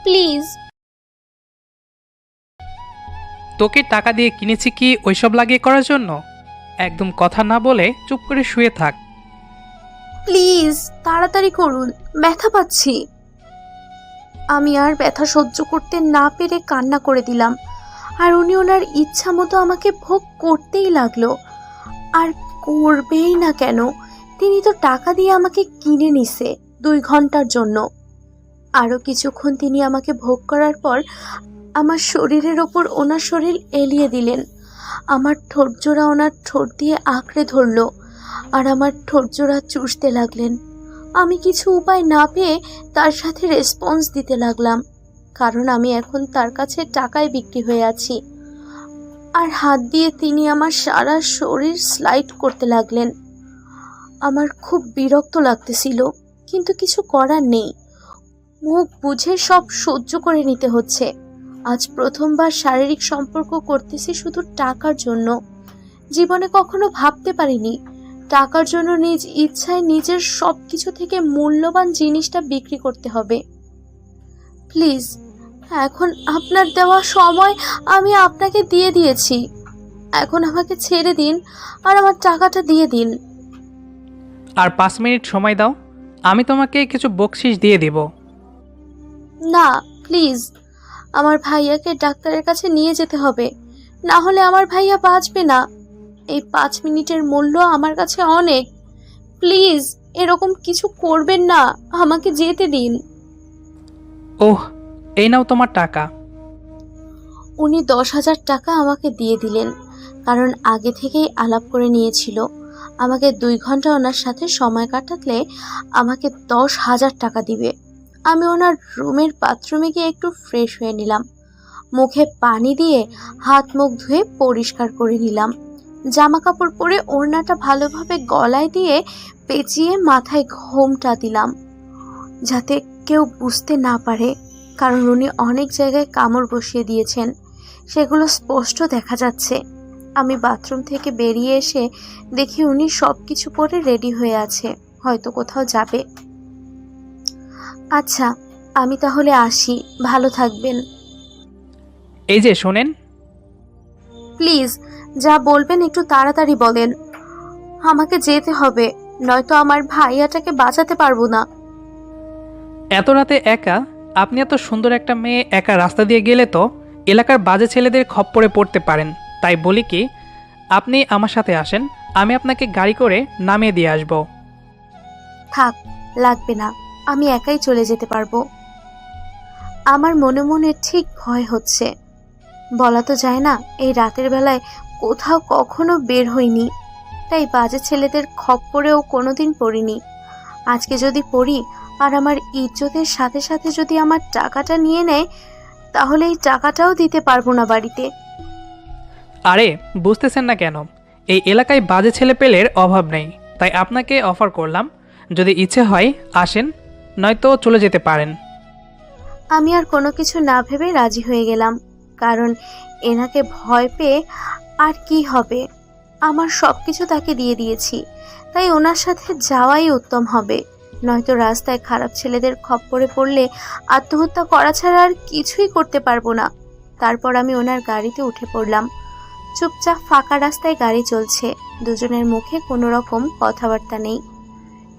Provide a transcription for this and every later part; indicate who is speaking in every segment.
Speaker 1: Please.
Speaker 2: তোকে টাকা দিয়ে কিনেছি কি ওইসব লাগিয়ে করার জন্য? একদম কথা না বলে চুপ করে শুয়ে থাক।
Speaker 1: প্লিজ তাড়াতাড়ি করুন, ব্যথা পাচ্ছি। আমি আর ব্যথা সহ্য করতে না পেরে কান্না করে দিলাম। আর উনি ওনার ইচ্ছা মতো আমাকে ভোগ করতেই লাগলো। আর করবেই না কেন, তিনি তো টাকা দিয়ে আমাকে কিনে নিছে 2 ঘন্টার জন্য। আরো কিছুক্ষণ তিনি আমাকে ভোগ করার পর আমার শরীরের ওপর ওনার শরীর এলিয়ে দিলেন। আমার ঠোঁটজোড়া ওনার ঠোঁট দিয়ে আঁকড়ে ধরলো আর আমার ঠোঁটজোড়া চুষতে লাগলেন। আমি কিছু উপায় না পেয়ে তার সাথে রেসপন্স দিতে লাগলাম, কারণ আমি এখন তার কাছে টাকায় বিক্রি হয়ে আছি। আর হাত দিয়ে তিনি আমার সারা শরীর স্লাইড করতে লাগলেন। আমার খুব বিরক্ত লাগতেছিল, কিন্তু কিছু করার নেই। মুখ বুঝে সব সহ্য করে নিতে হচ্ছে। আজ প্রথমবার শারীরিক সম্পর্ক করতেছি শুধু টাকার জন্য। জীবনে কখনো ভাবতে পারিনি টাকার জন্য নিজ ইচ্ছায় নিজের সবকিছু থেকে মূল্যবান জিনিসটা বিক্রি করতে হবে। প্লিজ, এখন আপনার দেওয়া সময় আমি আপনাকে দিয়ে দিয়েছি। এখন আমাকে ছেড়ে দিন আর আমার টাকাটা দিয়ে দিন।
Speaker 2: আর 5 মিনিট সময় দাও, আমি তোমাকে কিছু বকশিশ দিয়ে দিব।
Speaker 1: না প্লিজ, আমার ভাইয়াকে ডাক্তারের কাছে নিয়ে যেতে হবে, না হলে আমার ভাইয়া বাঁচবে না। এই 5 মিনিটের মূল্য আমার কাছে অনেক। প্লিজ এরকম কিছু করবেন না, আমাকে যেতে দিন।
Speaker 2: ওহ, এই নাও তোমার টাকা।
Speaker 1: উনি 10,000 টাকা আমাকে দিয়ে দিলেন, কারণ আগে থেকেই আলাপ করে নিয়েছিল আমাকে 2 ঘন্টা ওনার সাথে সময় কাটালে আমাকে 10,000 টাকা দিবে। আমি ওনার রুমের বাথরুমে গিয়ে একটু ফ্রেশ হয়ে নিলাম। মুখে পানি দিয়ে হাত মুখ ধুয়ে পরিষ্কার করে নিলাম। জামা কাপড় পরে ওড়নাটা ভালোভাবে গলায় দিয়ে পেঁচিয়ে মাথায় ঘোমটা দিলাম, যাতে কেউ বুঝতে না পারে, কারণ উনি অনেক জায়গায় কামড় বসিয়ে দিয়েছেন, সেগুলো স্পষ্ট দেখা যাচ্ছে। আমি বাথরুম থেকে বেরিয়ে এসে দেখি উনি সব কিছু পরে রেডি হয়ে আছে, হয়তো কোথাও যাবে। আচ্ছা, আমি তাহলে আসি, ভালো থাকবেন।
Speaker 2: এই যে শোনেন,
Speaker 1: প্লিজ যা বলবেন একটু তাড়াতাড়ি বলেন, আমাকে যেতে হবে, নয়তো আমার ভাইয়াটাকে বাঁচাতে পারবো না।
Speaker 2: এত রাতে একা, আপনি এত সুন্দর একটা মেয়ে একা রাস্তা দিয়ে গেলে তো এলাকার বাজে ছেলেদের খপ্পরে পড়তে পারেন। তাই বলি কি, আপনি আমার সাথে আসেন, আমি আপনাকে গাড়ি করে নামিয়ে দিয়ে আসব।
Speaker 1: থাক, লাগবে না, আমি একাই চলে যেতে পারবো। আমার মনে মনে ঠিক ভয় হচ্ছে। বলা তো যায় না, এই রাতের বেলায় কোথাও কখনো বের হইনি, তাই বাজে ছেলেদের খপ্পরেও কোনোদিন পড়িনি। আজকে যদি পড়ি আর আমার ইজ্জতের সাথে সাথে যদি আমার টাকাটা নিয়ে নেয়, তাহলে এই টাকাটাও দিতে পারবো না বাড়িতে।
Speaker 2: আরে বুঝতেছেন না কেন, এই এলাকায় বাজে ছেলে পেলের অভাব নেই, তাই আপনাকে অফার করলাম, যদি ইচ্ছে হয় আসেন, নয়তো চলে যেতে পারেন।
Speaker 1: আমি আর কোনো কিছু না ভেবে রাজি হয়ে গেলাম, কারণ এনাকে ভয় পেয়ে আর কি হবে, আমার সব কিছু তাকে দিয়ে দিয়েছি, তাই ওনার সাথে যাওয়াই উত্তম হবে। নয়তো রাস্তায় খারাপ ছেলেদের খপ্পরে পড়লে আত্মহত্যা করা ছাড়া আর কিছুই করতে পারবো না। তারপর আমি ওনার গাড়িতে উঠে পড়লাম। চুপচাপ ফাঁকা রাস্তায় গাড়ি চলছে, দুজনের মুখে কোনো রকম কথাবার্তা নেই,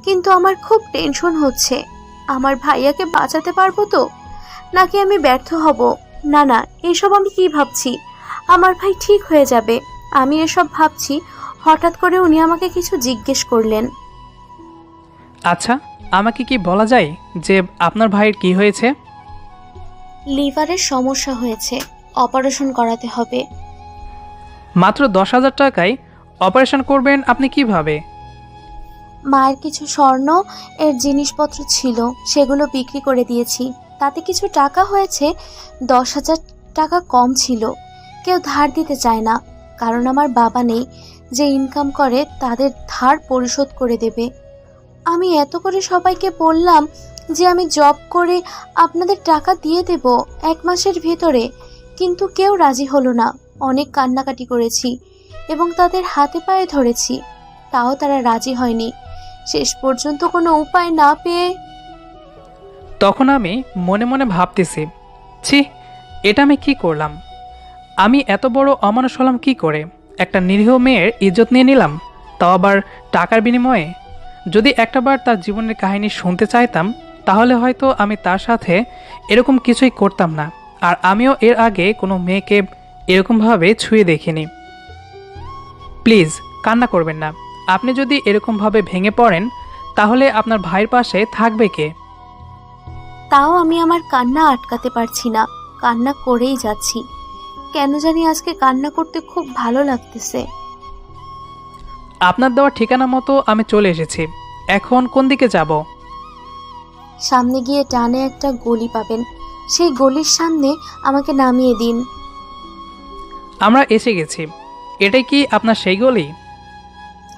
Speaker 1: কিন্তু আমার খুব টেনশন হচ্ছে। আমার ভাইয়াকে বাঁচাতে পারবো তো, নাকি আমি ব্যর্থ হব? না না, এসব আমি কি ভাবছি, আমার ভাই ঠিক হয়ে যাবে। আমি এসব ভাবছি, হঠাৎ করে উনি আমাকে কিছু জিজ্ঞেস করলেন।
Speaker 2: আচ্ছা, আমাকে কি বলা যায় যে আপনার ভাইয়ের কি হয়েছে?
Speaker 1: লিভারের সমস্যা হয়েছে, অপারেশন করাতে হবে।
Speaker 2: মাত্র 10,000 টাকায় অপারেশন করবেন আপনি কিভাবে?
Speaker 1: মায়ের কিছু স্বর্ণ এর জিনিসপত্র ছিল, সেগুলো বিক্রি করে দিয়েছি, তাতে কিছু টাকা হয়েছে। 10,000 টাকা কম ছিল। কেউ ধার দিতে চায় না, কারণ আমার বাবা নেই যে ইনকাম করে তাদের ধার পরিশোধ করে দেবে। আমি এত করে সবাইকে বললাম যে আমি জব করে আপনাদের টাকা দিয়ে দেব 1 মাসের ভিতরে, কিন্তু কেউ রাজি হলো না। অনেক কান্নাকাটি করেছি এবং তাদের হাতে পায়ে ধরেছি, তাও তারা রাজি হয়নি। শেষ পর্যন্ত কোনো উপায় না পেয়ে
Speaker 2: তখন আমি মনে মনে ভাবতেছি ছি, এটা আমি কি করলাম? আমি এত বড় অমানুষ হলাম কি করে? একটা নিরীহ মেয়ের ইজ্জত নিয়ে নিলাম, তাও আবার টাকার বিনিময়ে। যদি একটাবার তার জীবনের কাহিনী শুনতে চাইতাম, তাহলে হয়তো আমি তার সাথে এরকম কিছুই করতাম না। আর আমিও এর আগে কোনো মেয়েকে এরকমভাবে ছুঁয়ে দেখিনি। প্লিজ কান্না করবেন না। আপনি যদি এরকমভাবে ভেঙে পড়েন, তাহলে আপনার ভাইয়ের পাশে থাকবে কে?
Speaker 1: তাও আমি আমার কান্না আটকাতে পারছি না, কান্না করেই যাচ্ছি। কেন জানি আজকে কান্না করতে খুব ভালো লাগতেছে।
Speaker 2: আপনার দেওয়া ঠিকানা মতো আমি চলে এসেছি। এখন কোন দিকে যাব?
Speaker 1: সামনে গিয়ে টানে একটা গলি পাবেন, সেই গলির সামনে আমাকে নামিয়ে দিন।
Speaker 2: আমরা এসে গেছি। এটাই কি আপনার সেই গলি?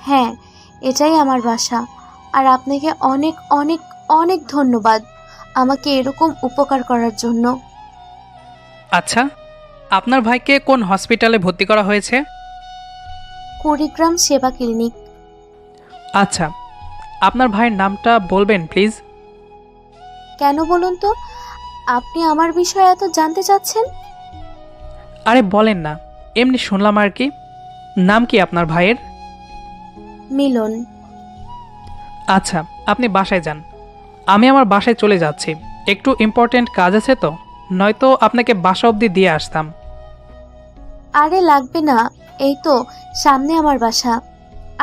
Speaker 1: হ্যাঁ, এটাই আমার বাসা। আর আপনাকে অনেক অনেক অনেক ধন্যবাদ আমাকে এরকম উপকার করার জন্য।
Speaker 2: আচ্ছা, আপনার ভাইকে কোন হসপিটালে ভর্তি করা হয়েছে?
Speaker 1: কুড়িগ্রাম সেবা ক্লিনিক।
Speaker 2: আচ্ছা, আপনার ভাইয়ের নামটা বলবেন প্লিজ?
Speaker 1: কেন বলুন তো, আপনি আমার বিষয়ে এত জানতে চাচ্ছেন?
Speaker 2: আরে বলেন না, এমনি শুনলাম আর কি। নাম কি আপনার ভাইয়ের?
Speaker 1: মিলন।
Speaker 2: আচ্ছা, আপনি বাসায় যান। আমি আমার বাসায় চলে যাচ্ছি। একটু ইম্পর্ট্যান্ট কাজ আছে তো, নয়তো আপনাকে বাসা অবধি দিয়ে আসতাম।
Speaker 1: আরে লাগবে না, এই তো সামনে আমার বাসা।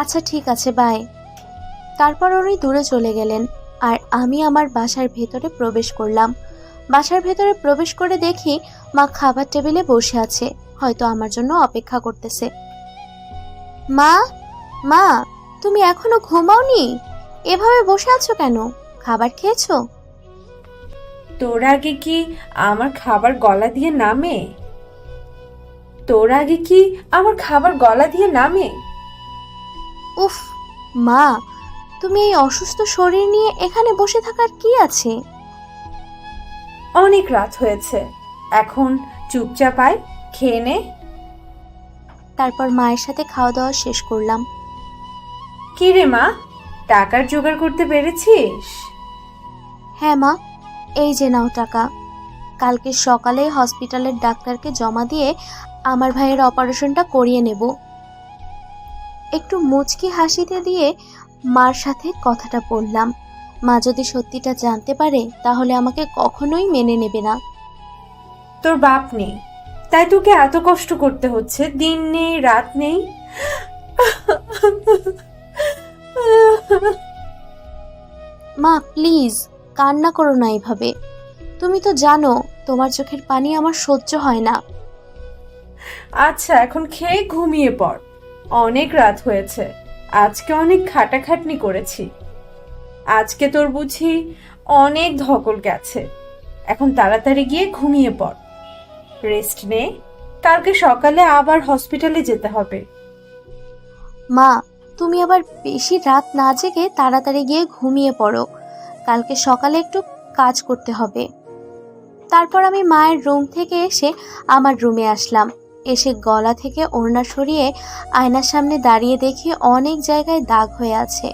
Speaker 1: আচ্ছা ঠিক আছে, বাই। তারপর উনি দূরে চলে গেলেন আর আমি আমার বাসার ভেতরে প্রবেশ করলাম। বাসার ভেতরে প্রবেশ করে দেখি মা খাবার টেবিলে বসে আছে, হয়তো আমার জন্য অপেক্ষা করতেছে। মা, মা, তুমি এখনো ঘুমাওনি? এভাবে বসে আছো কেন? খাবার খেয়েছো?
Speaker 3: তোর আগে কি আমার খাবার গলা দিয়ে নামে? তোর আগে কি আমার খাবার গলা দিয়ে নামে?
Speaker 1: উফ মা, তুমি এই অসুস্থ শরীর নিয়ে এখানে বসে থাকার কি আছে?
Speaker 3: অনেক রাত হয়েছে, এখন চুপচাপ আয়, খেয়ে নে।
Speaker 1: তারপর মায়ের সাথে খাওয়া দাওয়া শেষ করলাম।
Speaker 3: কি রে মা, টাকার জোগাড় করতে পেরেছিস?
Speaker 1: হ্যাঁ মা, এই যে নাও টাকা। কালকে সকালে হসপিটালের ডাক্তারকে জমা দিয়ে আমার ভাইয়ের অপারেশনটা করিয়ে নেব। একটু মুচকি হাসিতে দিয়ে মার সাথে কথাটা বললাম। মা যদি সত্যিটা জানতে পারে তাহলে আমাকে কখনোই মেনে নেবে না।
Speaker 3: তোর বাপ নেই, তাই তোকে এত কষ্ট করতে হচ্ছে, দিন নেই রাত নেই।
Speaker 1: মা প্লিজ কান্না করো না এভাবে। তুমি তো জানো তোমার চোখের পানি আমার সহ্য হয় না।
Speaker 3: আচ্ছা এখন খেয়ে ঘুমিয়ে পড়, অনেক রাত হয়েছে, আজকে অনেক খাটাখাটনি করেছি। আজকে তোর বুঝি অনেক ধকল গেছে, এখন তাড়াতাড়ি গিয়ে ঘুমিয়ে পড়, রেস্ট নে, কালকে সকালে আবার হসপিটালে যেতে হবে।
Speaker 1: মা, তুমি আবার বেশি রাত না জেগে তাড়াতাড়ি গিয়ে ঘুমিয়ে পড়ো, কালকে সকালে একটু কাজ করতে হবে। তারপর আমি মায়ের রুম থেকে এসে আমার রুমে আসলাম। এসে গলা থেকে ওড়না সরিয়ে আয়নার সামনে দাঁড়িয়ে দেখি অনেক জায়গায় দাগ হয়ে আছে।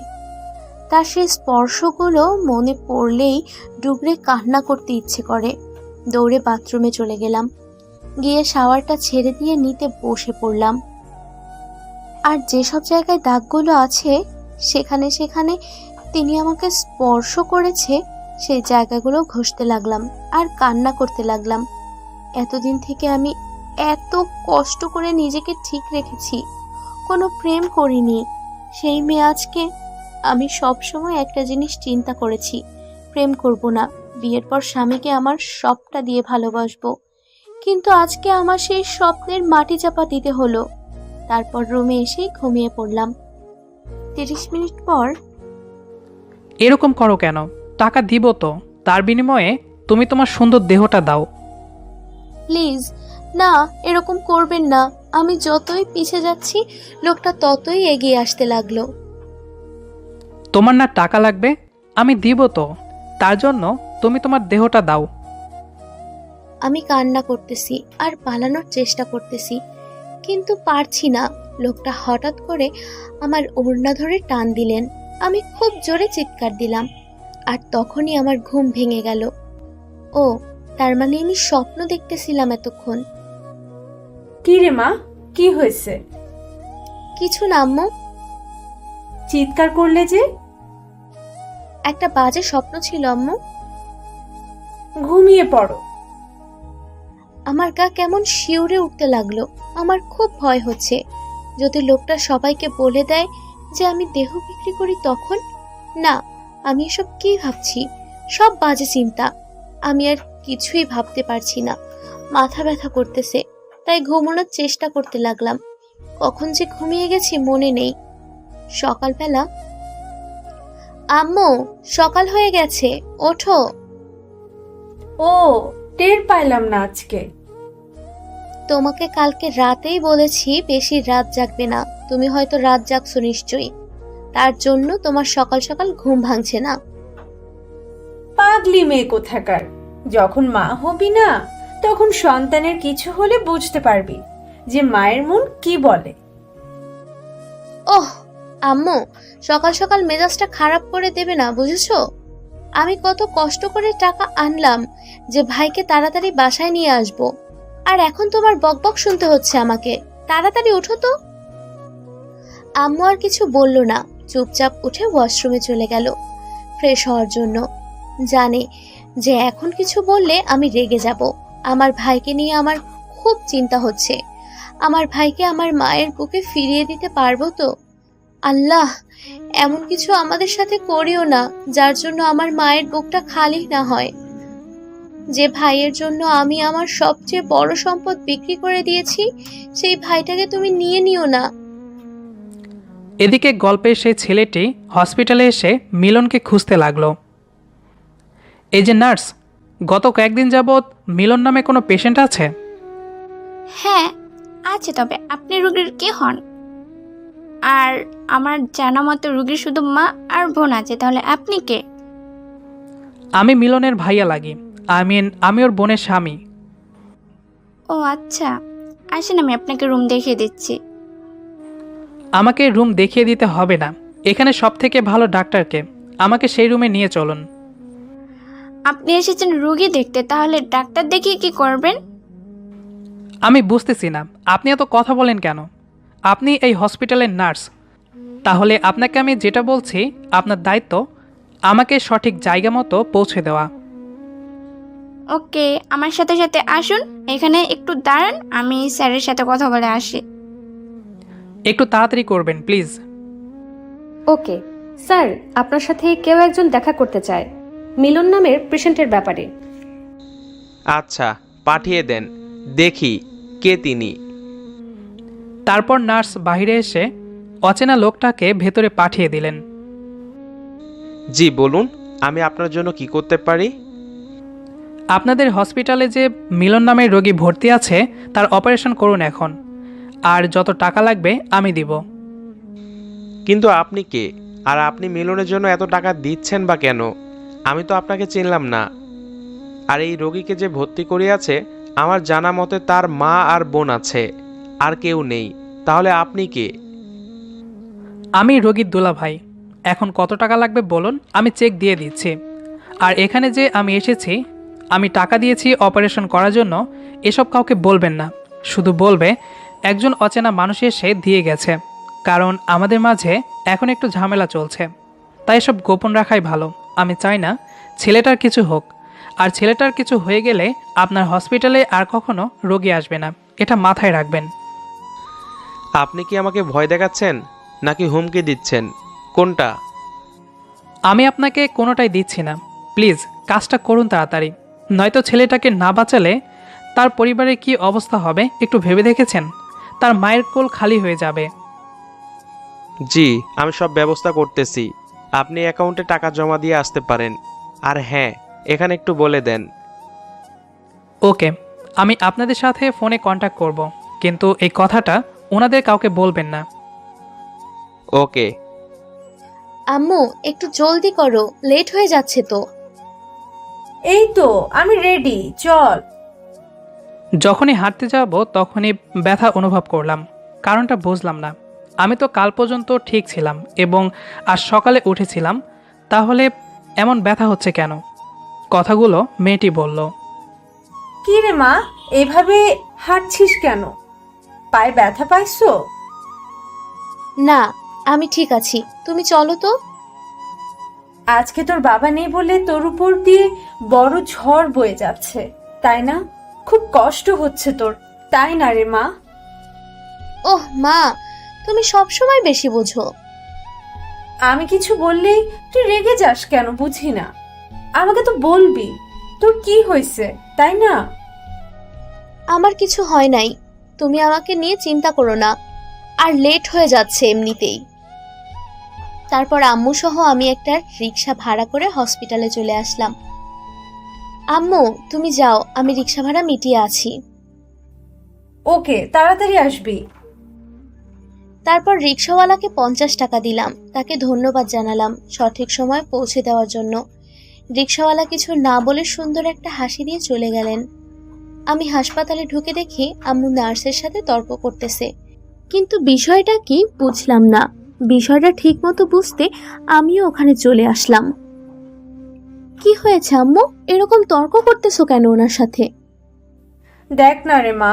Speaker 1: তার সেই স্পর্শগুলো মনে পড়লেই ডুবরে কান্না করতে ইচ্ছে করে। দৌড়ে বাথরুমে চলে গেলাম, গিয়ে শাওয়ারটা ছেড়ে দিয়ে নিতে বসে পড়লাম। আর যেসব জায়গায় দাগগুলো আছে সেখানে সেখানে তিনি আমাকে স্পর্শ করেছে, সেই জায়গাগুলো ঘষতে লাগলাম আর কান্না করতে লাগলাম। এতদিন থেকে আমি এত কষ্ট করে নিজেকে ঠিক রেখেছি, কোনো প্রেম করিনি। সেই মেয়ে আজকে। আমি সব সময় একটা জিনিস চিন্তা করেছি, প্রেম করব না, বিয়ের পর স্বামীকে আমার সবটা দিয়ে ভালোবাসবো। কিন্তু আজকে আমার সেই স্বপ্নের মাটি চাপা দিতে হলো। তারপর রুমে এসে ঘুমিয়ে পড়লাম। 30 মিনিট পর,
Speaker 2: এরকম করো কেন? টাকা দিব তো, তার বিনিময়ে তুমি তোমার সুন্দর দেহটা দাও।
Speaker 1: প্লিজ না, এরকম করবেন না। আমি যতই পিছে যাচ্ছি লোকটা ততই এগিয়ে আসতে লাগলো।
Speaker 2: তোমার না টাকা লাগবে, আমি দিব তো, তার জন্য তুমি তোমার দেহটা দাও।
Speaker 1: আমি কান্না করতেছি আর পালানোর চেষ্টা করতেছি, কিন্তু পারছি না। লোকটা হঠাৎ করে আমার ওড়না ধরে টান দিলেন। আমি খুব জোরে চিৎকার দিলাম আর তখনই আমার ঘুম ভেঙে গেল। ও, তার মানে আমি স্বপ্ন দেখতেছিলাম এতক্ষণ।
Speaker 3: কি রে মা, কি হয়েছে?
Speaker 1: কিছু না আম্মু,
Speaker 3: চিৎকার করলে যে?
Speaker 1: একটা বাজে স্বপ্ন ছিল আম্মু।
Speaker 3: ঘুমিয়ে পড়ো।
Speaker 1: আমার গা কেমন শিউরে উঠতে লাগলো। আমার খুব ভয় হচ্ছে, যদি লোকটা সবাইকে বলে দেয় যে আমি দেহ বিক্রি করি তখন। না, আমি এসব কি ভাবছি, সব বাজে চিন্তা। আমি আর কিছুই ভাবতে পারছি না, মাথা ব্যথা করতেছে, তাই ঘুমানোর চেষ্টা করতে লাগলাম। কখন যে ঘুমিয়ে গেছি মনে নেই। সকালবেলা, আম্মু সকাল হয়ে গেছে, ওঠো।
Speaker 3: ও, টের পাইলাম না আজকে।
Speaker 1: তোমাকে কালকে রাতেই বলেছি বেশি রাত জাগবে না, তুমি হয়তো রাত জাগছো নিশ্চয়ই, তার জন্য তোমার সকাল সকাল ঘুম ভাঙছে না।
Speaker 3: পাগলি মেয়ে কোথাকার, যখন মা হবি না তখন সন্তানের কিছু হলে বুঝতে পারবি যে মায়ের মন কি বলে।
Speaker 1: ওহ আম্মু, সকাল সকাল মেজাজটা খারাপ করে দেবে না, বুঝেছো? আমি কত কষ্ট করে টাকা আনলাম যে ভাইকে তাড়াতাড়ি বাসায় নিয়ে আসবো, আর এখন তোমার বকবক শুনতে হচ্ছে আমাকে। তাড়াতাড়ি ওঠো তো। আম্মু আর কিছু বলল না, চুপচাপ উঠে ওয়াশরুমে চলে গেল ফ্রেশ হওয়ার জন্য। জানে যে এখন কিছু বললে আমি রেগে যাব। আমার ভাইকে নিয়ে আমার খুব চিন্তা হচ্ছে। আমার ভাইকে আমার মায়ের বুকে ফিরিয়ে দিতে পারবো তো? আল্লাহ, এমন কিছু আমাদের সাথে করিও না যার জন্য আমার মায়ের বুকটা খালি না হয়। যে ভাইয়ের জন্য আমি আমার সবচেয়ে বড় সম্পদ বিক্রি করে দিয়েছি, সেই ভাইটাকে তুমি নিয়ে নিও না।
Speaker 2: এদিকে গল্পের সেই ছেলেটি হসপিটালে এসে মিলনকে খুঁজতে লাগলো। এই যে নার্স, গত কয়েকদিন যাবৎ মিলন নামে কোনো পেশেন্ট আছে?
Speaker 4: হ্যাঁ আছে, তবে আপনি রোগীর কে হন? আর আমার জানা মতো রোগীর শুধু মা আর বোন আছে, তাহলে আপনি কে?
Speaker 2: আমি মিলনের ভাইয়া লাগি, আমি ওর বোনের স্বামী।
Speaker 4: ও আচ্ছা, আসেন আমি আপনাকে রুম দেখিয়ে দিচ্ছি।
Speaker 2: আমাকে রুম দেখিয়ে দিতে হবে না, এখানে সব থেকে ভালো ডাক্তারকে, আমাকে সেই রুমে নিয়ে চলুন।
Speaker 4: আপনি এসেছেন রোগী দেখতে, তাহলে ডাক্তার দেখিয়ে কি করবেন?
Speaker 2: আমি বুঝতেছি না আপনি এত কথা বলেন কেন। আপনি এই হসপিটালের নার্স, তাহলে আপনাকে আমি যেটা বলছি আপনার দায়িত্ব আমাকে সঠিক জায়গা মতো পৌঁছে দেওয়া।
Speaker 4: ওকে, আমার সাথে সাথে আসুন, এখানে একটু দাঁড়ান, আমি স্যারের সাথে কথা বলে আসি।
Speaker 2: একটু তাড়াতাড়ি করবেন প্লিজ।
Speaker 5: ওকে স্যার, আপনার সাথে কেউ একজন দেখা করতে চায় মিলন নামের পেশেন্টের ব্যাপারে।
Speaker 6: আচ্ছা, পাঠিয়ে দেন, দেখি কে তিনি।
Speaker 2: তারপর নার্স বাইরে এসে অচেনা লোকটাকে ভেতরে পাঠিয়ে দিলেন।
Speaker 6: জি বলুন, আমি আপনার জন্য কি করতে পারি?
Speaker 2: আপনাদের হসপিটালে যে মিলন নামের রোগী ভর্তি আছে তার অপারেশন করুন এখন, আর যত টাকা লাগবে আমি দিব।
Speaker 6: কিন্তু আপনি কে, আর আপনি মিলনের জন্য এত টাকা দিচ্ছেন বা কেন? আমি তো আপনাকে চিনলাম না। আর এই রোগীকে যে ভর্তি করিয়াছে আমার জানা মতে তার মা আর বোন আছে, আর কেউ নেই। তাহলে আপনি কে?
Speaker 2: আমি রোগীর দুলা ভাই। এখন কত টাকা লাগবে বলুন, আমি চেক দিয়ে দিচ্ছি। আর এখানে যে আমি এসেছি, আমি টাকা দিয়েছি অপারেশন করার জন্য, এসব কাউকে বলবেন না। শুধু বলবে একজন অচেনা মানুষ এসে দিয়ে গেছে, কারণ আমাদের মাঝে এখন একটু ঝামেলা চলছে, তাই এসব গোপন রাখাই ভালো। আমি চাই না ছেলেটার কিছু হোক, আর ছেলেটার কিছু হয়ে গেলে আপনার হসপিটালে আর কখনো রোগী আসবে না, এটা মাথায় রাখবেন।
Speaker 6: আপনি কি আমাকে ভয় দেখাচ্ছেন নাকি হুমকি দিচ্ছেন, কোনটা?
Speaker 2: আমি আপনাকে কোনোটাই দিচ্ছি না, প্লিজ কাজটা করুন তাড়াতাড়ি, নয়তো ছেলেটাকে না বাঁচালে তার পরিবারের কি অবস্থা হবে একটু ভেবে দেখেছেন? তার মায়ের কোল খালি হয়ে যাবে।
Speaker 6: জি, আমি সব ব্যবস্থা করতেছি। আপনি অ্যাকাউন্টে টাকা জমা দিয়ে আসতে পারেন। আর হ্যাঁ, এখানে একটু বলে দেন।
Speaker 2: ওকে, আমি আপনাদের সাথে ফোনে কন্ট্যাক্ট করব, কিন্তু এই কথাটা ওনাদের কাউকে বলবেন না।
Speaker 6: ওকে।
Speaker 1: আম্মু একটু জলদি করো, লেট হয়ে যাচ্ছে তো।
Speaker 3: এই তো আমি রেডি, চল।
Speaker 2: যখনই হাঁটতে যাব তখনই ব্যথা অনুভব করলাম, কারণটা বুঝলাম না। আমি তো কাল পর্যন্ত ঠিক ছিলাম এবং আজ সকালে উঠেছিলাম, তাহলে এমন ব্যথা হচ্ছে কেন? কথাগুলো মেয়েটি বলল।
Speaker 3: কি রে মা, এভাবে হাঁটছিস কেন? পায়ে ব্যথা পাইছো?
Speaker 1: না, আমি ঠিক আছি, তুমি চলো তো।
Speaker 3: আজকে তোর বাবা নেই বলে তোর উপর দিয়ে বড় ঝড় বয়ে যাচ্ছে, তাই না? খুব কষ্ট হচ্ছে তোর, তাই না রে মা?
Speaker 1: ওহ মা, তুমি সবসময় বেশি বোঝো।
Speaker 3: আমি কিছু বললেই তুই রেগে যাস কেন বুঝি না। আমাকে তো বলবি তোর কি হয়েছে, তাই না?
Speaker 1: আমার কিছু হয় নাই, তুমি আমাকে নিয়ে চিন্তা করো না। আর লেট হয়ে যাচ্ছে এমনিতেই। তারপর আম্মু সহ আমি একটা রিক্সা ভাড়া করে হসপিটালে চলে আসলাম। আম্মু তুমি যাও, আমি রিক্সা ভাড়া মিটিয়ে আছি।
Speaker 3: ওকে, তাড়াতাড়ি আসবি।
Speaker 1: তারপর রিক্সাওয়ালাকে 50 টাকা দিলাম, তাকে ধন্যবাদ জানালাম সঠিক সময় পৌঁছে দেওয়ার জন্য। রিক্সাওয়ালা কিছু না বলে সুন্দর একটা হাসি দিয়ে চলে গেলেন। আমি হাসপাতালে ঢুকে দেখি আম্মু নার্সের সাথে তর্ক করতেছে, কিন্তু বিষয়টা কি বুঝলাম না। বিষয়টা ঠিক মতো বুঝতে আমিও ওখানে চলে আসলাম। কি হয়েছে আম্মু, এরকম তর্ক করতেছো কেন ওনার সাথে?
Speaker 3: দেখ না রে মা,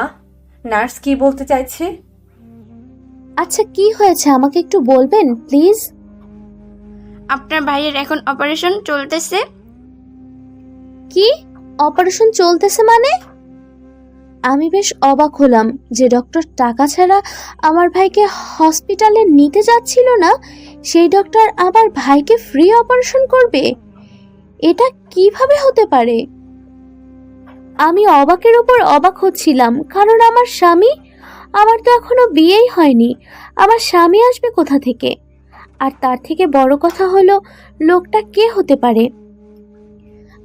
Speaker 3: নার্স কি বলতে চাইছে।
Speaker 1: আচ্ছা কি হয়েছে আমাকে একটু বলবেন প্লিজ?
Speaker 4: আপনার ভাইয়ের এখন অপারেশন চলতেছে।
Speaker 1: কি অপারেশন চলতেছে মানে? আমি বেশ অবাক হলাম যে ডক্টর টাকা ছাড়া আমার ভাইকে হসপিটালে নিতে যাচ্ছিল না, সেই ডক্টর আবার ভাইকে ফ্রি অপারেশন করবে। এটা কিভাবে হতে পারে? আমি অবাকের উপর অবাক হচ্ছিলাম, কারণ আমার তো এখনো বিয়েই হয়নি। আমার স্বামী আসবে কোথা থেকে? আর তার থেকে বড় কথা হলো, লোকটা কে হতে পারে?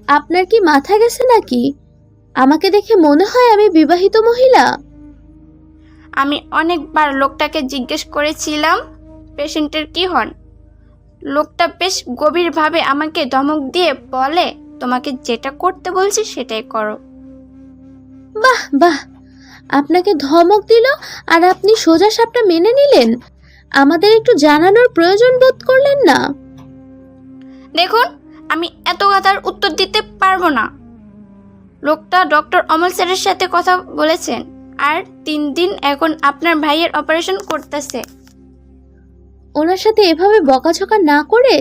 Speaker 1: আপনার কি মাথা গেছে নাকি? আমাকে দেখে মনে হয় আমি বিবাহিত মহিলা।
Speaker 4: আমি অনেকবার লোকটাকে জিজ্ঞেস করেছিলাম পেশেন্টের কি হন। লোকটা বেশ গভীরভাবে আমাকে ধমক দিয়ে বলে, তোমাকে যেটা করতে বলছি সেটাই করো।
Speaker 1: বাহ বাহ, আপনাকে ধমক দিল আর আপনি সোজা সাপটা মেনে নিলেন? আমাদের একটু জানানোর প্রয়োজন বোধ করলেন না?
Speaker 4: দেখুন, আমি এত কথার উত্তর দিতে পারবো না। লোকটা ডক্টর অমল স্যারের সাথে কথা বলেছেন, আর 3 দিন এখন আপনার ভাইয়ের অপারেশন করতেছে।
Speaker 1: ওনার সাথে এভাবে বকাঝকা না করে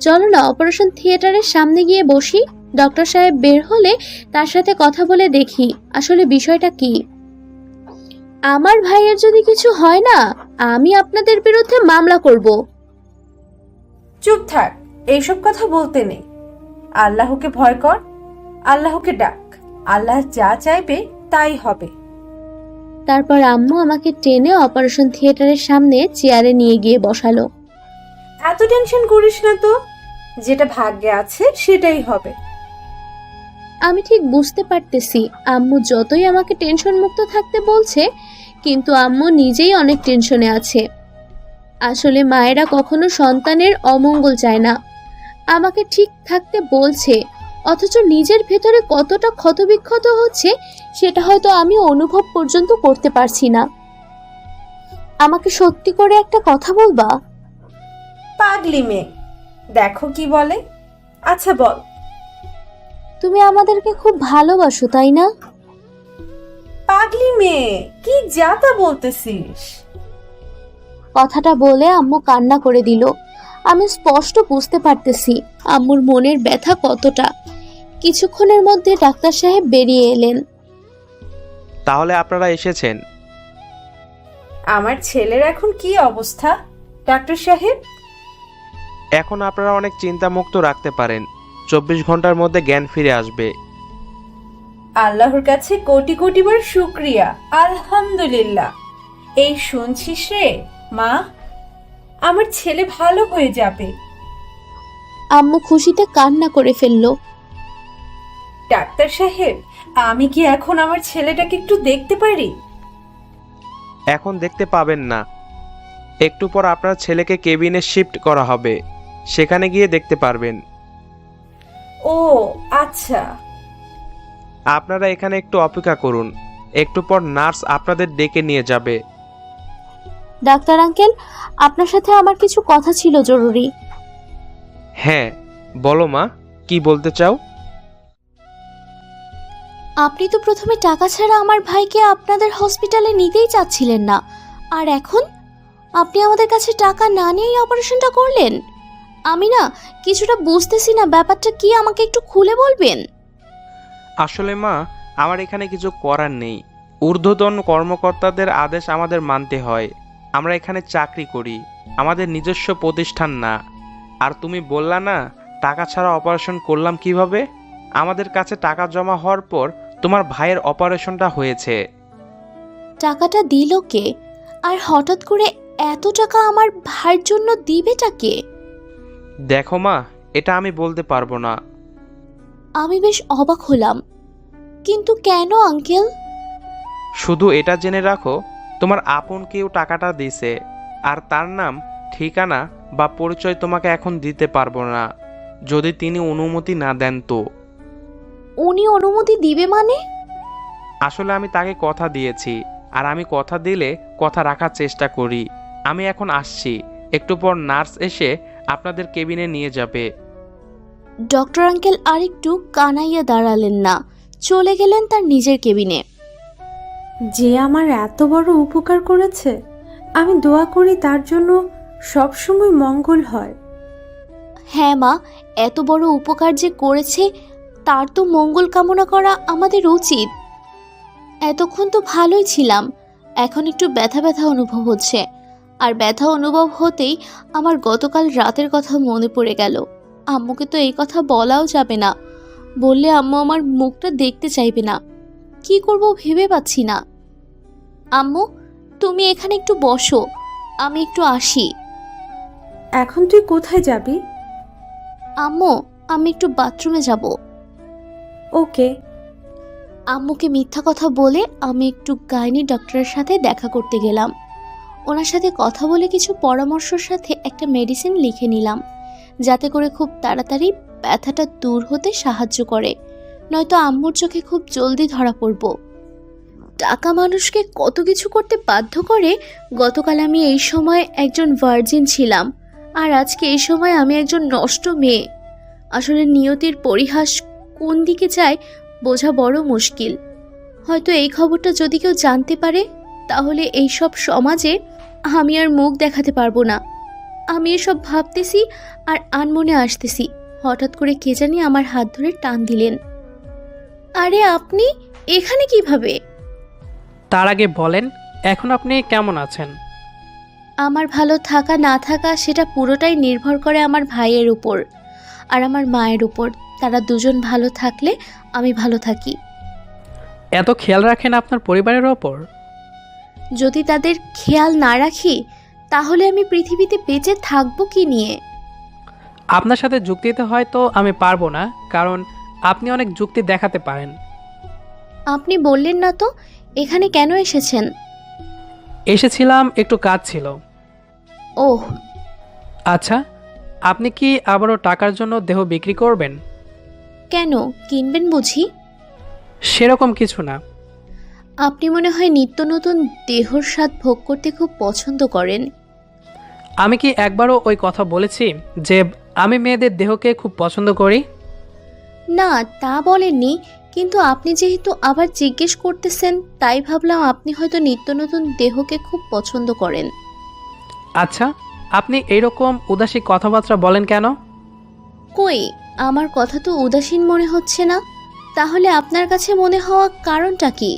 Speaker 1: চলো না অপারেশন থিয়েটারের সামনে গিয়ে বসি। ডক্টর সাহেব বের হলে তার সাথে কথা বলে দেখি আসলে বিষয়টা কি। আমার ভাইয়ের যদি কিছু হয় না, আমি আপনাদের বিরুদ্ধে মামলা করব।
Speaker 3: চুপ থাক, এইসব কথা বলতে নেই। আল্লাহকে ভয় কর, আল্লাহকে ডাক, আল্লাহ যা চাইবে তাই হবে।
Speaker 1: তারপর আম্মু আমাকে টেনে অপারেশন থিয়েটারের সামনে চেয়ারে নিয়ে গিয়ে বসালো।
Speaker 3: এত টেনশন করিস না তো, যেটা ভাগ্যে আছে সেটাই হবে।
Speaker 1: আমি ঠিক বুঝতে পারতেছি আম্মু যতই আমাকে টেনশন মুক্ত থাকতে বলছে, কিন্তু আম্মু নিজেই অনেক টেনশনে আছে। আসলে মায়েরা কখনো সন্তানের অমঙ্গল চায় না। আমাকে ঠিক থাকতে বলছে, অথচ নিজের ভেতরে কতটা ক্ষতবিক্ষত হচ্ছে সেটা হয়তো আমি অনুভব পর্যন্ত করতে পারছি না। আমাকে সত্যি করে একটা কথা বলবা?
Speaker 3: পাগলি মেয়ে, দেখো কি বলে। আচ্ছা বল।
Speaker 1: তুমি আমাদেরকে খুব ভালোবাসো তাই না?
Speaker 3: পাগলি মেয়ে, কি যাতা বলতেছিস?
Speaker 1: কথাটা বলে আম্মু কান্না করে দিল। আমি স্পষ্ট বুঝতে পারতেছি আম্মুর মনের ব্যথা কতটা। কিছুক্ষণের মধ্যে ডাক্তার সাহেব বেরিয়ে এলেন।
Speaker 6: তাহলে আপনারা এসেছেন।
Speaker 3: আমার ছেলের এখন কি অবস্থা ডাক্তার সাহেব?
Speaker 6: এখন আপনারা অনেক চিন্তামুক্ত রাখতে পারেন। 24 ঘন্টার মধ্যে জ্ঞান ফিরে আসবে।
Speaker 3: আল্লাহর কাছে কোটি কোটি বার শুক্রিয়া, আলহামদুলিল্লাহ। এই শুনছিস রে মা, আমার ছেলে ভালো হয়ে যাবে।
Speaker 1: আম্মু খুশিতে কান্না করে ফেলল।
Speaker 3: ডাক্তার সাহেব, আমি কি এখন আমার ছেলেটাকে একটু দেখতে পারি?
Speaker 6: এখন দেখতে পাবেন না, একটু পর আপনার ছেলেকে কেবিনে শিফট করা হবে, সেখানে গিয়ে দেখতে পারবেন।
Speaker 3: ও আচ্ছা।
Speaker 6: আপনারা এখানে একটু অপেক্ষা করুন, একটু পর নার্স আপনাদের ডেকে নিয়ে যাবে।
Speaker 1: ডাক্তার আঙ্কেল, আপনার সাথে আমার কিছু কথা ছিল জরুরি।
Speaker 6: হ্যাঁ বলো মা, কি বলতে চাও?
Speaker 1: আপনি তো প্রথমে টাকা ছাড়া আমার ভাইকে আপনাদের হসপিটালে নিতেই চাচ্ছিলেন না, আর এখন আপনি আমাদের কাছে টাকা না নিয়েই অপারেশনটা করলেন। আমি না কিছুটা বুঝতেছি না, ব্যাপারটা কি, আমাকে একটু খুলে বলবেন?
Speaker 6: আসলে মা, আমার এখানে কিছু করার নেই। ঊর্ধ্বতন কর্মকর্তাদের আদেশ আমাদের মানতে হয়। আমরা এখানে চাকরি করি, আমাদের নিজস্ব প্রতিষ্ঠান না। আর তুমি বললা না টাকা ছাড়া অপারেশন করলাম কিভাবে? আমাদের কাছে টাকা জমা হওয়ার পর তোমার ভাইয়ের অপারেশনটা হয়েছে।
Speaker 1: টাকাটা দিল কে? আর হঠাৎ করে এত টাকা আমার ভাইয়ের জন্য দিবেটা কে?
Speaker 6: দেখো মা, এটা আমি বলতে পারবো না।
Speaker 1: আমি বেশ অবাক হলাম, কিন্তু কেন আঙ্কেল?
Speaker 6: শুধু এটা জেনে রাখো, তোমার আপন কেউ টাকাটা দিছে, আর তার নাম, ঠিকানা বা পরিচয় তোমাকে এখন দিতে পারবো না, যদি তিনি অনুমতি না দেন তো।
Speaker 1: উনি অনুমতি দিবে মানে?
Speaker 6: আসলে আমি তাকে কথা দিয়েছি, আর আমি কথা দিলে কথা রাখার চেষ্টা করি। আমি এখন আসছি, একটু পর নার্স এসে আপনাদের কেবিনে নিয়ে যাবে।
Speaker 1: ডক্টর আঙ্কেল আরেকটু কানাইয়া দাঁড়ালেন না, চলে গেলেন তার নিজের কেবিনে।
Speaker 3: যে আমার এত বড় উপকার করেছে, আমি দোয়া করি তার জন্য সবসময় মঙ্গল হয়।
Speaker 1: হ্যাঁ মা, এত বড় উপকার যে করেছে তার তো মঙ্গল কামনা করা আমাদের উচিত। এতক্ষণ তো ভালোই ছিলাম, এখন একটু ব্যথা ব্যথা অনুভব হচ্ছে। আর ব্যথা অনুভব হতেই আমার গতকাল রাতের কথা মনে পড়ে গেল। আম্মুকে তো এই কথা বলাও যাবে না, বললে আম্মু আমার মুখটা দেখতে চাইবে না। কি করব ভেবে পাচ্ছি না। আম্মু, তুমি এখানে একটু বসো, আমি একটু আসি।
Speaker 3: এখন তুই কোথায় যাবি?
Speaker 1: আম্মু, আমি একটু বাথরুমে যাব।
Speaker 3: ওকে।
Speaker 1: আম্মুকে মিথ্যা কথা বলে আমি একটু গাইনি ডক্টরের সাথে দেখা করতে গেলাম। ওনার সাথে কথা বলে কিছু পরামর্শের সাথে একটা মেডিসিন লিখে নিলাম, যাতে করে খুব তাড়াতাড়ি ব্যথাটা দূর হতে সাহায্য করে, নয়তো আম্মুর চোখে খুব জলদি ধরা পড়ব। টাকা মানুষকে কত কিছু করতে বাধ্য করে। গতকাল আমি এই সময় একজন ভার্জিন ছিলাম, আর আজকে এই সময় আমি একজন নষ্ট মেয়ে। আসলে নিয়তির পরিহাস কোন দিকে যায় বোঝা বড় মুশকিল। হয়তো এই খবরটা যদি কেউ জানতে পারে, তাহলে এই সব সমাজে আমি আর মুখ দেখাতে পারবো না। আমি এসব ভাবতেছি আর আনমনে আসতেছি, হঠাৎ করে কে জানি আমার হাত ধরে টান দিলেন। আরে আপনি এখানে কিভাবে?
Speaker 2: তার আগে বলেন, এখন আপনি কেমন আছেন?
Speaker 1: আমার ভালো থাকা না থাকা সেটা পুরোটাই নির্ভর করে আমার ভাইয়ের উপর আর আমার মায়ের উপর। তারা দুজন ভালো থাকলে আমি ভালো থাকি।
Speaker 2: এত খেয়াল রাখেন আপনার পরিবারের ওপর?
Speaker 1: যদি তাদের খেয়াল না রাখি, তাহলে আমি পৃথিবীতে বেঁচে থাকবো কি নিয়ে?
Speaker 2: আপনার সাথে যুক্তিতে হয়তো আমি পারবো না, কারণ আপনি অনেক যুক্তি দেখাতে পারেন।
Speaker 1: আপনি বললেন না তো এখানে কেন এসেছেন?
Speaker 2: এসেছিলাম, একটু কাজ ছিল।
Speaker 1: ওহ,
Speaker 2: আচ্ছা, আপনি কি আবারও টাকার জন্য দেহ বিক্রি করবেন?
Speaker 1: কেন, কিনবেন বুঝি?
Speaker 2: সেরকম কিছু না।
Speaker 1: আপনি মনে হয় নিত্য নতুন দেহর স্বাদ ভোগ করতে খুব পছন্দ করেন।
Speaker 2: আমি কি একবারও ওই কথা বলেছি যে আমি মেয়েদের দেহকে খুব পছন্দ করি?
Speaker 1: না, তা বলেননি, কিন্তু আপনি যেহেতু আবার জিজ্ঞেস করতেছেন, তাই ভাবলাম আপনি হয়তো নিত্য নতুন দেহকে খুব পছন্দ করেন।
Speaker 2: আচ্ছা, আপনি এইরকম উদাসী কথাবার্তা বলেন কেন?
Speaker 1: কই, আমার কথা তো উদাসীন মনে হচ্ছে না। তাহলে আপনার কাছে মনে হওয়া কারণটা কি?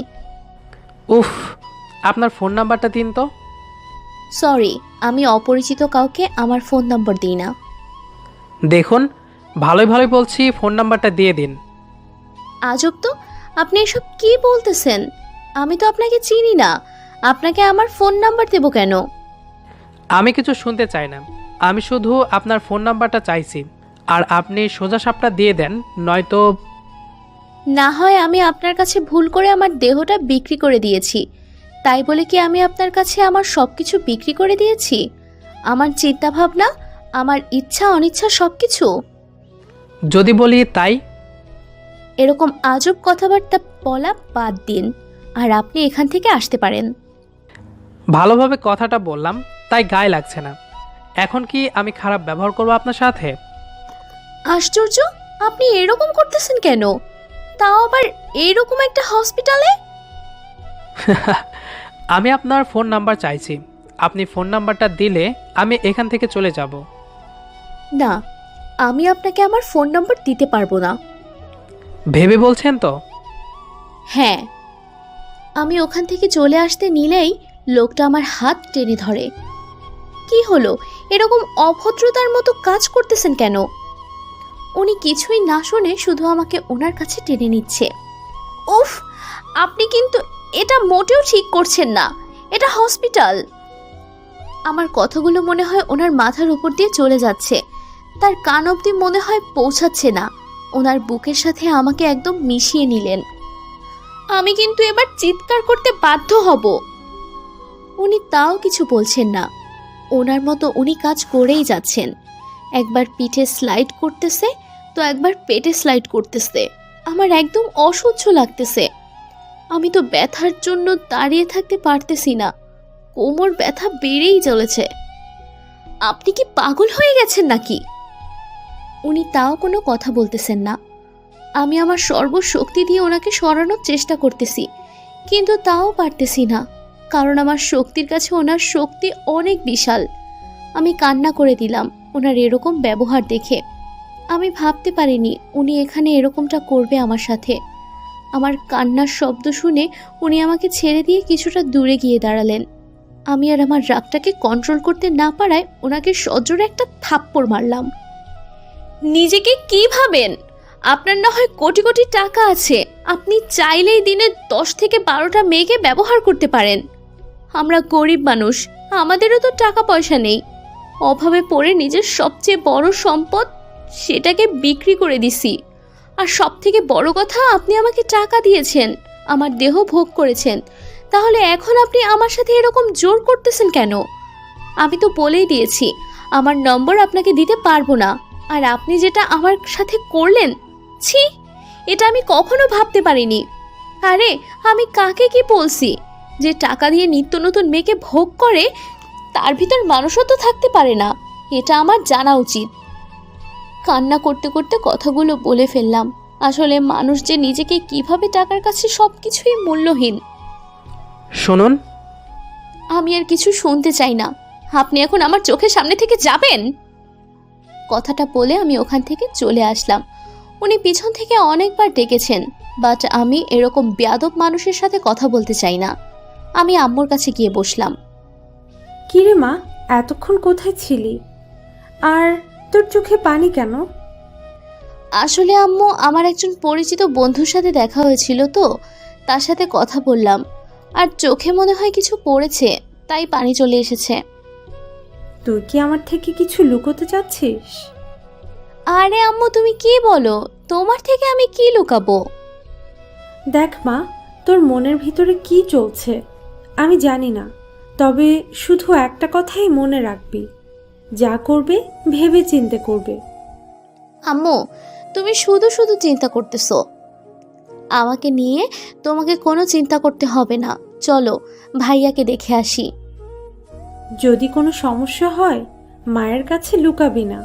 Speaker 2: উফ, আপনার ফোন নাম্বারটা দিন তো।
Speaker 1: সরি, আমি অপরিচিত কাউকে আমার ফোন নম্বর দিই না।
Speaker 2: দেখুন, ভালোই ভালোই বলছি, ফোন নাম্বারটা দিয়ে দিন।
Speaker 1: আজব তো, আপনি এসব কি বলতেছেন? আমি তো আপনাকে চিনি না, আপনাকে আমার ফোন নাম্বার দেব কেন?
Speaker 2: আমি কিছু শুনতে চাই না, আমি শুধু আপনার ফোন নাম্বারটা চাইছি, আর আপনি সোজা সাপটা দিয়ে দেন, নয়তো।
Speaker 1: না হয় আমি আপনার কাছে ভুল করে আমার দেহটা বিক্রি করে দিয়েছি, তাই বলে কি আমি আপনার কাছে আমার সব কিছু বিক্রি করে দিয়েছি? আমার চিন্তা ভাবনা, আমার ইচ্ছা অনিচ্ছা সব কিছু?
Speaker 2: যদি বলি তাই?
Speaker 1: এরকম আজব কথাবার্তা বলা বাদ দিন, আর আপনি এখান থেকে আসতে পারেন।
Speaker 2: ভালোভাবে কথাটা বললাম, তাই গায়ে লাগছে না। এখন কি আমি খারাপ ব্যবহার করবো আপনার সাথে?
Speaker 1: আশ্চর্য, আপনি এরকম করতেছেন কেন? তাও আবার এইরকম একটা হসপিটালে।
Speaker 2: আমি আপনার ফোন নাম্বার চাইছি, আপনি ফোন নাম্বারটা দিলে আমি এখান থেকে চলে যাব।
Speaker 1: না, আমি আপনাকে আমার ফোন নম্বর দিতে পারবো না।
Speaker 2: ভেবে বলছেন তো?
Speaker 1: হ্যাঁ। আমি ওখান থেকে চলে আসতে নিলেই লোকটা আমার হাত টেনে ধরে। কি হলো, এরকম অভদ্রতার মতো কাজ করতেছেন কেন? উনি কিছুই না শুনে শুধু আমাকে ওনার কাছে টেনে নিচ্ছে। উফ, আপনি কিন্তু এটা মোটেও ঠিক করছেন না, এটা হসপিটাল। আমার কথাগুলো মনে হয় ওনার মাথার উপর দিয়ে চলে যাচ্ছে, তার কান অবধি মনে হয় পৌঁছাচ্ছে না। ওনার বুকের সাথে আমাকে একদম মিশিয়ে নিলেন। আমি কিন্তু এবার চিৎকার করতে বাধ্য হব। উনি তাও কিছু বলছেন না, ওনার মতো উনি কাজ করেই যাচ্ছেন। একবার পিঠে স্লাইড করতেছে তো একবার পেটে স্লাইড করতেছে। আমার একদম অসহ্য লাগতেছে। আমি তো ব্যথার জন্য দাঁড়িয়ে থাকতে পারতেছি না, কোমর ব্যথা বেড়েই চলেছে। আপনি কি পাগল হয়ে গেছেন নাকি? উনি তাও কোনো কথা বলতেছেন না। আমি আমার সর্বশক্তি দিয়ে ওনাকে সরানোর চেষ্টা করতেছি, কিন্তু তাও পারতেছি না, কারণ আমার শক্তির কাছে ওনার শক্তি অনেক বিশাল। আমি কান্না করে দিলাম ওনার এরকম ব্যবহার দেখে। আমি ভাবতে পারিনি উনি এখানে এরকমটা করবে আমার সাথে। আমার কান্নার শব্দ শুনে উনি আমাকে ছেড়ে দিয়ে কিছুটা দূরে গিয়ে দাঁড়ালেন। আমি আর আমার রাগটাকে কন্ট্রোল করতে না পারায় ওনাকে সজোরে একটা থাপ্পড় মারলাম। নিজেকে কি ভাবেন? আপনার না হয় কোটি কোটি টাকা আছে, আপনি চাইলেই দিনে 10 থেকে 12টা মেয়েকে ব্যবহার করতে পারেন। আমরা গরিব মানুষ, আমাদেরও তো টাকা পয়সা নেই। অভাবে পড়ে নিজের সবচেয়ে বড় সম্পদ সেটাকে বিক্রি করে দিছি। আর সব থেকে বড় কথা, আপনি আমাকে টাকা দিয়েছেন, আমার দেহ ভোগ করেছেন, তাহলে এখন আপনি আমার সাথে এরকম জোর করতেছেন কেন? আমি তো বলেই দিয়েছি আমার নম্বর আপনাকে দিতে পারবো না। আর আপনি যেটা আমার সাথে করলেন, ছি, এটা আমি কখনো ভাবতে পারিনি। আরে আমি কাকে কি বলছি? যে টাকা দিয়ে নিত্য নতুন মেয়েকে ভোগ করে তার ভিতর মানুষত্ব থাকতে পারে না, এটা আমার জানা উচিত। কান্না করতে করতে কথাগুলো বলে ফেললাম। আসলে মানুষ যে নিজেকে কিভাবে টাকার কাছে সবকিছুই মূল্যহীন।
Speaker 2: শুনুন,
Speaker 1: আমি আর কিছু শুনতে চাই না, আপনি এখন আমার চোখের সামনে থেকে যাবেন। কথাটা বলে আমি ওখান থেকে চলে আসলাম। উনি পিছন থেকে অনেকবার ডেকেছেন, বাট আমি এরকম বেয়াদব মানুষের সাথে কথা বলতে চাই না। আমি আম্মুর কাছে গিয়ে বসলাম।
Speaker 3: কিরে মা, এতক্ষণ কোথায় ছিলি? আর তোর চোখে পানি কেন?
Speaker 1: আসলে আম্মু, আমার একজন পরিচিত বন্ধুর সাথে দেখা হয়েছিল তো, তার সাথে কথা বললাম, আর চোখে মনে হয় কিছু পড়েছে, তাই পানি চলে এসেছে।
Speaker 3: তুই কি আমার থেকে কিছু লুকোতে চাচ্ছিস?
Speaker 1: আরে আম্মু, তুমি কি বলো? তোমার থেকে আমি কি লুকাবো?
Speaker 3: দেখ মা, তোর মনের ভিতরে কি চলছে আমি জানি না, তবে শুধু একটা কথাই মনে রাখবি, যা করবে ভেবে চিন্তে করবে।
Speaker 1: আম্মু, তুমি শুধু শুধু চিন্তা করতেছো। আমাকে নিয়ে তোমাকে কোনো চিন্তা করতে হবে না, চলো ভাইয়াকে দেখে আসি।
Speaker 3: যদি কোনো সমস্যা হয় মায়ের কাছে লুকাবি না।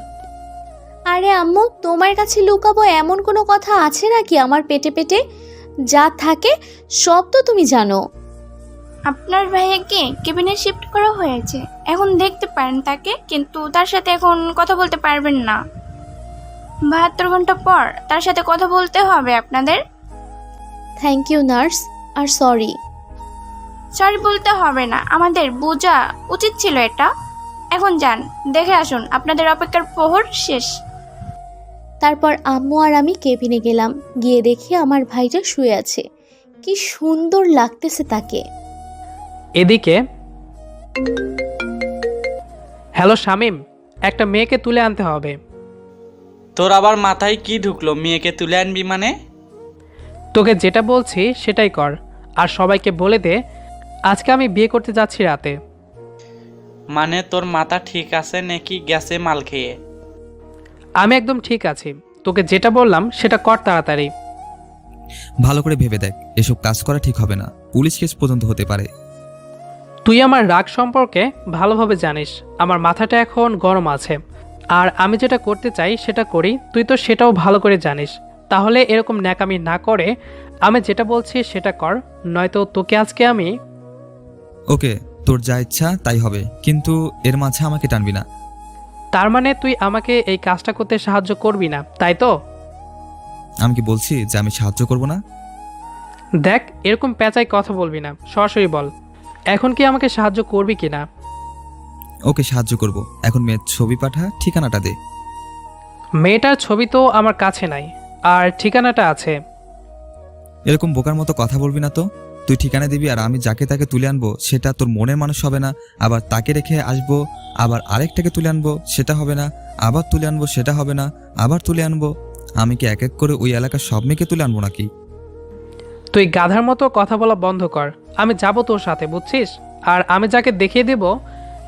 Speaker 1: আরে আম্মু, তোমার কাছে লুকাবো এমন কোনো কথা আছে নাকি? আমার পেটে পেটে যা থাকে সব তো তুমি জানো।
Speaker 4: আপনার ভাইয়াকে কেবিনে শিফট করা হয়েছে, এখন দেখতে পারেন তাকে, কিন্তু তার সাথে এখন কথা বলতে পারবেন না। 72 ঘন্টা পর তার সাথে কথা বলতে হবে আপনাদের।
Speaker 1: থ্যাংক ইউ নার্স, আর সরি।
Speaker 4: সরি বলতে হবে না, আমাদের বোঝা উচিত ছিল এটা। এখন যান, দেখে আসুন, আপনাদের অপেক্ষার প্রহর শেষ।
Speaker 1: তারপর আম্মু আর আমি কেবিনে গেলাম। গিয়ে দেখি আমার ভাইটা শুয়ে আছে। কি সুন্দর লাগতেছে তাকে।
Speaker 2: এদিকে, হ্যালো শামিম, একটা মেয়েকে তুলে আনতে হবে।
Speaker 7: তোর আবার মাথায় কি ঢুকলো? মেয়েকে তুলে আনবি মানে?
Speaker 2: তোকে যেটা বলছি সেটাই কর, আর সবাইকে বলে দে আজকে আমি বিয়ে করতে যাচ্ছি রাতে।
Speaker 7: মানে তোর মাথা ঠিক আছে নাকি গেছে মাল খেয়ে?
Speaker 2: আমি একদম ঠিক আছি, তোকে যেটা বললাম সেটা কর তাড়াতাড়ি।
Speaker 8: ভালো করে ভেবে দেখ, এসব কাজ করা ঠিক হবে না, পুলিশ কেস পর্যন্ত হতে পারে।
Speaker 2: তুই আমার রাগ সম্পর্কে ভালোভাবে জানিস, আমার মাথাটা এখন গরম আছে, আর আমি যেটা করতে চাই সেটা করি, তুই তো সেটাও ভালো করে জানিস। তাহলে এরকম ন্যাকামি না করে আমি যেটা বলছি সেটা কর, নয়তো তোকে আজকে আমি।
Speaker 8: ওকে, তোর যা ইচ্ছা তাই হবে, কিন্তু এর মাঝে আমাকে টানবি না।
Speaker 2: তার মানে তুই আমাকে এই কাজটা করতে সাহায্য করবি না, তাই তো?
Speaker 8: আমি কি বলছি যে আমি সাহায্য করব না?
Speaker 2: দেখ, এরকম পেঁচাই কথা বলবি না, সরাসরি বল এখন কি আমাকে সাহায্য করবি কি না।
Speaker 8: ওকে, সাহায্য করব। এখন মেয়ের ছবি পাঠা, ঠিকানাটা দে।
Speaker 2: মেয়েটার ছবি তো আমার কাছে নাই, আর ঠিকানাটা আছে।
Speaker 8: এরকম বোকার মতো কথা বলবি না তো। তুই ঠিকানা দিবি আর আমি যাকে তাকে তুলে আনবো সেটা তোর মনের মানুষ হবে না। আবার তাকে রেখে আসবো, আবার আরেকটাকে তুলে আনবো সেটা হবে না। আবার তুলে আনবো সেটা হবে না। আবার তুলে আনবো। আমি কি এক এক করে ওই এলাকার সব মেয়েকে তুলে আনবো নাকি?
Speaker 2: তুই গাধার মতো কথা বলা বন্ধ কর। আমি যাব তোর সাথে, বুঝছিস? আর আমি যাকে দেখিয়ে দেব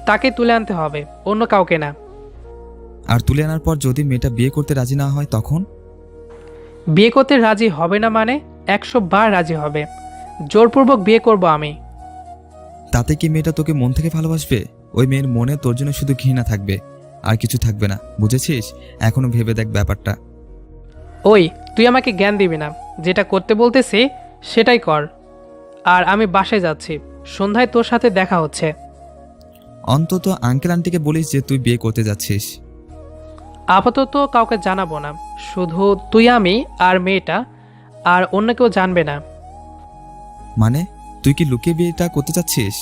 Speaker 2: তাকে তুলে আনতে হবে, অন্য কাউকে না।
Speaker 8: আর তুলে আনার পর যদি মেয়েটা বিয়ে করতে রাজি না হয় তখন?
Speaker 2: বিয়ে করতে রাজি হবে না মানে 100 বার রাজি হবে। জোরপূর্বক বিয়ে করব আমি।
Speaker 8: তাতে কি মেয়েটা তোকে মন থেকে ভালোবাসবে? ওই মেয়ের মনে তোর জন্য শুধু ঘৃণা থাকবে, আর কিছু থাকবে না, বুঝেছিস? এখনো ভেবে দেখ ব্যাপারটা।
Speaker 2: ওই, তুই আমাকে জ্ঞান দিবি না, যেটা করতে বলতেছি সেটাই কর। আর আমি বাসায় যাচ্ছি, সন্ধ্যায় তোর সাথে দেখা হচ্ছে।
Speaker 8: অন্তত আঙ্কেল আন্টিকে বলিস যে তুই বিয়ে করতে যাচ্ছিস।
Speaker 2: আপাতত কাউকে জানাবো না, শুধু তুই, আমি আর মেয়েটা, আর অন্য কেউ জানবে না।
Speaker 8: মানে তুই কি লুকিয়ে বিয়েটা করতে চাচ্ছিস?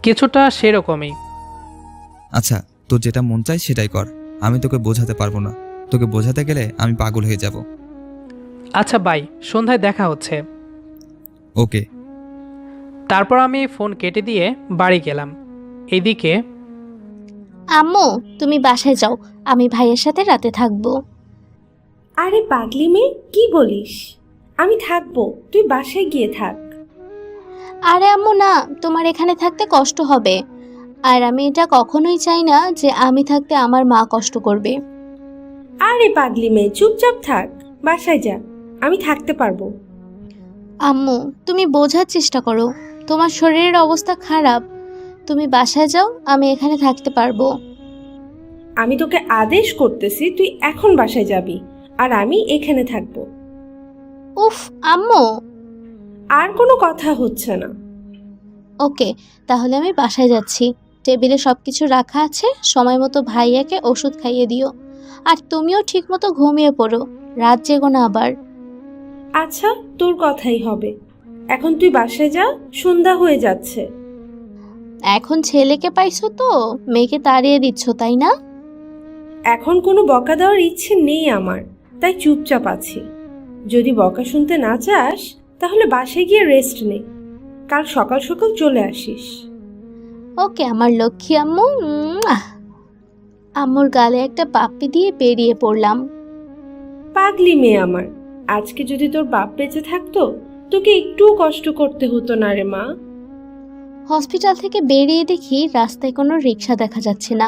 Speaker 2: কিছুটা সেরকমই।
Speaker 8: আচ্ছা, তোর যেটা মন চায় সেটাই কর। আমি তোকে বোঝাতে পারবো না। তোকে বোঝাতে গেলে আমি পাগল হয়ে যাব।
Speaker 2: আচ্ছা বাই, সন্ধ্যায় দেখা হচ্ছে।
Speaker 8: ওকে।
Speaker 2: তারপর আমি ফোন কেটে দিয়ে বাড়ি গেলাম। এদিকে
Speaker 1: আম্মু, তুমি বাসায় যাও, আমি ভাইয়ের সাথে রাতে থাকবো।
Speaker 3: আরে পাগলি মেয়ে, কি বলিস? আমি থাকবো, তুই বাসায় গিয়ে থাক।
Speaker 1: আরে আম্মু না, তোমার এখানে থাকতে কষ্ট হবে। আর আমি এটা কখনোই চাই না যে আমি থাকতে আমার মা কষ্ট করবে।
Speaker 3: আরে পাগলি মেয়ে, চুপচাপ থাক, বাসায় যা, আমি থাকতে পারবো।
Speaker 1: আম্মু, তুমি বোঝার চেষ্টা করো, তোমার শরীরের অবস্থা খারাপ। তুমি বাসায় যাও, আমি এখানে থাকতে পারবো।
Speaker 3: আমি তোকে আদেশ করতেছি, তুই এখন বাসায় যাবি, আর আমি এখানে থাকবো।
Speaker 1: উফ আম্মু।
Speaker 3: আর কোনো কথা হচ্ছে না।
Speaker 1: ওকে, তাহলে আমি বাসায় যাচ্ছি। টেবিলে সব কিছু রাখা আছে, সময় মতো ভাইয়াকে ওষুধ খাইয়ে দিও। আর তুমিও ঠিক মতো ঘুমিয়ে পড়ো, রাত জেগো না আবার।
Speaker 3: আচ্ছা, তোর কথাই হবে। এখন তুই বাসায় যা, সন্ধ্যা হয়ে যাচ্ছে।
Speaker 1: এখন ছেলেকে পাইছো তো মেয়েকে তাড়িয়ে দিচ্ছ, তাই না?
Speaker 3: এখন কোনো বকা দেওয়ার ইচ্ছে নেই আমার, তাই চুপচাপ আছি। যদি বকা শুনতে না চাস তাহলে বাসায় গিয়ে রেস্ট নে, কাল সকাল সকাল চলে আসিস।
Speaker 1: ওকে আমার লক্ষ্মী আম্মু। আম্মুর গালে একটা পাপ্পি দিয়ে বেরিয়ে পড়লাম।
Speaker 3: পাগলি মেয়ে আমার, আজকে যদি তোর বাপ বেঁচে থাকতো তোকে একটুও কষ্ট করতে হতো না রে মা।
Speaker 1: হসপিটাল থেকে বেরিয়ে দেখি রাস্তায় কোনো রিক্সা দেখা যাচ্ছে না।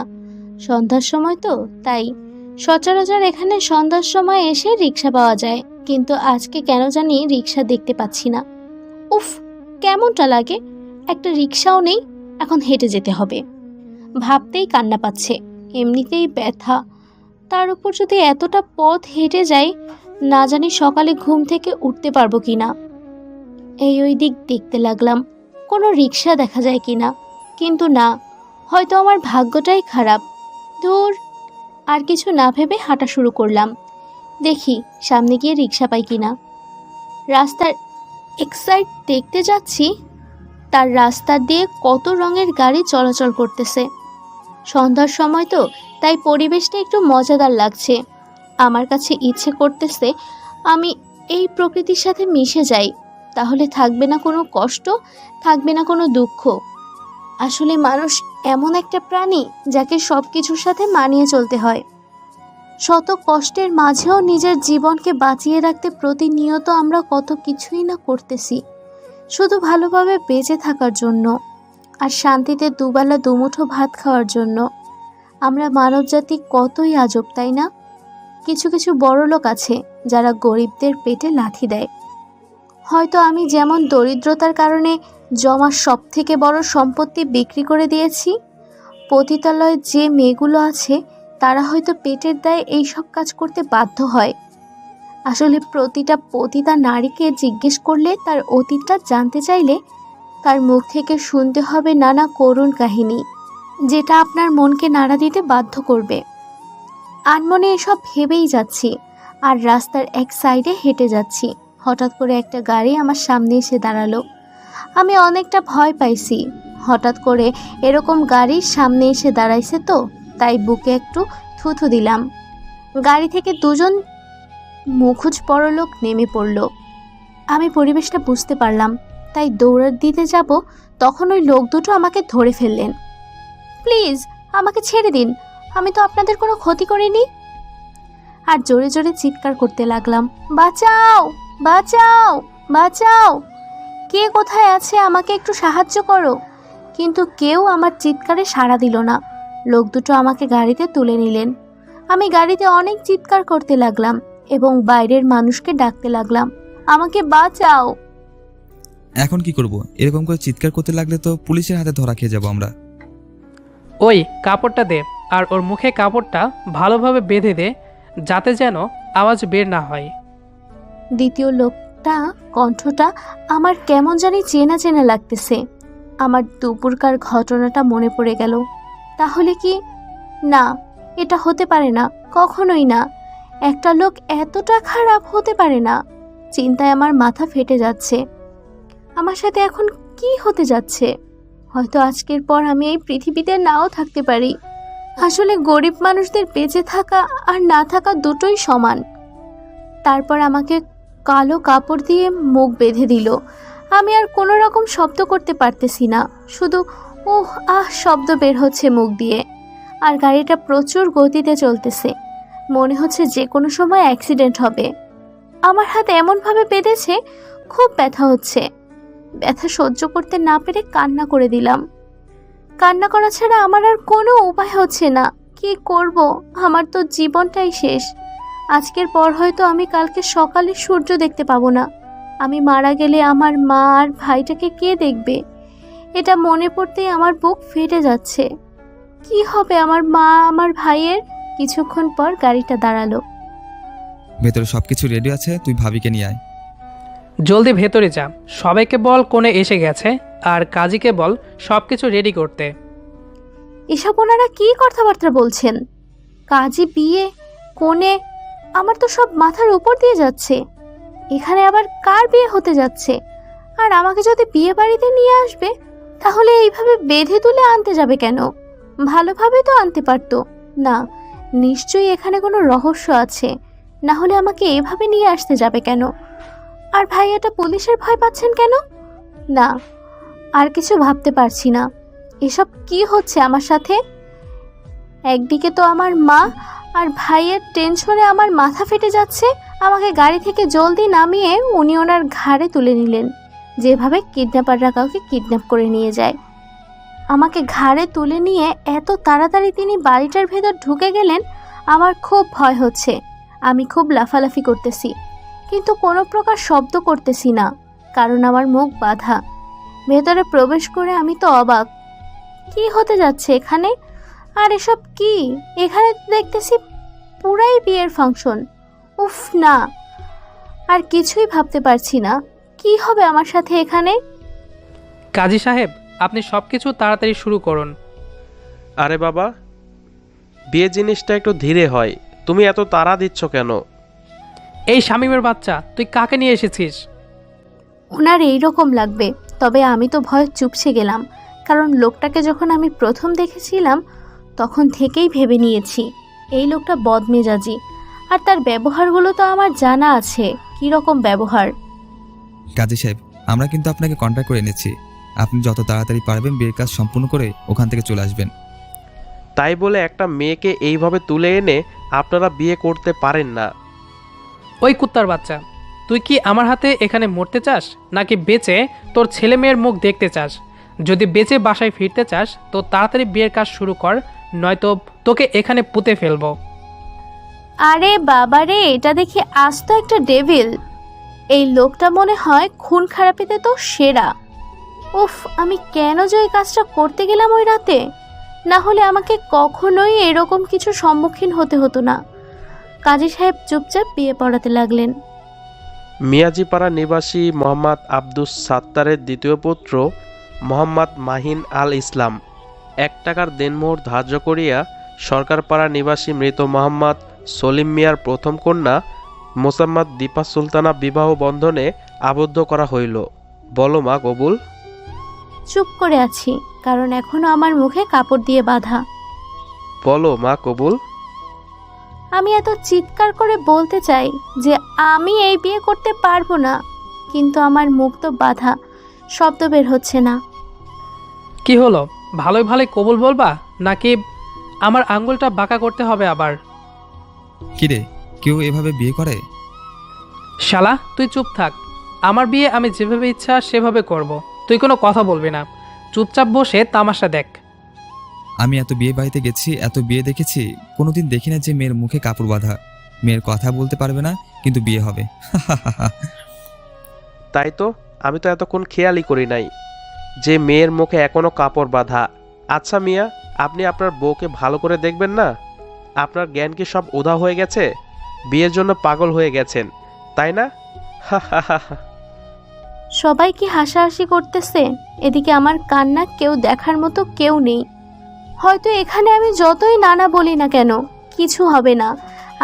Speaker 1: সন্ধ্যার সময় তো, তাই সচরাচর এখানে সন্ধ্যার সময় এসে রিক্সা পাওয়া যায়, কিন্তু আজকে কেন জানি রিক্সা দেখতে পাচ্ছি না। উফ, কেমনটা লাগে, একটা রিক্সাও নেই, এখন হেঁটে যেতে হবে। ভাবতেই কান্না পাচ্ছে, এমনিতেই ব্যথা, তার উপর যদি এতটা পথ হেঁটে যাই, না জানি সকালে ঘুম থেকে উঠতে পারবো কিনা। এই ওই দিক দেখতে লাগলাম কোনো রিক্সা দেখা যায় কিনা, কিন্তু না, হয়তো আমার ভাগ্যটাই খারাপ। দূর, আর কিছু না ভেবে হাঁটা শুরু করলাম। দেখি সামনে গিয়ে রিক্সা পাই কিনা। রাস্তার এক সাইড দেখতে যাচ্ছি, তার রাস্তা দিয়ে কত রঙের গাড়ি চলাচল করতেছে। সন্ধ্যার সময় তো, তাই পরিবেশটা একটু মজাদার লাগছে। আমার কাছে ইচ্ছে করতেছে আমি এই প্রকৃতির সাথে মিশে যাই, তাহলে থাকবে না কোনো কষ্ট, থাকবে না কোনো দুঃখ। আসলে মানুষ এমন একটা প্রাণী যাকে সব কিছুর সাথে মানিয়ে চলতে হয়। শত কষ্টের মাঝেও নিজের জীবনকে বাঁচিয়ে রাখতে প্রতিনিয়ত আমরা কত কিছুই না করতেছি, শুধু ভালোভাবে বেঁচে থাকার জন্য আর শান্তিতে দুবেলা দুমুঠো ভাত খাওয়ার জন্য। আমরা মানবজাতি কতই আজব, তাই না? কিছু কিছু বড়লোক আছে যারা গরিবদের পেটে লাথি দেয়। হয়তো আমি যেমন দরিদ্রতার কারণে জমা সব থেকে বড় সম্পত্তি বিক্রি করে দিয়েছি, পতিতালয়ে যে মেয়েগুলো আছে তারা হয়তো পেটের দায়ে এইসব কাজ করতে বাধ্য হয়। আসলে প্রতিটা পতিতা নারীকে জিজ্ঞেস করলে তার অতীতটা জানতে চাইলে তার মুখ থেকে শুনতে হবে নানা করুণ কাহিনী, যেটা আপনার মনকে নাড়া দিতে বাধ্য করবে। আনমনে এসব ভেবেই যাচ্ছি আর রাস্তার এক সাইডে হেঁটে যাচ্ছি। হঠাৎ করে একটা গাড়ি আমার সামনে এসে দাঁড়ালো। আমি অনেকটা ভয় পাইছি। হঠাৎ করে এরকম গাড়ির সামনে এসে দাঁড়াইছে তো, তাই বুকে একটু থুথু দিলাম। গাড়ি থেকে দুজন মুখোশ পরলোক নেমে পড়ল। আমি পরিবেশটা বুঝতে পারলাম, তাই দৌড় দিতে যাব, তখন ওই লোক দুটো আমাকে ধরে ফেললেন। প্লিজ আমাকে ছেড়ে দিন, আমি তো আপনাদের কোনো ক্ষতি করিনি। আর জোরে জোরে চিৎকার করতে লাগলাম, বাঁচাও বাঁচাও বাঁচাও, কে কোথায় আছে, আমাকে একটু সাহায্য করো। কিন্তু কেউ আমার চিৎকারে সাড়া দিল না। লোক দুটো আমাকে গাড়িতে তুলে নিলেন। আমি গাড়িতে অনেক চিৎকার করতে লাগলাম এবং বাইরের মানুষকে ডাকতে লাগলাম, আমাকে বাঁচাও।
Speaker 8: এখন কি করব? এরকম করে চিৎকার করতে লাগলে তো পুলিশের হাতে ধরা খেয়ে যাবো আমরা।
Speaker 2: ওই কাপড়টা দে, আর ওর মুখে কাপড়টা ভালোভাবে বেঁধে দে, যাতে যেন আওয়াজ বের না হয়।
Speaker 1: দ্বিতীয় লোকটা কণ্ঠটা আমার কেমন জানি চেনা চেনা লাগতেছে। আমার দুপুরকার ঘটনাটা মনে পড়ে গেল। তাহলে কি? না, এটা হতে পারে না, কখনোই না। একটা লোক এতটা খারাপ হতে পারে না। চিন্তায় আমার মাথা ফেটে যাচ্ছে। আমার সাথে এখন কি হতে যাচ্ছে? হয়তো আজকের পর আমি এই পৃথিবীতে নাও থাকতে পারি। আসলে গরিব মানুষদের বেঁচে থাকা আর না থাকা দুটোই সমান। তারপর আমাকে কালো কাপড় দিয়ে মুখ বেঁধে দিল। আমি আর কোনো রকম শব্দ করতে পারতেছি না, শুধু ওহ আহ শব্দ বের হচ্ছে মুখ দিয়ে। আর গাড়িটা প্রচুর গতিতে চলতেছে, মনে হচ্ছে যে কোনো সময় অ্যাক্সিডেন্ট হবে। আমার হাত এমনভাবে বেঁধেছে, খুব ব্যথা হচ্ছে। ব্যথা সহ্য করতে না পেরে কান্না করে দিলাম। কান্না করা ছাড়া আমার আর কোনো উপায় হচ্ছে না। কি করব? আমার তো জীবনটাই শেষ। আজকের পর হয়তো আমি কালকে সকালে সূর্য দেখতে পাবো না। আমি মারা গেলে আমার মা আর ভাইটাকে কে দেখবে? এটা মনে পড়তেই আমার বুক ফেটে যাচ্ছে। কি হবে আমার মা আমার ভাইয়ের? কিছুক্ষণ পর গাড়িটা দাঁড়ালো।
Speaker 8: ভেতরে সবকিছু রেডি আছে, তুই ভাবিকে নিয়ে আয়।
Speaker 2: জলদি ভেতরে যা, সবাইকে বল কোণে এসে গেছে, আর কাজীকে বল সব কিছু রেডি করতে।
Speaker 1: এসব ওনারা কি কথাবার্তা বলছেন? কাজী, বিয়ে, কোণে, আমার তো সব মাথার উপর দিয়ে যাচ্ছে। এখানে আবার কার বিয়ে হতে যাচ্ছে? আর আমাকে যদি বিয়ে বাড়িতে নিয়ে আসবে, তাহলে এইভাবে বেঁধে তুলে আনতে যাবে কেন? ভালোভাবে তো আনতে পারতো। না, নিশ্চয়ই এখানে কোনো রহস্য আছে, না হলে আমাকে এভাবে নিয়ে আসতে যাবে কেন? আর ভাইয়াটা পুলিশের ভয় পাচ্ছেন কেন? না, আর কিছু ভাবতে পারছি না। এসব কি হচ্ছে আমার সাথে? একদিকে তো আমার মা আর ভাইয়ের টেনশনে আমার মাথা ফেটে যাচ্ছে। আমাকে গাড়ি থেকে জলদি নামিয়ে উনি ওনার ঘাড়ে তুলে নিলেন, যেভাবে কিডন্যাপাররা কাউকে কিডন্যাপ করে নিয়ে যায়। আমাকে ঘাড়ে তুলে নিয়ে এত তাড়াতাড়ি তিনি বাড়িটার ভেতর ঢুকে গেলেন। আমার খুব ভয় হচ্ছে। আমি খুব লাফালাফি করতেছি, কিন্তু কোনো প্রকার শব্দ করতেছি না, কারণ আমার মুখ বাঁধা। ভেতরে প্রবেশ করে আমি তো অবাক, কি হতে যাচ্ছে এখানে? আর এসব কি? এখানে দেখতেছি পুরাই বিয়ের ফাংশন। উফ না, আর কিছুই ভাবতে পারছি না। কি হবে আমার সাথে এখানে?
Speaker 2: কাজী সাহেব, আপনি সব কিছু তাড়াতাড়ি শুরু করুন।
Speaker 6: আরে বাবা, বিয়ে জিনিসটা একটু ধীরে হয়, তুমি এত তাড়া দিচ্ছ কেন?
Speaker 2: এই শামীমের বাচ্চা, তুই কাকে নিয়ে এসেছিস?
Speaker 1: ওনার এইরকম লাগবে, তবে আমি তো ভয় চুপসে গেলাম, কারণ লোকটাকে যখন আমি প্রথম দেখেছিলাম তখন থেকেই ভেবে নিয়েছি এই লোকটা বদমেজাজি। আর তার ব্যবহারগুলো তো আমার জানা আছে, কীরকম ব্যবহার।
Speaker 8: কাজী সাহেব, আমরা কিন্তু আপনাকে কন্ট্যাক্ট করে এনেছি। আপনি যত তাড়াতাড়ি পারবেন বিয়ের কাজ সম্পূর্ণ করে ওখান থেকে চলে আসবেন।
Speaker 6: তাই বলে একটা মেয়েকে এইভাবে তুলে এনে আপনারা বিয়ে করতে পারেন না।
Speaker 2: ওই কুত্তার বাচ্চা, তুই কি আমার হাতে এখানে মরতে চাস, নাকি বেঁচে তোর ছেলে মেয়ের মুখ দেখতে চাস? যদি বেঁচে বাসায় ফিরতে চাস তো তাড়াতাড়ি বিয়ের কাজ শুরু কর, নয়তো তোকে এখানে পুঁতে ফেলবো।
Speaker 1: আরে বাবারে, এটা দেখি আস্ত একটা ডেভিল। এই লোকটা মনে হয় খুন খারাপিতে তো সেরা। উফ, আমি কেন যে ওই কাজটা করতে গেলাম ওই রাতে? না হলে আমাকে কখনোই এরকম কিছু সম্মুখীন হতে হতো না। কাজী সাহেব চুপচাপ বিয়ে পড়াতে লাগলেন।
Speaker 6: মিয়াজিপাড়া নিবাসী মোহাম্মদ আব্দুস সাত্তারের দ্বিতীয় পুত্র মোহাম্মদ মাহিন আল ইসলাম 1 টাকার দেনমোহর ধার্য করিয়া সরকারপাড়া নিবাসী মৃত মোহাম্মদ সলিম মিয়ার প্রথম কন্যা মোসাম্মদ দীপা সুলতানা বিবাহ বন্ধনে আবদ্ধ করা হইল। বলো মা কবুল।
Speaker 1: চুপ করে আছি, কারণ এখনো আমার মুখে কাপড় দিয়ে বাঁধা।
Speaker 6: বলো মা কবুল।
Speaker 1: আমি এত চিৎকার করে বলতে চাই যে আমি এই বিয়ে করতে পারবো না, কিন্তু আমার মুখ তো বাঁধা, শব্দ বের হচ্ছে না।
Speaker 2: কি হলো, ভালোই ভালোই কবুল বলবা নাকি আমার আঙ্গুলটা বাঁকা করতে হবে আবার?
Speaker 8: কিরে, কেউ এভাবে বিয়ে করে?
Speaker 2: শালা তুই চুপ থাক। আমার বিয়ে আমি যেভাবে ইচ্ছা সেভাবে করব। তুই কোনো কথা বলবি না, চুপচাপ বসে তামাশা দেখ।
Speaker 8: আমি এত বিয়ে বাড়িতে গেছি, এত বিয়ে দেখেছি, কোনোদিন দেখি না যে মেয়ের মুখে কাপড় বাঁধা। মেয়ের কথা বলতে পারবে না, কিন্তু বিয়ে হবে।
Speaker 6: তাই তো, আমি তো এতক্ষণ খেয়ালই করি নাই যে মেয়ের মুখে এখনো কাপড় বাঁধা। আচ্ছা মিয়া, আপনি আপনার বউকে ভালো করে দেখবেন না? আপনার জ্ঞান কি সব উধাও হয়ে গেছে? বিয়ের জন্য পাগল হয়ে গেছেন, তাই না?
Speaker 1: সবাই কি হাসাহাসি করতেছে? এদিকে আমার কান্না কেউ দেখার মতো কেউ নেই। হয়তো এখানে আমি যতই নানা বলি না কেন, কিছু হবে না।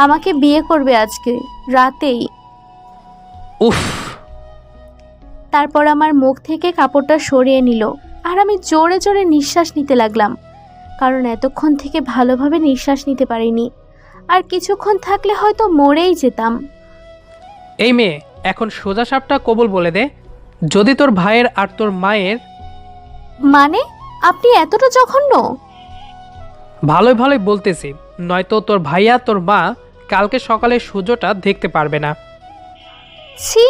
Speaker 1: আমাকে বিয়ে করবে আজকে রাতেই।
Speaker 2: উফ,
Speaker 1: তারপর আমার মুখ থেকে কাপড়টা সরিয়ে নিল, আর আমি জোরে জোরে নিঃশ্বাস নিতে লাগলাম, কারণ এতক্ষণ থেকে ভালোভাবে নিঃশ্বাস নিতে পারিনি। আর কিছুক্ষণ থাকলে হয়তো মরেই যেতাম।
Speaker 2: এই মেয়ে, এখন সোজা সাপটা কবুল বলে দে। যদি তোর ভাইয়ের আর তোর মায়ের
Speaker 1: মানে আপনি এতটা জঘন্য?
Speaker 2: ভালোই ভালোই বলতেছি, নয়তো তোর ভাইয়া তোর মা কালকে সকালে সূর্যটা দেখতে পারবে না।
Speaker 1: ছি,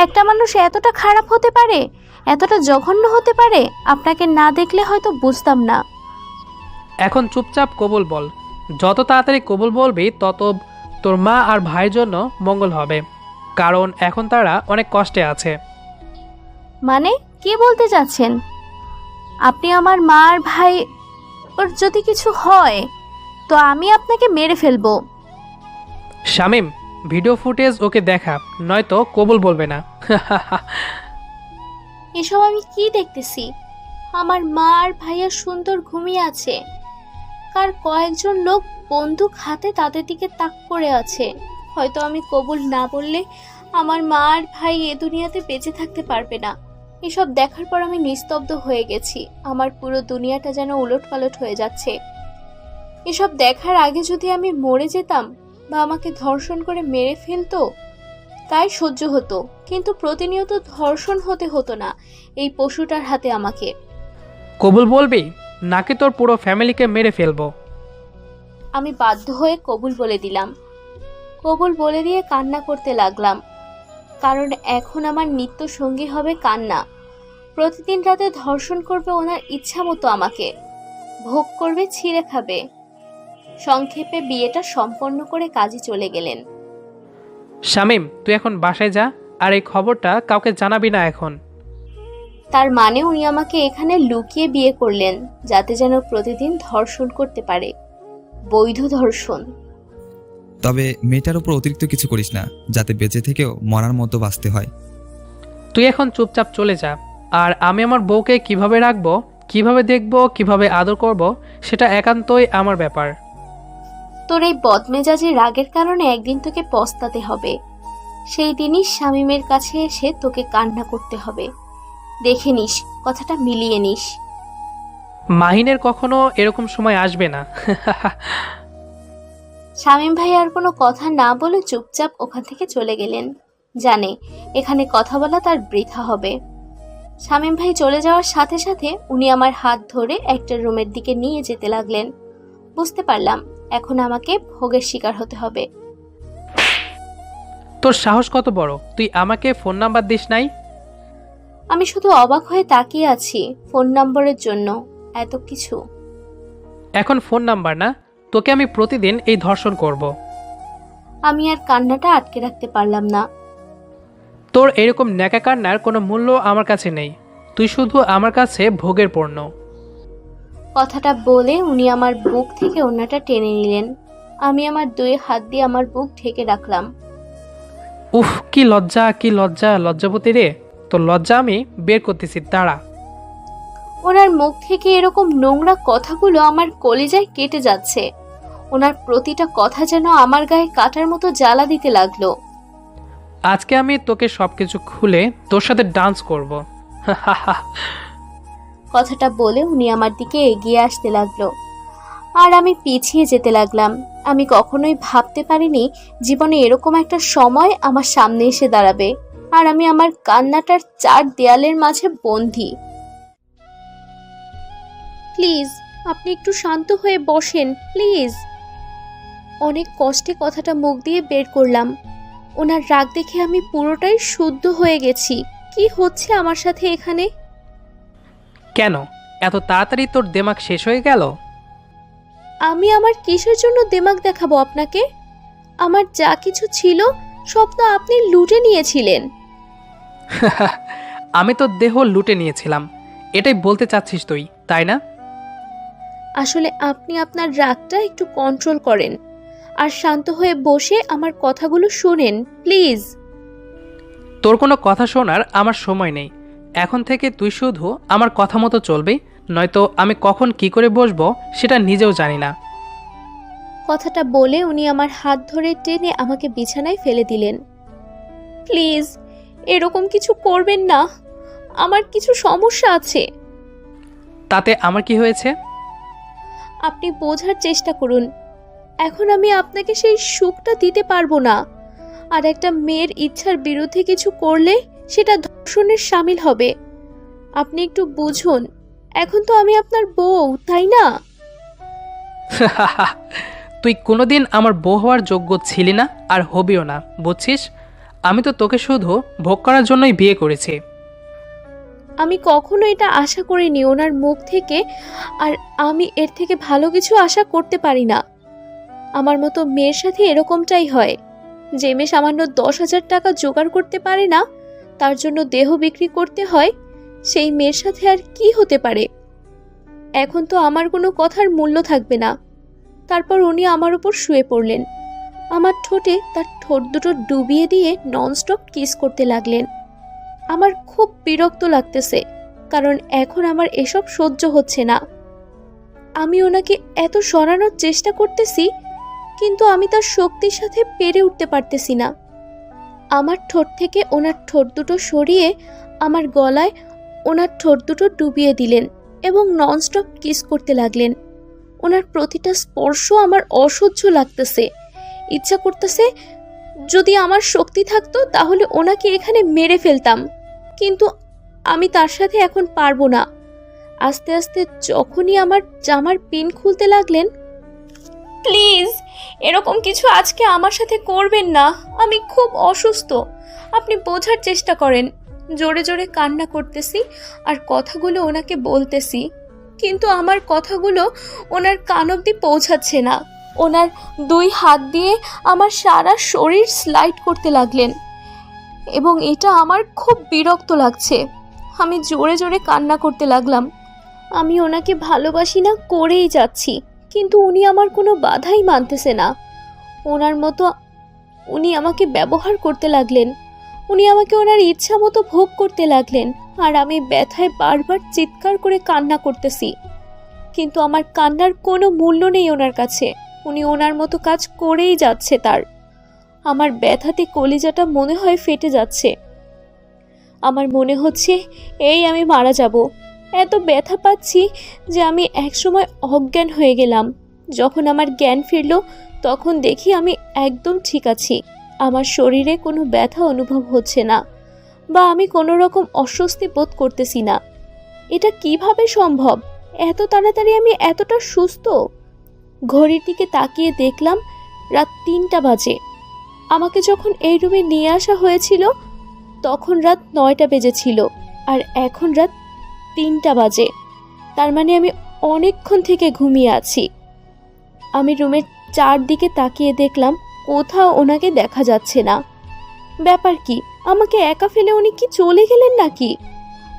Speaker 1: একটা মানুষ এতটা খারাপ হতে পারে, এতটা জঘন্য হতে পারে? আপনাকে না দেখলে হয়তো বুঝতাম না।
Speaker 2: এখন চুপচাপ কবুল বল। যত তাড়াতাড়ি কবুল বলবি তত তোর মা আর ভাইয়ের জন্য মঙ্গল হবে, কারণ এখন তারা অনেক কষ্টে আছে।
Speaker 1: মানে কি বলতে চাচ্ছেন আপনি? আমার মা আর ভাই ওর যদি কিছু হয় তো আমি আপনাকে মেরে ফেলবো।
Speaker 2: শামিম, ভিডিও ফুটেজ ওকে দেখা, নয়তো কবুল বলবে না।
Speaker 1: এসব আমি কি দেখতেছি? আমার মা আর ভাইয়া সুন্দর ঘুমিয়ে আছে, কার কয়েকজন লোক বন্দুক হাতে তাদের দিকে তাক করে আছে। হয়তো আমি কবুল না বললে আমার মা আর ভাই এ দুনিয়াতে বেঁচে থাকতে পারবে না। এসব দেখার পর আমি নিস্তব্ধ হয়ে গেছি। আমার পুরো দুনিয়াটা যেন উলটপালট হয়ে যাচ্ছে। এসব দেখার আগে যদি আমি মরে যেতাম বা আমাকে ধর্ষণ করে মেরে ফেলতো তাই সহ্য হতো, কিন্তু প্রতিনিয়ত ধর্ষণ হতে হতো না এই পশুটার হাতে আমাকে।
Speaker 2: কবুল বলবি নাকি তোর পুরো ফ্যামিলিকে মেরে ফেলবো?
Speaker 1: আমি বাধ্য হয়ে কবুল বলে দিলাম। কবুল বলে দিয়ে কান্না করতে লাগলাম, কারণ এখন আমার নিত্য সঙ্গী হবে কান্না। প্রতিদিন রাতে ধর্ষণ করবে ওনার ইচ্ছা মতো আমাকে, ভোগ করবে, ছিঁড়ে খাবে। সংক্ষেপে বিয়েটা সম্পন্ন করে কাজে চলে গেলেন।
Speaker 2: শামিম, তুই এখন বাসায় যা, আর এই খবরটা কাউকে জানাবি না এখন।
Speaker 1: তার মানে উনি আমাকে এখানে লুকিয়ে বিয়ে করলেন, যাতে যেন প্রতিদিন ধর্ষণ করতে পারে, বৈধ ধর্ষণ।
Speaker 8: তবে মেয়েটার উপর অতিরিক্ত কিছু করিস না, যাতে বেঁচে থেকেও মরার মতো বাঁচতে হয়।
Speaker 2: তুই এখন চুপচাপ চলে যা, আর আমি আমার বউকে কিভাবে রাখবো, কিভাবে দেখবো, কিভাবে আদর করব, সেটা একান্তই আমার ব্যাপার।
Speaker 1: তোর এই বদমেজাজি রাগের কারণে একদিন তোকে পস্তাতে হবে। সেই দিনই শামীমের কাছে এসে তোকে কান্না করতে হবে। দেখে নিস, কথাটা মিলিয়ে নিস।
Speaker 2: মাহিনের কখনো এরকম সময় আসবে না।
Speaker 1: শামীম ভাই আর কোনো কথা না বলে চুপচাপ ওখান থেকে চলে গেলেন। জানে এখানে কথা বলা তার বৃথা হবে। শামীম ভাই চলে যাওয়ার সাথে সাথে উনি আমার হাত ধরে একটা রুমের দিকে নিয়ে যেতে লাগলেন। বুঝতে পারলাম এখন আমাকে ভোগের শিকার হতে হবে।
Speaker 2: তোর সাহস কত বড়, তুই আমাকে ফোন নাম্বার দিস নাই?
Speaker 1: আমি শুধু অবাক হয়ে তাকিয়ে আছি ফোন নম্বরের জন্য। এত কিছু।
Speaker 2: এখন ফোন নাম্বার না, তোকে আমি প্রতিদিন এই ধর্ষণ করব।
Speaker 1: আমি আর কান্নাটা আটকে রাখতে পারলাম না।
Speaker 2: তোর এরকম ন্যাকা কান্নার কোনো মূল্য আমার কাছে নেই, তুই শুধু আমার কাছে ভোগের পণ্য।
Speaker 1: কথাটা বলে উনি আমার বুক থেকে ওড়নাটা টেনে নিলেন। আমি আমার দুই হাত দিয়ে আমার বুক ঢেকে রাখলাম।
Speaker 2: উফ, কি লজ্জা লজ্জাপতি রে। তোর লজ্জা আমি বের করতেছি, দাঁড়া।
Speaker 1: ওনার মুখ থেকে এরকম নোংরা কথাগুলো আমার কলিজায় কেটে যাচ্ছে। ওনার প্রতিটা কথা যেন আমার গায়ে কাটার মতো জ্বালা দিতে লাগলো।
Speaker 2: আজকে আমি তোকে সবকিছু খুলে তোর সাথে ডান্স করব।
Speaker 1: কথাটা বলে উনি আমার দিকে এগিয়ে আসতে লাগলো, আর আমি পিছিয়ে যেতে লাগলাম। আমি কখনোই ভাবতে পারিনি জীবনে এরকম একটা সময় আমার সামনে এসে দাঁড়াবে, আর আমি আমার কান্নাটার চার দেয়ালের মাঝে বন্দী। প্লিজ, আপনি একটু শান্ত হয়ে বসেন প্লিজ। অনেক কষ্টে কথাটা মুখ দিয়ে বের করলাম। ওনার রাগ দেখে আমি পুরোটাই শুদ্ধ হয়ে গেছি। কি হচ্ছে আমার সাথে এখানে?
Speaker 2: কেন এত তাড়াতাড়ি তোর দেমাগ শেষ হয়ে গেল?
Speaker 1: আমি আমার কিসের জন্য দেমাগ দেখাবো আপনাকে? আমার যা কিছু ছিল সব তো আপনি লুটে নিয়েছিলেন।
Speaker 2: আমি তোর দেহ লুটে নিয়েছিলাম, এটাই বলতে চাচ্ছিস তুই, তাই না?
Speaker 1: আসলে আপনি আপনার রাগটা একটু কন্ট্রোল করেন আর শান্ত হয়ে বসে আমার কথাগুলো শোনেন প্লিজ।
Speaker 2: তোর কোনো কথা শোনার আমার সময় নেই। এখন থেকে তুই শুধু আমার কথা মতো চলবি, নয়তো আমি কখন কি করে বসবো সেটা নিজেও জানি না।
Speaker 1: কথাটা বলে উনি আমার হাত ধরে টেনে আমাকে বিছানায় ফেলে দিলেন। প্লিজ, এরকম কিছু করবেন না, আমার কিছু সমস্যা আছে।
Speaker 2: তাতে আমার কি হয়েছে?
Speaker 1: আপনি বোঝার চেষ্টা করুন। এখন আমি আপনাকে সেই সুখটা দিতে পারবো না, আর একটা মেয়ের ইচ্ছার বিরুদ্ধে কিছু করলে সেটা ধর্ষণের শামিল হবে। আপনি একটু বুঝুন, এখন তো আমি আপনার বউ, তাই না?
Speaker 2: তুই কোনোদিন আমার বউ হওয়ার যোগ্য ছিলি না, আর হবিও না, বুঝছিস? আমি তো তোকে শুধু ভোগ করার জন্যই বিয়ে করেছি।
Speaker 1: আমি কখনো এটা আশা করিনি ওনার মুখ থেকে, আর আমি এর থেকে ভালো কিছু আশা করতে পারি না। আমার মতো মেয়ের সাথে এরকমটাই হয়। যে মেয়ে সামান্য 10,000 টাকা জোগাড় করতে পারে না, তার জন্য দেহ বিক্রি করতে হয়, সেই মেয়ের সাথে আর কি হতে পারে? এখন তো আমার কোনো কথার মূল্য থাকবে না। তারপর উনি আমার উপর শুয়ে পড়লেন। আমার ঠোঁটে তার ঠোঁট দুটো ডুবিয়ে দিয়ে ননস্টপ কিস করতে লাগলেন। আমার খুব বিরক্ত লাগতেছে, কারণ এখন আমার এসব সহ্য হচ্ছে না। আমি ওনাকে এত সরানোর চেষ্টা করতেছি, কিন্তু আমি তার শক্তির সাথে পেরে উঠতে পারতেছি না। আমার ঠোঁট থেকে ওনার ঠোঁট দুটো সরিয়ে আমার গলায় ওনার ঠোঁট দুটো ডুবিয়ে দিলেন এবং ননস্টপ কিস করতে লাগলেন। ওনার প্রতিটা স্পর্শ আমার অসহ্য লাগতেছে। ইচ্ছা করতেছে যদি আমার শক্তি থাকতো তাহলে ওনাকে এখানে মেরে ফেলতাম, কিন্তু আমি তার সাথে এখন পারবো না। আস্তে আস্তে যখনই আমার জামার পিন খুলতে লাগলেন, প্লিজ এরকম কিছু আজকে আমার সাথে করবেন না, আমি খুব অসুস্থ, আপনি বোঝার চেষ্টা করেন। জোরে জোরে কান্না করতেছি আর কথাগুলো ওনাকে বলতেছি, কিন্তু আমার কথাগুলো ওনার কান অবধি পৌঁছাচ্ছে না। ওনার দুই হাত দিয়ে আমার সারা শরীর স্লাইড করতে লাগলেন এবং এটা আমার খুব বিরক্ত লাগছে। আমি জোরে জোরে কান্না করতে লাগলাম। আমি ওনাকে ভালোবাসি না করেই যাচ্ছি, কিন্তু উনি আমার কোনো বাধাই মানতেছে না। ওনার মতো উনি আমাকে ব্যবহার করতে লাগলেন। উনি আমাকে ওনার ইচ্ছা মতো ভোগ করতে লাগলেন, আর আমি ব্যথায় বারবার চিৎকার করে কান্না করতেছি, কিন্তু আমার কান্নার কোনো মূল্য নেই ওনার কাছে। উনি ওনার মতো কাজ করেই যাচ্ছে তার। আমার ব্যথাতে কলিজাটা মনে হয় ফেটে যাচ্ছে। আমার মনে হচ্ছে এই আমি মারা যাব। এত ব্যথা পাচ্ছি যে আমি একসময় অজ্ঞান হয়ে গেলাম। যখন আমার জ্ঞান ফিরল তখন দেখি আমি একদম ঠিক আছি। আমার শরীরে কোনো ব্যথা অনুভব হচ্ছে না, বা আমি কোনো রকম অস্বস্তি বোধ করতেছি না। এটা কিভাবে সম্ভব? এত তাড়াতাড়ি আমি এতটা সুস্থ? ঘড়ির দিকে তাকিয়ে দেখলাম রাত 3টা বাজে। আমাকে যখন এই রুমে নিয়ে আসা হয়েছিল তখন রাত 9টা বেজেছিল, আর এখন রাত 3টা বাজে। তার মানে আমি অনেকক্ষণ থেকে ঘুমিয়ে আছি। আমি রুমের চারদিকে তাকিয়ে দেখলাম কোথাও ওনাকে দেখা যাচ্ছে না। ব্যাপার কি? আমাকে একা ফেলে উনি কি চলে গেলেন নাকি?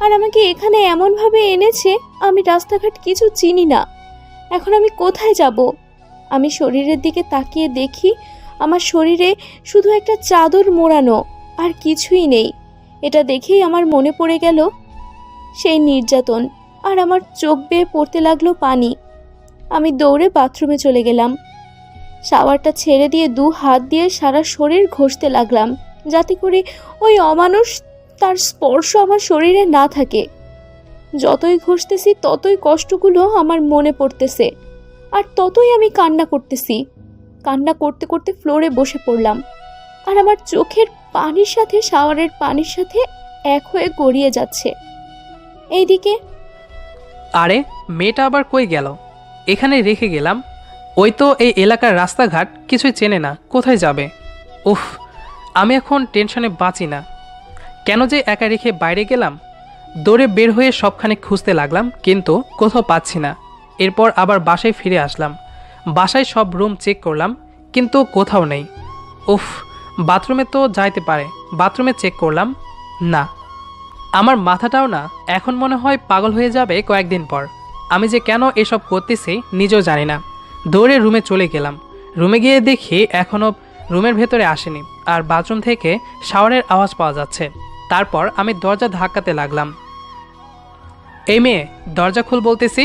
Speaker 1: আর আমাকে এখানে এমনভাবে এনেছে, আমি রাস্তাঘাট কিছু চিনি না। এখন আমি কোথায় যাব? আমি শরীরের দিকে তাকিয়ে দেখি আমার শরীরে শুধু একটা চাদর মোড়ানো, আর কিছুই নেই। এটা দেখেই আমার মনে পড়ে গেল সেই নির্যাতন, আর আমার চোখ বেয়ে পড়তে লাগলো পানি। আমি দৌড়ে বাথরুমে চলে গেলাম। শাওয়ারটা ছেড়ে দিয়ে 2 হাত দিয়ে সারা শরীর ঘষতে লাগলাম, যাতে করে ওই অমানুষ তার স্পর্শ আমার শরীরে না থাকে। যতই ঘষতেছি ততই কষ্টগুলো আমার মনে পড়তেছে, আর ততই আমি কান্না করতেছি। কান্না করতে করতে ফ্লোরে বসে পড়লাম, আর আমার চোখের পানির সাথে শাওয়ারের পানির সাথে এক হয়ে গড়িয়ে যাচ্ছে। এইদিকে
Speaker 2: আরে মেয়েটা আবার কই গেল? এখানে রেখে গেলাম। ওই তো এই এলাকার রাস্তাঘাট কিছুই চেনে না, কোথায় যাবে? উফ, আমি এখন টেনশনে বাঁচি না। কেন যে একা রেখে বাইরে গেলাম? দৌড়ে বের হয়ে সবখানে খুঁজতে লাগলাম, কিন্তু কোথাও পাচ্ছি না। এরপর আবার বাসায় ফিরে আসলাম। বাসায় সব রুম চেক করলাম, কিন্তু কোথাও নেই। উফ, বাথরুমে তো যাইতে পারে, বাথরুমে চেক করলাম, না। আমার মাথাটাও না এখন মনে হয় পাগল হয়ে যাবে কয়েকদিন পর। আমি যে কেন এসব করতেছি নিজেও জানি না। দৌড়ে রুমে চলে গেলাম। রুমে গিয়ে দেখি এখনও রুমের ভেতরে আসেনি, আর বাথরুম থেকে শাওয়ারের আওয়াজ পাওয়া যাচ্ছে। তারপর আমি দরজা ধাক্কাতে লাগলাম। এই মেয়ে, দরজা খুল বলতেছি।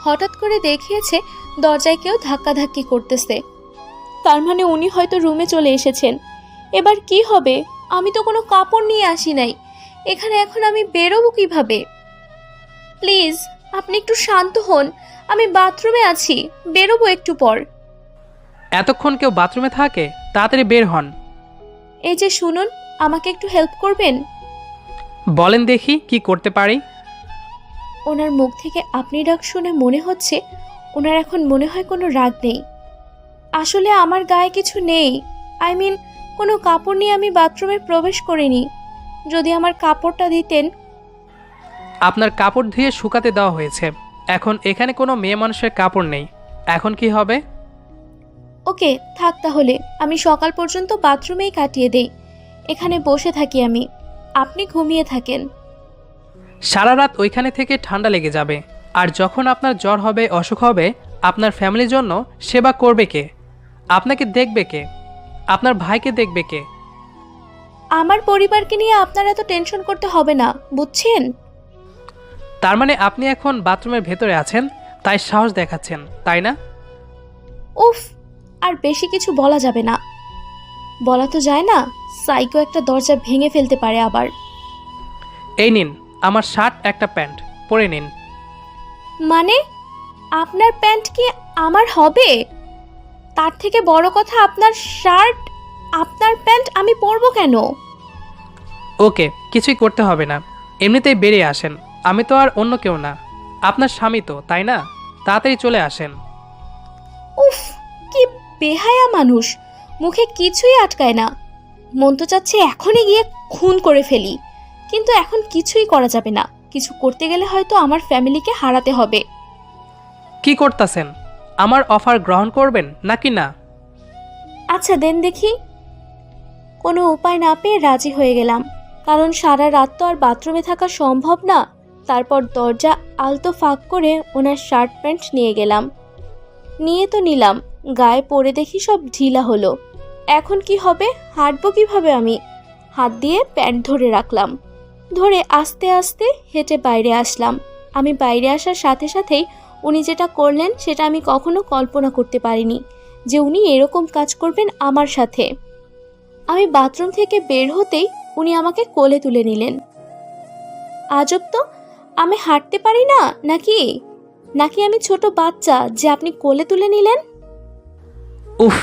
Speaker 1: হঠাৎ করে দেখিয়েছে দরজায় কেউ ধাক্কাধাক্কি করতেছে। তার মানে উনি হয়তো রুমে চলে এসেছেন। এবার কি হবে? আমি তো কোনো কাপড় নিয়ে আসি নাই। এখানে এখন আমি বেরোবো কিভাবে? প্লিজ আপনি একটু শান্ত হন, আমি বাথরুমে আছি, বেরোবো একটু পর।
Speaker 2: এতক্ষণ কেউ বাথরুমে থাকে? তাড়াতাড়ি বের হন।
Speaker 1: এই যে শুনুন, আমাকে একটু হেল্প করবেন?
Speaker 2: বলেন দেখি কি করতে পারি।
Speaker 1: ওনার মুখ থেকে আপনি ডাক শুনে মনে হচ্ছে ওনার এখন মনে হয় কোনো রাগ নেই। আসলে আমার গায়ে কিছু নেই, আই মিন কোনো কাপড় নিয়ে আমি বাথরুমে প্রবেশ করিনি। যদি আমার কাপড়টা দিতেন।
Speaker 2: আপনার কাপড় ধুয়ে শুকাতে দেওয়া হয়েছে, এখন এখানে কোনো মেয়ে মানুষের কাপড় নেই। এখন কি হবে?
Speaker 1: ওকে থাক, তাহলে আমি সকাল পর্যন্ত বাথরুমেই কাটিয়ে দেই। এখানে বসে থাকি আমি, আপনি ঘুমিয়ে থাকেন।
Speaker 2: সারা রাত ওইখানে থেকে ঠান্ডা লেগে যাবে, আর যখন আপনার জ্বর হবে, অসুখ হবে, আপনার ফ্যামিলির জন্য সেবা করবে কে? আপনাকে দেখবে কে? আপনার ভাইকে দেখবে কে?
Speaker 1: আমার পরিবারকে নিয়ে আপনার এত টেনশন করতে হবে না, বুঝছেন?
Speaker 2: তার মানে আপনি এখন বাথরুমের ভেতরে আছেন, তাই সাহস দেখাচ্ছেন, তাই না?
Speaker 1: উফ, আর বেশি কিছু বলা যাবে না। বলা তো যায় না, সাইকো একটা দরজা ভেঙে ফেলতে পারে আবার।
Speaker 2: এই নিন আমার শার্ট, একটা প্যান্ট, পরে নিন।
Speaker 1: মানে আপনার প্যান্ট কি আমার হবে? তার থেকে বড় কথা, আপনার শার্ট, আপনার প্যান্ট আমি পরবো কেন?
Speaker 2: ওকে, কিছুই করতে হবে না, এমনিতেই বেরিয়ে আসেন। আমি তো আর অন্য কেউ না, আপনার স্বামী তো, তাই না? তাড়াতাড়ি চলে আসেন।
Speaker 1: উফ, কি বেহায়া মানুষ, মুখে কিছুই আটকায় না। মন তো চাচ্ছে এখনই গিয়ে খুন করে ফেলি, কিন্তু এখন কিছুই করা যাবে না। কিছু করতে গেলে হয়তো আমার ফ্যামিলিকে হারাতে হবে।
Speaker 2: কি করতেছেন? আমার অফার গ্রহণ করবেন নাকি না?
Speaker 1: আচ্ছা দেন দেখি। কোনো উপায় না পেয়ে রাজি হয়ে গেলাম, কারণ সারা রাত তো আর বাথরুমে থাকা সম্ভব না। তারপর দরজা আলতো ফাঁক করে ওনার শার্ট প্যান্ট নিয়ে গেলাম। নিয়ে তো নিলাম, গায়ে পরে দেখি সব ঢিলা হলো। এখন কি হবে? হাঁটবো কিভাবে আমি? হাত দিয়ে প্যান্ট ধরে রাখলাম, ধরে আস্তে আস্তে হেঁটে বাইরে আসলাম। আমি বাইরে আসার সাথে সাথেই উনি যেটা করলেন সেটা আমি কখনো কল্পনা করতে পারিনি, যে উনি এরকম কাজ করবেন আমার সাথে। আমি বাথরুম থেকে বের হতেই উনি আমাকে কোলে তুলে নিলেন। আজব তো, আমি হাঁটতে পারি না নাকি? নাকি আমি ছোট বাচ্চা যে আপনি কোলে তুলে নিলেন?
Speaker 2: উফ,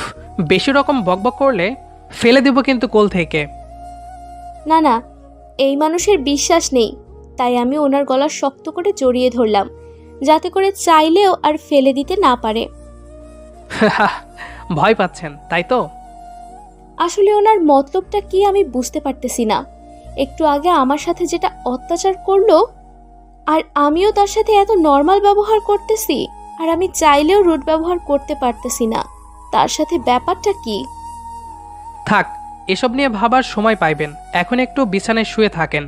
Speaker 2: বেশি রকম বকবক করলে ফেলে দেব কিন্তু কোল থেকে।
Speaker 1: না না, এই মানুষের বিশ্বাস নেই, তাই আমি ওনার গলা শক্ত করে জড়িয়ে ধরলাম, যাতে করে চাইলেও আর ফেলে দিতে না পারে।
Speaker 2: ভয় পাচ্ছেন তাই তো?
Speaker 1: আসলে ওনার মতলবটা কি আমি বুঝতে পারতেছি না। একটু আগে আমার সাথে যেটা অত্যাচার করলো, আর আমিও তার সাথে এত নর্মাল ব্যবহার করতেছি, আর আমি চাইলেও রুড ব্যবহার করতে পারতেছি না। তার সাথে ব্যাপারটা কি?
Speaker 2: থাক, এসব নিয়ে ভাবার সময় পাইবেন, এখন একটু বিছানায় শুয়ে থাকেন।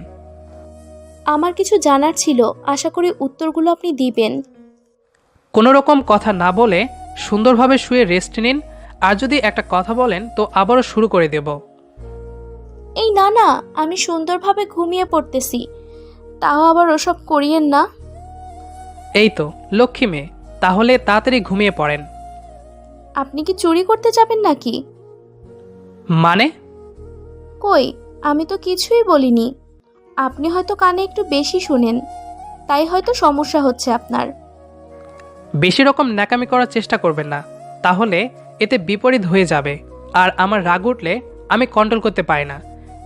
Speaker 1: আমার কিছু জানার ছিল, আশা করি উত্তরগুলো আপনি দিবেন।
Speaker 2: কোনো রকম কথা না বলে সুন্দরভাবে শুয়ে রেস্ট নিন, আর যদি একটা কথা বলেন তো আবারও শুরু করে দেব।
Speaker 1: এই না না, আমি সুন্দরভাবে ঘুমিয়ে পড়তেছি, তাও আবার ওসব করিয়েন না।
Speaker 2: এই তো লক্ষ্মী মেয়ে, তাহলে তাড়াতাড়ি ঘুমিয়ে পড়েন।
Speaker 1: আপনি কি চুরি করতে যাবেন নাকি?
Speaker 2: মানে?
Speaker 1: কই, আমি তো কিছুই বলিনি। আপনি হয়তো কানে একটু বেশি শুনেন, তাই হয়তো সমস্যা হচ্ছে আপনার।
Speaker 2: বেশি রকম ন্যাকামি করার চেষ্টা করবেন না, তাহলে এতে বিপরীত হয়ে যাবে। আর আমার রাগ উঠলে আমি কন্ট্রোল করতে পারি না,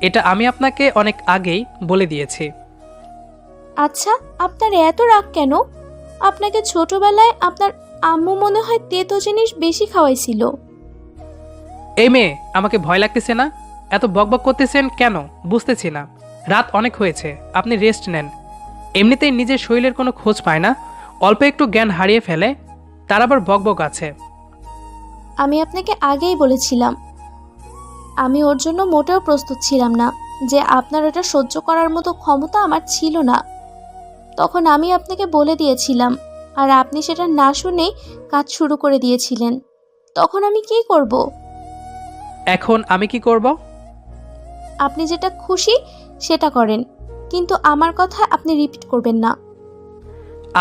Speaker 2: এটা আমি আপনাকে অনেক আগেই বলে দিয়েছি।
Speaker 1: আচ্ছা, আপনার এত রাগ কেন? আপনাকে ছোটবেলায় আপনার আম্মু মনে হয় তেতো জিনিস বেশি খাওয়াইছিল।
Speaker 2: এই মেয়ে, আমাকে ভয় লাগতেছে না? এত বকবক করতেছেন কেন বুঝতেছি না। রাত অনেক হয়েছে, আপনি রেস্ট নেন। এমনিতেই নিজের শরীরের কোনো খোঁজ পায় না, অল্প একটু জ্ঞান হারিয়ে ফেলে, তার আবার বকবক আছে।
Speaker 1: আমি আপনাকে আগেই বলেছিলাম, আমি ওর জন্য মোটেও প্রস্তুত ছিলাম না, যে আপনার এটা সহ্য করার মতো ক্ষমতা আমার ছিল না। তখন আমি আপনাকে বলে দিয়েছিলাম, আর আপনি সেটা না শুনেই কাজ শুরু করে দিয়েছিলেন। তখন আমি কি করব?
Speaker 2: এখন আমি কি করব?
Speaker 1: আপনি যেটা খুশি সেটা করেন, কিন্তু আমার কথা আপনি রিপিট করবেন না।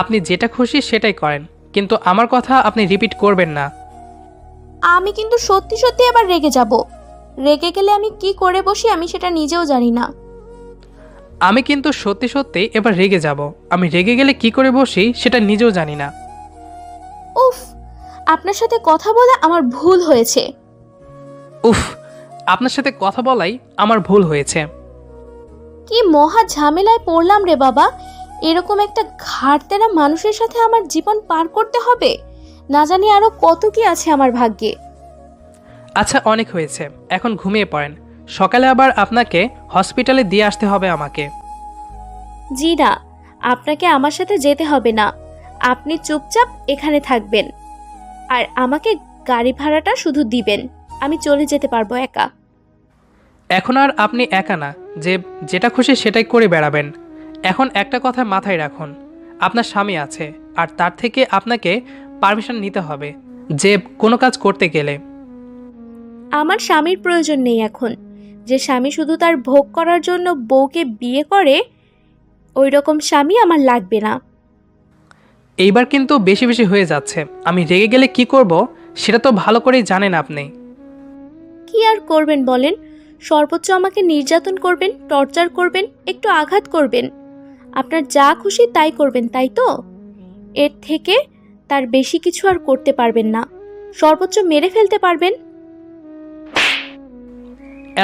Speaker 2: আপনি যেটা খুশি সেটাই করেন, কিন্তু আমার কথা আপনি রিপিট করবেন না।
Speaker 1: আমি কিন্তু সত্যি সত্যি আবার রেগে যাব। রেগে গেলে আমি কি করে বসি আমি সেটা নিজেও জানি না।
Speaker 2: আমি কিন্তু সত্যি সত্যি এবার রেগে যাব। আমি রেগে গেলে কি করে বসি সেটা নিজেও জানি না।
Speaker 1: উফ, আপনার সাথে কথা বলে আমার ভুল হয়েছে।
Speaker 2: উফ, আপনার সাথে কথা বলাই আমার ভুল হয়েছে।
Speaker 1: কি মহা ঝামেলায় পড়লাম রে বাবা। এরকম একটা ঘাড়তেরা মানুষের সাথে আমার জীবন পার করতে হবে। না জানি আরো কত কি আছে আমার ভাগ্যে।
Speaker 2: আচ্ছা, অনেক হয়েছে, এখন ঘুমিয়ে পড়েন। সকালে আবার আপনাকে হসপিটালে দিয়ে আসতে হবে আমাকে।
Speaker 1: জি না, আপনাকে আমার সাথে যেতে হবে না। আপনি চুপচাপ এখানে থাকবেন, আর আমাকে গাড়ি ভাড়াটা শুধু দিবেন। আমি চলে যেতে পারবো একা।
Speaker 2: এখন আর আপনি একা না যে যেটা খুশি সেটাই করে বেড়াবেন। এখন একটা কথা মাথায় রাখুন, আপনার স্বামী আছে, আর তার থেকে আপনাকে পারমিশন নিতে হবে যে কোনো কাজ করতে গেলে।
Speaker 1: আমার স্বামীর প্রয়োজন নেই এখন। যে স্বামী শুধু তার ভোগ করার জন্য বউকে বিয়ে করে, ওই রকম স্বামী আমার লাগবে না।
Speaker 2: এইবার কিন্তু বেশি বেশি হয়ে যাচ্ছে। আমি রেগে গেলে কি করব সেটা তো ভালো করেই জানেন আপনি।
Speaker 1: কি আর করবেন বলেন? সর্বোচ্চ আমাকে নির্যাতন করবেন, টর্চার করবেন, একটু আঘাত করবেন। আপনার যা খুশি তাই করবেন, তাই তো? এর থেকে তার বেশি কিছু আর করতে পারবেন না। সর্বোচ্চ মেরে ফেলতে পারবেন।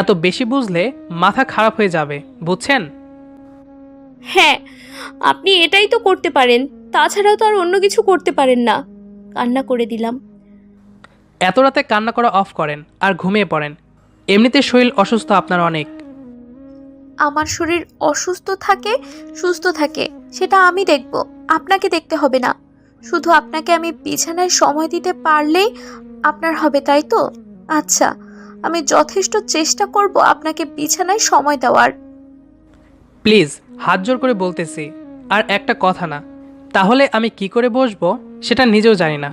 Speaker 2: এত বেশি বুঝলে মাথা খারাপ হয়ে যাবে, বুঝছেন?
Speaker 1: হ্যাঁ, আপনি এটাই তো করতে পারেন, তাছাড়াও তো আর অন্য কিছু করতে পারেন না। কান্না করে দিলাম।
Speaker 2: এত রাতে কান্না করা অফ করেন আর ঘুমিয়ে পড়েন। এমনিতে শরীর অসুস্থ আপনার অনেক।
Speaker 1: আমার শরীর অসুস্থ থাকে, সুস্থ থাকে, সেটা আমি দেখব, আপনাকে দেখতে হবে না। শুধু আপনাকে আমি বিছানায় সময় দিতে পারলেই আপনার হবে, তাই তো? আচ্ছা, আমি যথেষ্ট চেষ্টা করব আপনাকে বিছানায় সময় দেওয়ার।
Speaker 2: প্লিজ, হাত জোর করে বলতেছি, আর একটা কথা না। তাহলে আমি কি করে বসবো সেটা নিজেও জানি না।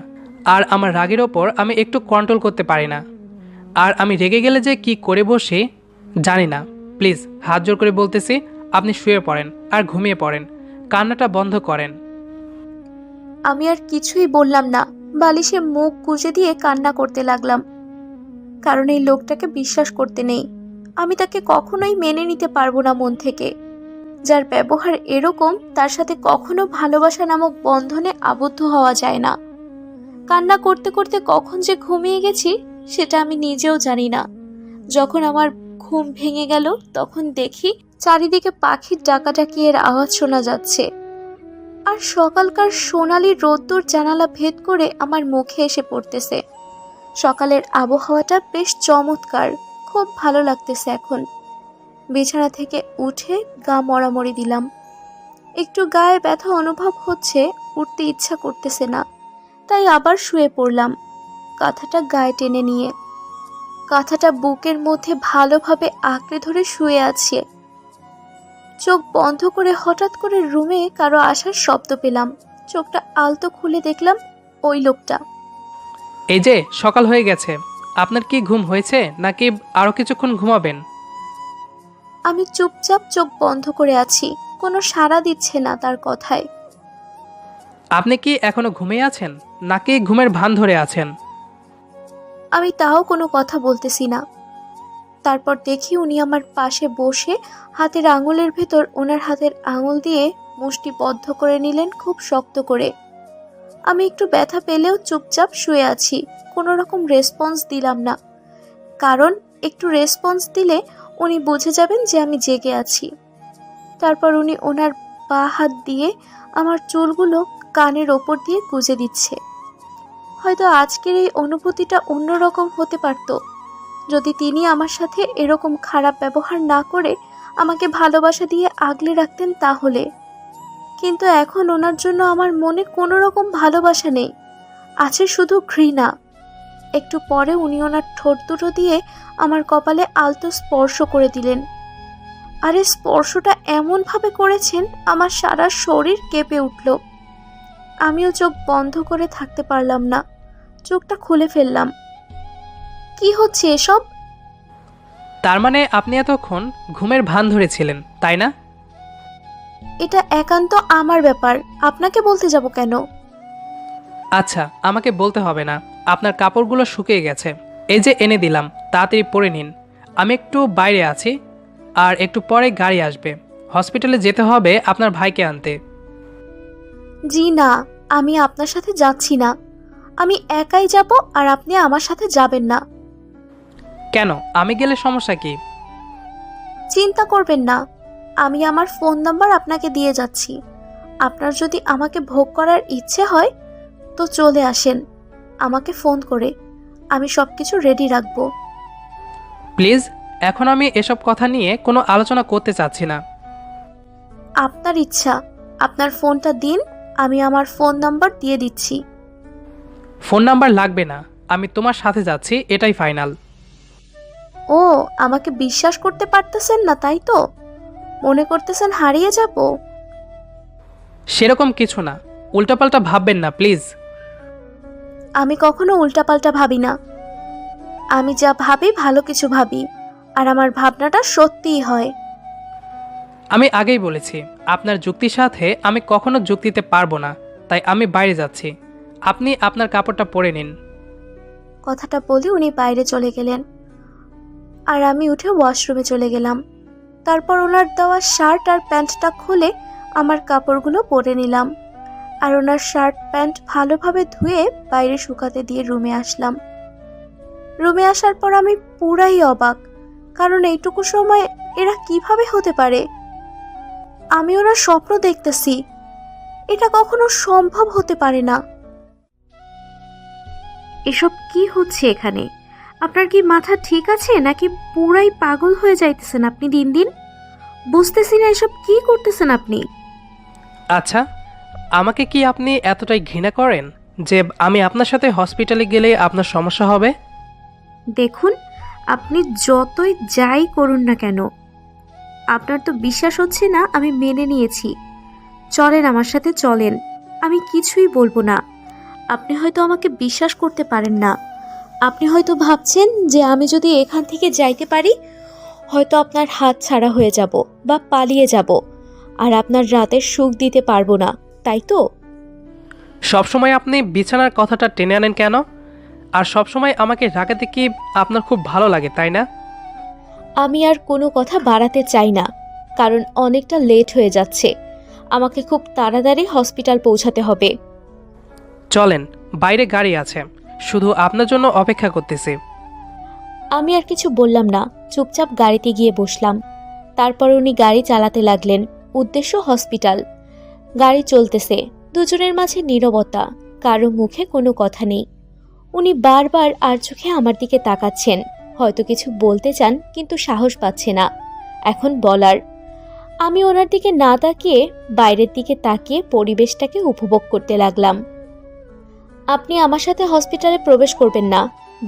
Speaker 2: আর আমার রাগের ওপর আমি একটু কন্ট্রোল করতে পারি না। আর আমি রেগে গেলে যে কি করে বসি জানি না। প্লিজ, হাত জোর করে বলতেছি, আপনি শুয়ে পড়েন আর ঘুমিয়ে পড়েন। কান্নাটা বন্ধ করেন।
Speaker 1: আমি আর কিছুই বললাম না, বালিশে মুখ গুজে দিয়ে কান্না করতে লাগলাম। কারণ এই লোকটাকে বিশ্বাস করতে নেই। আমি তাকে কখনোই মেনে নিতে পারবো না মন থেকে। যার ব্যবহার এরকম, তার সাথে কখনো ভালোবাসা নামক বন্ধনে আবদ্ধ হওয়া যায় না। কান্না করতে করতে কখন যে ঘুমিয়ে গেছি সেটা আমি নিজেও জানি না। যখন আমার ঘুম ভেঙে গেল তখন দেখি চারিদিকে পাখির ডাকাডাকি এর আওয়াজ শোনা যাচ্ছে। আর সকালকার সোনালি রোদ্দুর জানালা ভেদ করে আমার মুখে এসে পড়তেছে। সকালের আবহাওয়াটা বেশ চমৎকার, খুব ভালো লাগতেছে এখন। বিছানা থেকে উঠে গা মড়ামড়ি দিলাম। একটু গায়ে ব্যথা অনুভব হচ্ছে, উঠতে ইচ্ছা করতেছে না, তাই আবার শুয়ে পড়লাম কাঁথাটা গায়ে টেনে নিয়ে। কাঁথাটা বুকের মধ্যে ভালোভাবে আঁকড়ে ধরে শুয়ে আছে। চোখ বন্ধ করে হঠাৎ করে রুমে কারো আসার শব্দ পেলাম। চোখটা আলতো খুলে দেখলাম ওই লোকটা।
Speaker 2: এই যে সকাল হয়ে গেছে, আপনার কি ঘুম হয়েছে নাকি আরও কিছুক্ষণ ঘুমাবেন?
Speaker 1: আমি চুপচাপ চোখ বন্ধ করে আছি, কোনো সাড়া দিচ্ছে না তার কথায়।
Speaker 2: আপনি কি এখনো ঘুমিয়ে আছেন নাকি ঘুমের ভান ধরে আছেন?
Speaker 1: আমি তাও কোনো কথা বলতেছি না। তারপর দেখি উনি আমার পাশে বসে হাতের আঙুলের ভেতর ওনার হাতের আঙুল দিয়ে মুষ্টি বদ্ধ করে নিলেন খুব শক্ত করে। আমি একটু ব্যথা পেলেও চুপচাপ শুয়ে আছি, কোনো রকম রেসপন্স দিলাম না, কারণ একটু রেসপন্স দিলে উনি বুঝে যাবেন যে আমি জেগে আছি। তারপর উনি ওনার বাঁ হাত দিয়ে আমার চুলগুলো কানের ওপর দিয়ে গুজে দিচ্ছে। হয়তো আজকের এই অনুভূতিটা অন্যরকম হতে পারত যদি তিনি আমার সাথে এরকম খারাপ ব্যবহার না করে আমাকে ভালোবাসা দিয়ে আগলে রাখতেন তাহলে। কিন্তু এখন ওনার জন্য আমার মনে কোনো রকম ভালোবাসা নেই, আছে শুধু ঘৃণা। একটু পরে উনি ওনার ঠোঁট দুটো দিয়ে আমার কপালে আলতো স্পর্শ করে দিলেন। আর এই স্পর্শটা এমনভাবে করেছেন আমার সারা শরীর কেঁপে উঠল। আমিও চোখ বন্ধ করে থাকতে পারলাম না, চোখটা খুলে ফেললাম। কি হচ্ছে এসব?
Speaker 2: তার মানে আপনি এতক্ষণ ঘুমের ভান ধরেছিলেন, তাই না?
Speaker 1: এটা একান্ত আমার ব্যাপার, আপনাকে বলতে যাব কেন?
Speaker 2: আচ্ছা, আমাকে বলতে হবে না। আপনার কাপড়গুলো শুকিয়ে গেছে, এই যে এনে দিলাম, তাড়াতাড়ি পরে নিন। আমি একটু বাইরে আছি, আর একটু পরে গাড়ি আসবে। হসপিটালে যেতে হবে আপনার ভাইকে আনতে।
Speaker 1: জি না, আমি আপনার সাথে যাচ্ছি না। আমি একাই যাব আর আপনি আমার সাথে যাবেন না।
Speaker 2: কেন? আমি গেলে সমস্যা কি?
Speaker 1: চিন্তা করবেন না, আমি আমার ফোন নাম্বার আপনাকে দিয়ে যাচ্ছি। আপনার যদি আমাকে ভোগ করার ইচ্ছে হয় তো চলে আসেন আমাকে ফোন করে, আমি সব কিছু রেডি রাখবো।
Speaker 2: প্লিজ, এখন আমি এসব কথা নিয়ে কোনো আলোচনা করতে চাচ্ছি না।
Speaker 1: আপনার ইচ্ছা, আপনার ফোনটা দিন, আমি আমার ফোন নাম্বার দিয়ে দিচ্ছি।
Speaker 2: ফোন নাম্বার লাগবে না, আমি তোমার সাথে যাচ্ছি, এটাই ফাইনাল।
Speaker 1: ও, আমাকে বিশ্বাস করতে পারতেছেন না তাই তো? মনে করতেছেন হারিয়ে যাব?
Speaker 2: সেরকম কিছু না, উল্টাপাল্টা ভাববেন না প্লিজ।
Speaker 1: আমি কখনো উল্টাপাল্টা ভাবি না। আমি যা ভাবি ভালো কিছু ভাবি, আর আমার ভাবনাটা সত্যিই হয়।
Speaker 2: আমি আগেই বলেছি, আপনার যুক্তির সাথে আমি কখনো যুক্তি দিতে পারবো না, তাই আমি বাইরে যাচ্ছি। আপনি আপনার কাপড়টা পরে নিন।
Speaker 1: কথাটা বলে উনি বাইরে চলে গেলেন, আর আমি উঠে ওয়াশরুমে চলে গেলাম। তারপর ওনার দেওয়া শার্ট আর প্যান্টটা খুলে আমার কাপড়গুলো পরে নিলাম, আর ওনার শার্ট প্যান্ট ভালোভাবে ধুয়ে বাইরে শুকাতে দিয়ে রুমে আসলাম। রুমে আসার পর আমি পুরাই অবাক, কারণ এইটুকু সময় এরা কিভাবে হতে পারে? আমি ওনার স্বপ্ন দেখতেছি, এটা কখনো সম্ভব হতে পারে না। এসব কি হচ্ছে এখানে? আপনার কি মাথা ঠিক আছে নাকি পুরাই পাগল হয়ে যাইতেছেন আপনি দিন দিন? বুঝতেছি না এসব কি করতেছেন আপনি।
Speaker 2: আচ্ছা, আমাকে কি আপনি এতটাই ঘৃণা করেন যে আমি আপনার সাথে হসপিটালে গেলে আপনার সমস্যা হবে?
Speaker 1: দেখুন, আপনি যতই যাই করুন না কেন, আপনার তো বিশ্বাস হচ্ছে না, আমি মেনে নিয়েছি। চলেন আমার সাথে, চলেন, আমি কিছুই বলবো না। আপনি হয়তো আমাকে বিশ্বাস করতে পারেন না, আপনি হয়তো ভাবছেন যে আমি যদি এখান থেকে যাইতে পারি হয়তো আপনার হাত ছাড়া হয়ে যাব বা পালিয়ে যাব, আর আপনার রাতের সুখ দিতে পারবো না, তাই তো?
Speaker 2: সবসময় আপনি বিছানার কথাটা টেনে আনেন কেন? আর সবসময় আমাকে রাগাতে কি আপনার খুব ভালো লাগে, তাই না?
Speaker 1: আমি আর কোনো কথা বাড়াতে চাই না, কারণ অনেকটা লেট হয়ে যাচ্ছে। আমাকে খুব তাড়াতাড়ি হসপিটাল পৌঁছাতে হবে।
Speaker 2: চলেন, বাইরে গাড়ি আছে, শুধু আপনার জন্য অপেক্ষা করতেছি।
Speaker 1: আমি আর কিছু বললাম না, চুপচাপ গাড়িতে গিয়ে বসলাম। তারপর উনি গাড়ি চালাতে লাগলেন, উদ্দেশ্য হসপিটাল। গাড়ি চলতেছে, দুজনের মাঝে নীরবতা, কারো মুখে কোনো কথা নেই। উনি বারবার আর চোখে আমার দিকে তাকাচ্ছেন, হয়তো কিছু বলতে চান কিন্তু সাহস পাচ্ছে না এখন বলার। আমি ওনার দিকে না তাকিয়ে বাইরের দিকে তাকিয়ে পরিবেশটাকে উপভোগ করতে লাগলাম। আপনি আমার সাথে হসপিটালে প্রবেশ করবেন না,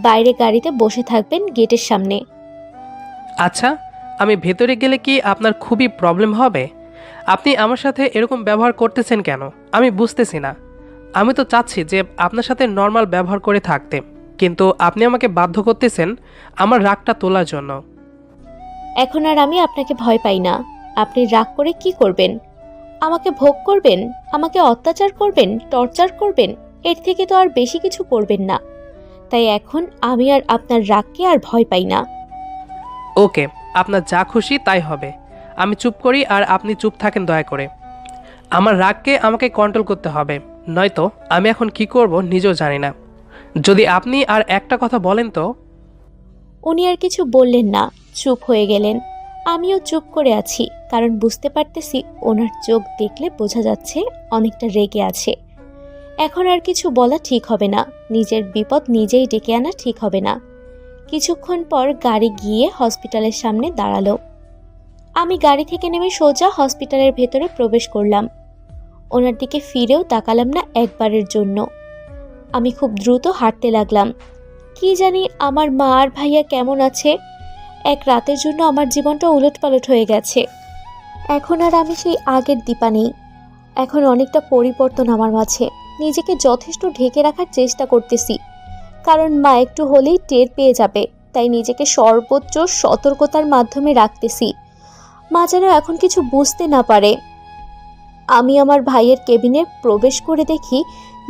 Speaker 1: বাইরে গাড়িতে বসে থাকবেন গেটের সামনে।
Speaker 2: আচ্ছা, আমি ভেতরে গেলে কি আপনার খুবই প্রবলেম হবে? আপনি আমার সাথে এরকম ব্যবহার করতেছেন কেন আমি বুঝতেছি না। আমি তো চাচ্ছি যে আপনার সাথে নর্মাল ব্যবহার করে থাকতে, কিন্তু আপনি আমাকে বাধ্য করতেছেন আমার রাগটা তোলার জন্য।
Speaker 1: এখন আর আমি আপনাকে ভয় পাই না। আপনি রাগ করে কি করবেন? আমাকে ভোগ করবেন, আমাকে অত্যাচার করবেন, টর্চার করবেন, এর থেকে তো আর বেশি কিছু করবেন না। তাই এখন আমি আর আপনার রাগকে আর ভয় পাই না।
Speaker 2: ওকে, আপনার যা খুশি তাই হবে। আমি চুপ করি আর আপনি চুপ থাকেন দয়া করে। আমার রাগকে আমাকে কন্ট্রোল করতে হবে, নয়তো আমি এখন কি করব নিজেও জানি না। যদি আপনি আর একটা কথা বলেন তো।
Speaker 1: উনি আর কিছু বললেন না, চুপ হয়ে গেলেন। আমিও চুপ করে আছি, কারণ বুঝতে পারতেছি ওনার চোখ দেখলে বোঝা যাচ্ছে অনেকটা রেগে আছে। এখন আর কিছু বলা ঠিক হবে না, নিজের বিপদ নিজেই ডেকে আনা ঠিক হবে না। কিছুক্ষণ পর গাড়ি গিয়ে হসপিটালের সামনে দাঁড়ালো। আমি গাড়ি থেকে নেমে সোজা হসপিটালের ভেতরে প্রবেশ করলাম। ওনার দিকে ফিরেও তাকালাম না একবারের জন্য। আমি খুব দ্রুত হাঁটতে লাগলাম। কি জানি আমার মা আর ভাইয়া কেমন আছে। এক রাতের জন্য আমার জীবনটা উলটপালট হয়ে গেছে। এখন আর আমি সেই আগের দীপা নেই। এখন অনেকটা পরিবর্তন আমার মাঝে। নিজেকে যথেষ্ট ঢেকে রাখার চেষ্টা করতেছি, কারণ মা একটু হলেই টের পেয়ে যাবে। তাই নিজেকে সর্বোচ্চ সতর্কতার মাধ্যমে রাখতেছি, মা যেন এখন কিছু বুঝতে না পারে। আমি আমার ভাইয়ের কেবিনে প্রবেশ করে দেখি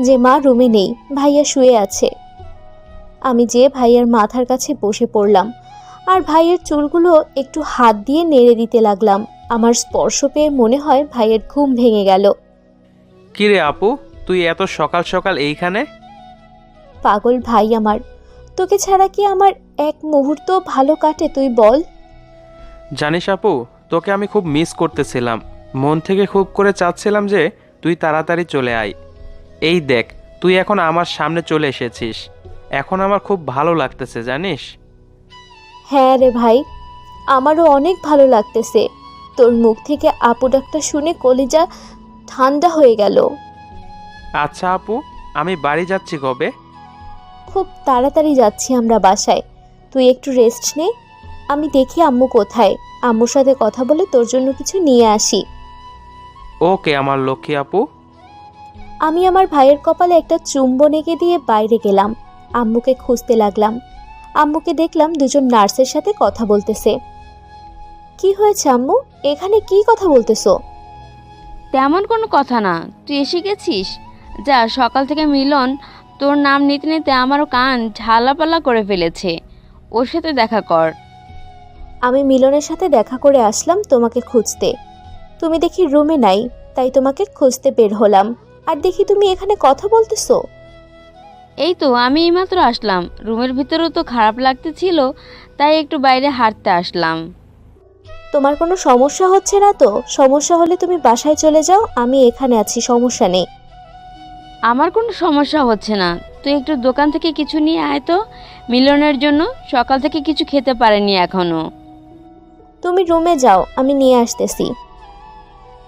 Speaker 1: যে মা রুমে নেই, ভাইয়া শুয়ে আছে। আমি যে ভাইয়ের মাথার কাছে বসে পড়লাম আর ভাইয়ের চুলগুলো একটু হাত দিয়ে নেড়ে দিতে লাগলাম। আমার স্পর্শ পেয়ে মনে হয় ভাইয়ের ঘুম ভেঙে গেল।
Speaker 6: কিরে আপু, তুই এত সকাল সকাল এইখানে?
Speaker 1: পাগল ভাই আমার, তোকে ছাড়া কি আমার এক মুহূর্ত ভালো কাটে তুই বল?
Speaker 6: জানিস আপু, তোকে আমি খুব মিস করতেছিলাম। মন থেকে খুব করে চাচ্ছিলাম যে তুই তাড়াতাড়ি চলে আয়। এই দেখ, তুই এখন আমার সামনে চলে এসেছিস। এখন আমার খুব ভালো লাগতেছে জানিস।
Speaker 1: হ্যাঁ রে ভাই, আমারও অনেক ভালো লাগতেছে। তোর মুখ থেকে আপু ডাকটা শুনে কলিজা ঠান্ডা হয়ে গেল।
Speaker 6: আচ্ছা আপু, আমি বাড়ি যাচ্ছি কবে?
Speaker 1: খুব তাড়াতাড়ি যাচ্ছি আমরা বাসায়। তুই একটু রেস্ট নে, আমি দেখি আম্মু কোথায়। আম্মুর সাথে কথা বলে তোর জন্য কিছু নিয়ে আসি।
Speaker 6: ওকে আমার লক্ষ্মী আপু।
Speaker 1: আমি আমার ভাইয়ের কপালে একটা চুম্বন এঁকে দিয়ে বাইরে গেলাম। আম্মুকে খুঁজতে লাগলাম। আম্মুকে দেখলাম দুজন নার্সের সাথে কথা বলতেছে। কি হয়েছে আম্মু, এখানে কি কথা বলতেছো?
Speaker 9: তেমন কোনো কথা না, তুই এসে গেছিস। যা, সকাল থেকে মিলন তোর নাম নিতে নিতে আমারও কান ঝালাপালা করে ফেলেছে। ওর সাথে দেখা কর।
Speaker 1: আমি মিলনের সাথে দেখা করে আসলাম তোমাকে খুঁজতে। তুমি দেখি রুমে নাই, তাই তোমাকে খুঁজতে বের হলাম। আর দেখি তুমি এখানে কথা বলতেছো।
Speaker 9: এই তো আমি এইমাত্র আসলাম, রুমের ভিতরেও তো খারাপ লাগতেছিল, তাই একটু বাইরে হাঁটতে আসলাম।
Speaker 1: তোমার কোনো সমস্যা হচ্ছে না তো? সমস্যা হলে তুমি বাসায় চলে যাও, আমি এখানে আছি, সমস্যা নেই।
Speaker 9: আমার কোনো সমস্যা হচ্ছে না, তুই একটু দোকান থেকে কিছু নিয়ে আয় তো মিলনের জন্য। সকাল থেকে কিছু খেতে পারেনি এখনো।
Speaker 1: তুমি রুমে যাও, আমি নিয়ে আসতেছি।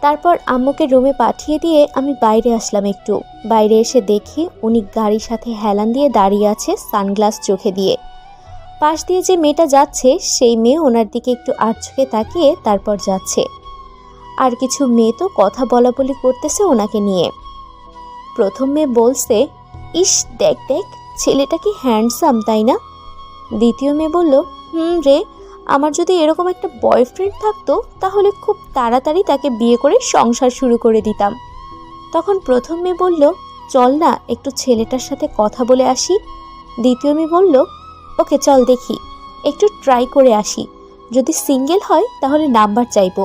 Speaker 1: তারপর আম্মুকে রুমে পাঠিয়ে দিয়ে আমি বাইরে আসলাম। একটু বাইরে এসে দেখি উনি গাড়ির সাথে হেলান দিয়ে দাঁড়িয়ে আছে, সানগ্লাস চোখে দিয়ে। পাশ দিয়ে যে মেয়েটা যাচ্ছে সেই মেয়ে ওনার দিকে একটু আড়চোখে তাকিয়ে তারপর যাচ্ছে। আর কিছু মেয়ে তো কথা বলা বলি করতেছে ওনাকে নিয়ে। প্রথম মেয়ে বলছে, ইস দেখ দেখ, ছেলেটা কি হ্যান্ডসাম তাই না? দ্বিতীয় মেয়ে বলল, রে, আমার যদি এরকম একটা বয়ফ্রেন্ড থাকতো তাহলে খুব তাড়াতাড়ি তাকে বিয়ে করে সংসার শুরু করে দিতাম। তখন প্রথম মেয়ে বলল, চল না একটু ছেলেটার সাথে কথা বলে আসি। দ্বিতীয় মেয়ে বলল, ওকে চল দেখি, একটু ট্রাই করে আসি, যদি সিঙ্গেল হয় তাহলে নাম্বার চাইবো।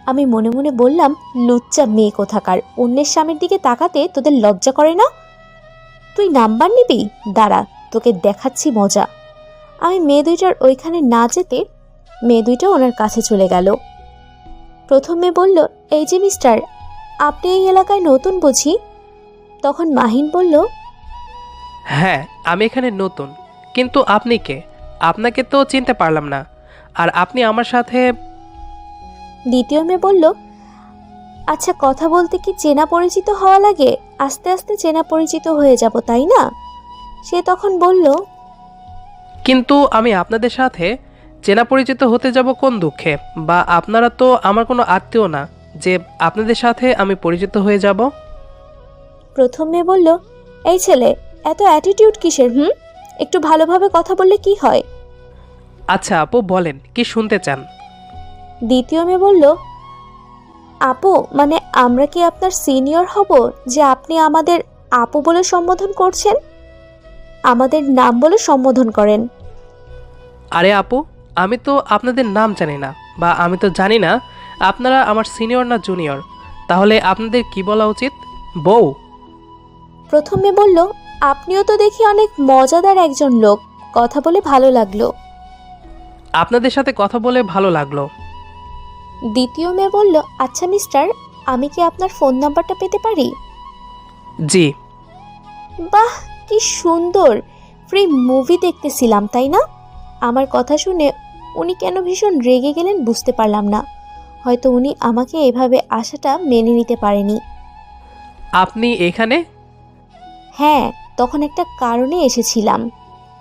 Speaker 1: আমি মনে মনে বললাম, লুচ্চা মেয়ে কোথাকার, অন্যের স্বামীর দিকে তাকাতে তোদের লজ্জা করে না? তুই নাম্বার নিবি? দাঁড়া, তোকে দেখাচ্ছি মজা। আমি মেয়ে দুইটার ওইখানে না যেতে মেয়ে দুইটা ওনার কাছে চলে গেল। প্রথম মেয়ে বলল, এই যে মিস্টার, আপনি এই এলাকায় নতুন বুঝি? তখন মাহিন বলল,
Speaker 2: হ্যাঁ, আমি এখানে নতুন, কিন্তু আপনি কে? আপনাকে তো চিনতে পারলাম না। আর আপনি আমার সাথে।
Speaker 1: দ্বিতীয় মেয়ে বলল, আচ্ছা কথা বলতে কি চেনা পরিচিত হওয়া লাগে? আস্তে আস্তে চেনা পরিচিত হয়ে যাব, তাই না? সে তখন বলল,
Speaker 2: কিন্তু আমি আপনাদের সাথে চেনা পরিচিত হতে যাব কোন দুঃখে? বা আপনারা তো আমার কোনো আত্মীয় না যে আপনাদের সাথে আমি পরিচিত হয়ে যাব।
Speaker 1: প্রথম মেয়ে বলল, এই ছেলে, এত অ্যাটিটিউড কিসের? একটু ভালোভাবে কথা বললে কি হয়?
Speaker 2: আচ্ছা আপু বলেন, কি শুনতে চান?
Speaker 1: দ্বিতীয় মেয়ে বলল, আপু মানে আমরা কি আপনার সিনিয়র হব যে আপনি আমাদের আপু বলে সম্বোধন করছেন? আমাদের নাম বলে সম্বোধন করেন।
Speaker 2: আরে আপু, আমি তো আপনাদের নাম জানি না, বা আমি তো জানি না আপনারা আমার সিনিয়র না জুনিয়র। তাহলে আপনাদের কি বলা উচিত? বউ?
Speaker 1: প্রথম মেয়ে বলল, আপনিও তো দেখি অনেক মজাদার একজন লোক, কথা বলে ভালো লাগলো।
Speaker 2: আপনাদের সাথে কথা বলে ভালো লাগলো।
Speaker 1: দ্বিতীয় মেয়ে বলল, আচ্ছা মিস্টার, আমি কি আপনার ফোন নাম্বারটা পেতে পারি?
Speaker 2: জি।
Speaker 1: বাহ, কি সুন্দর! ফ্রি মুভি দেখতেছিলাম, তাই না? আমার কথা শুনে উনি কেন ভীষণ রেগে গেলেন বুঝতে পারলাম না। হয়তো উনি আমাকে এভাবে আসাটা মেনে নিতে পারেনি।
Speaker 2: আপনি এখানে?
Speaker 1: হ্যাঁ, তখন একটা কারণে এসেছিলাম,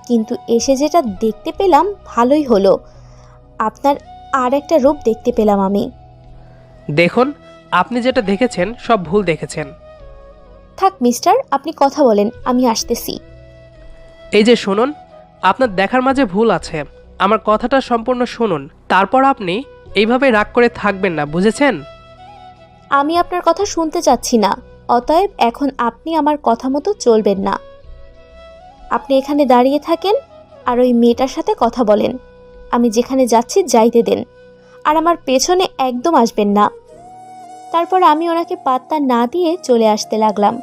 Speaker 1: কিন্তু এসে যেটা দেখতে পেলাম ভালোই হলো। আপনার আর একটা রূপ দেখতে পেলাম আমি।
Speaker 2: দেখুন, আপনি যেটা দেখেছেন সব ভুল দেখেছেন।
Speaker 1: থাক মিস্টার, আপনি কথা বলেন, আমি আসতেছি।
Speaker 2: এই যে শুনুন, আপনার দেখার মাঝে ভুল আছে। আমার কথাটা সম্পূর্ণ শুনুন, তারপর আপনি এইভাবে রাগ করে থাকবেন না, বুঝেছেন?
Speaker 1: আমি আপনার কথা শুনতে চাচ্ছি না, অতএব এখন আপনি আমার কথা মতো চলবেন না। আপনি এখানে দাঁড়িয়ে থাকেন আর ওই মেয়েটার সাথে কথা বলেন। আমি যেখানে যাচ্ছি যাইতে দেন, আর আমার পেছনে একদম আসবেন না। তারপর আমি ওনাকে পাত্তা না দিয়ে চলে আসতে লাগলাম।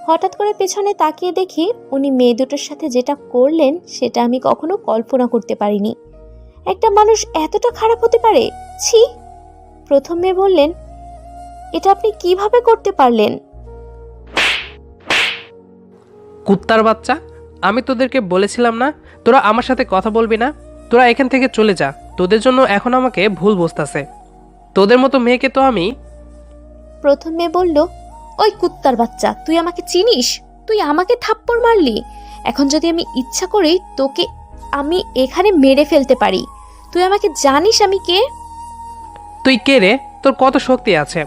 Speaker 1: হঠাৎ করে পেছনে তাকিয়ে দেখি উনি মেয়ে দুটোর সাথে যেটা করলেন সেটা আমি কখনো কল্পনা করতে পারিনি। একটা মানুষ এতটা খারাপ হতে পারে? ছি! প্রথম মেয়ে বললেন, এটা আপনি কিভাবে করতে পারলেন?
Speaker 2: কুত্তার বাচ্চা, আমি তোদেরকে বলেছিলাম না তোরা আমার সাথে কথা বলবি না? তোরা এখান থেকে চলে যা, তোদের জন্য এখন আমাকে ভুল বুঝতাছে। তোদের মতো মেয়েকে তো আমি...
Speaker 1: প্রথম মেয়ে বলল, ওই কুত্তার বাচ্চা, তুই আমাকে চিনিস? তুই আমাকে থাপ্পড় মারলি। এখন যদি আমি ইচ্ছা করি তোকে আমি এখানে মেরে ফেলতে পারি। তুই আমাকে জানিস আমি কে?
Speaker 2: তুই কে রে? তোর কত শক্তি আছে?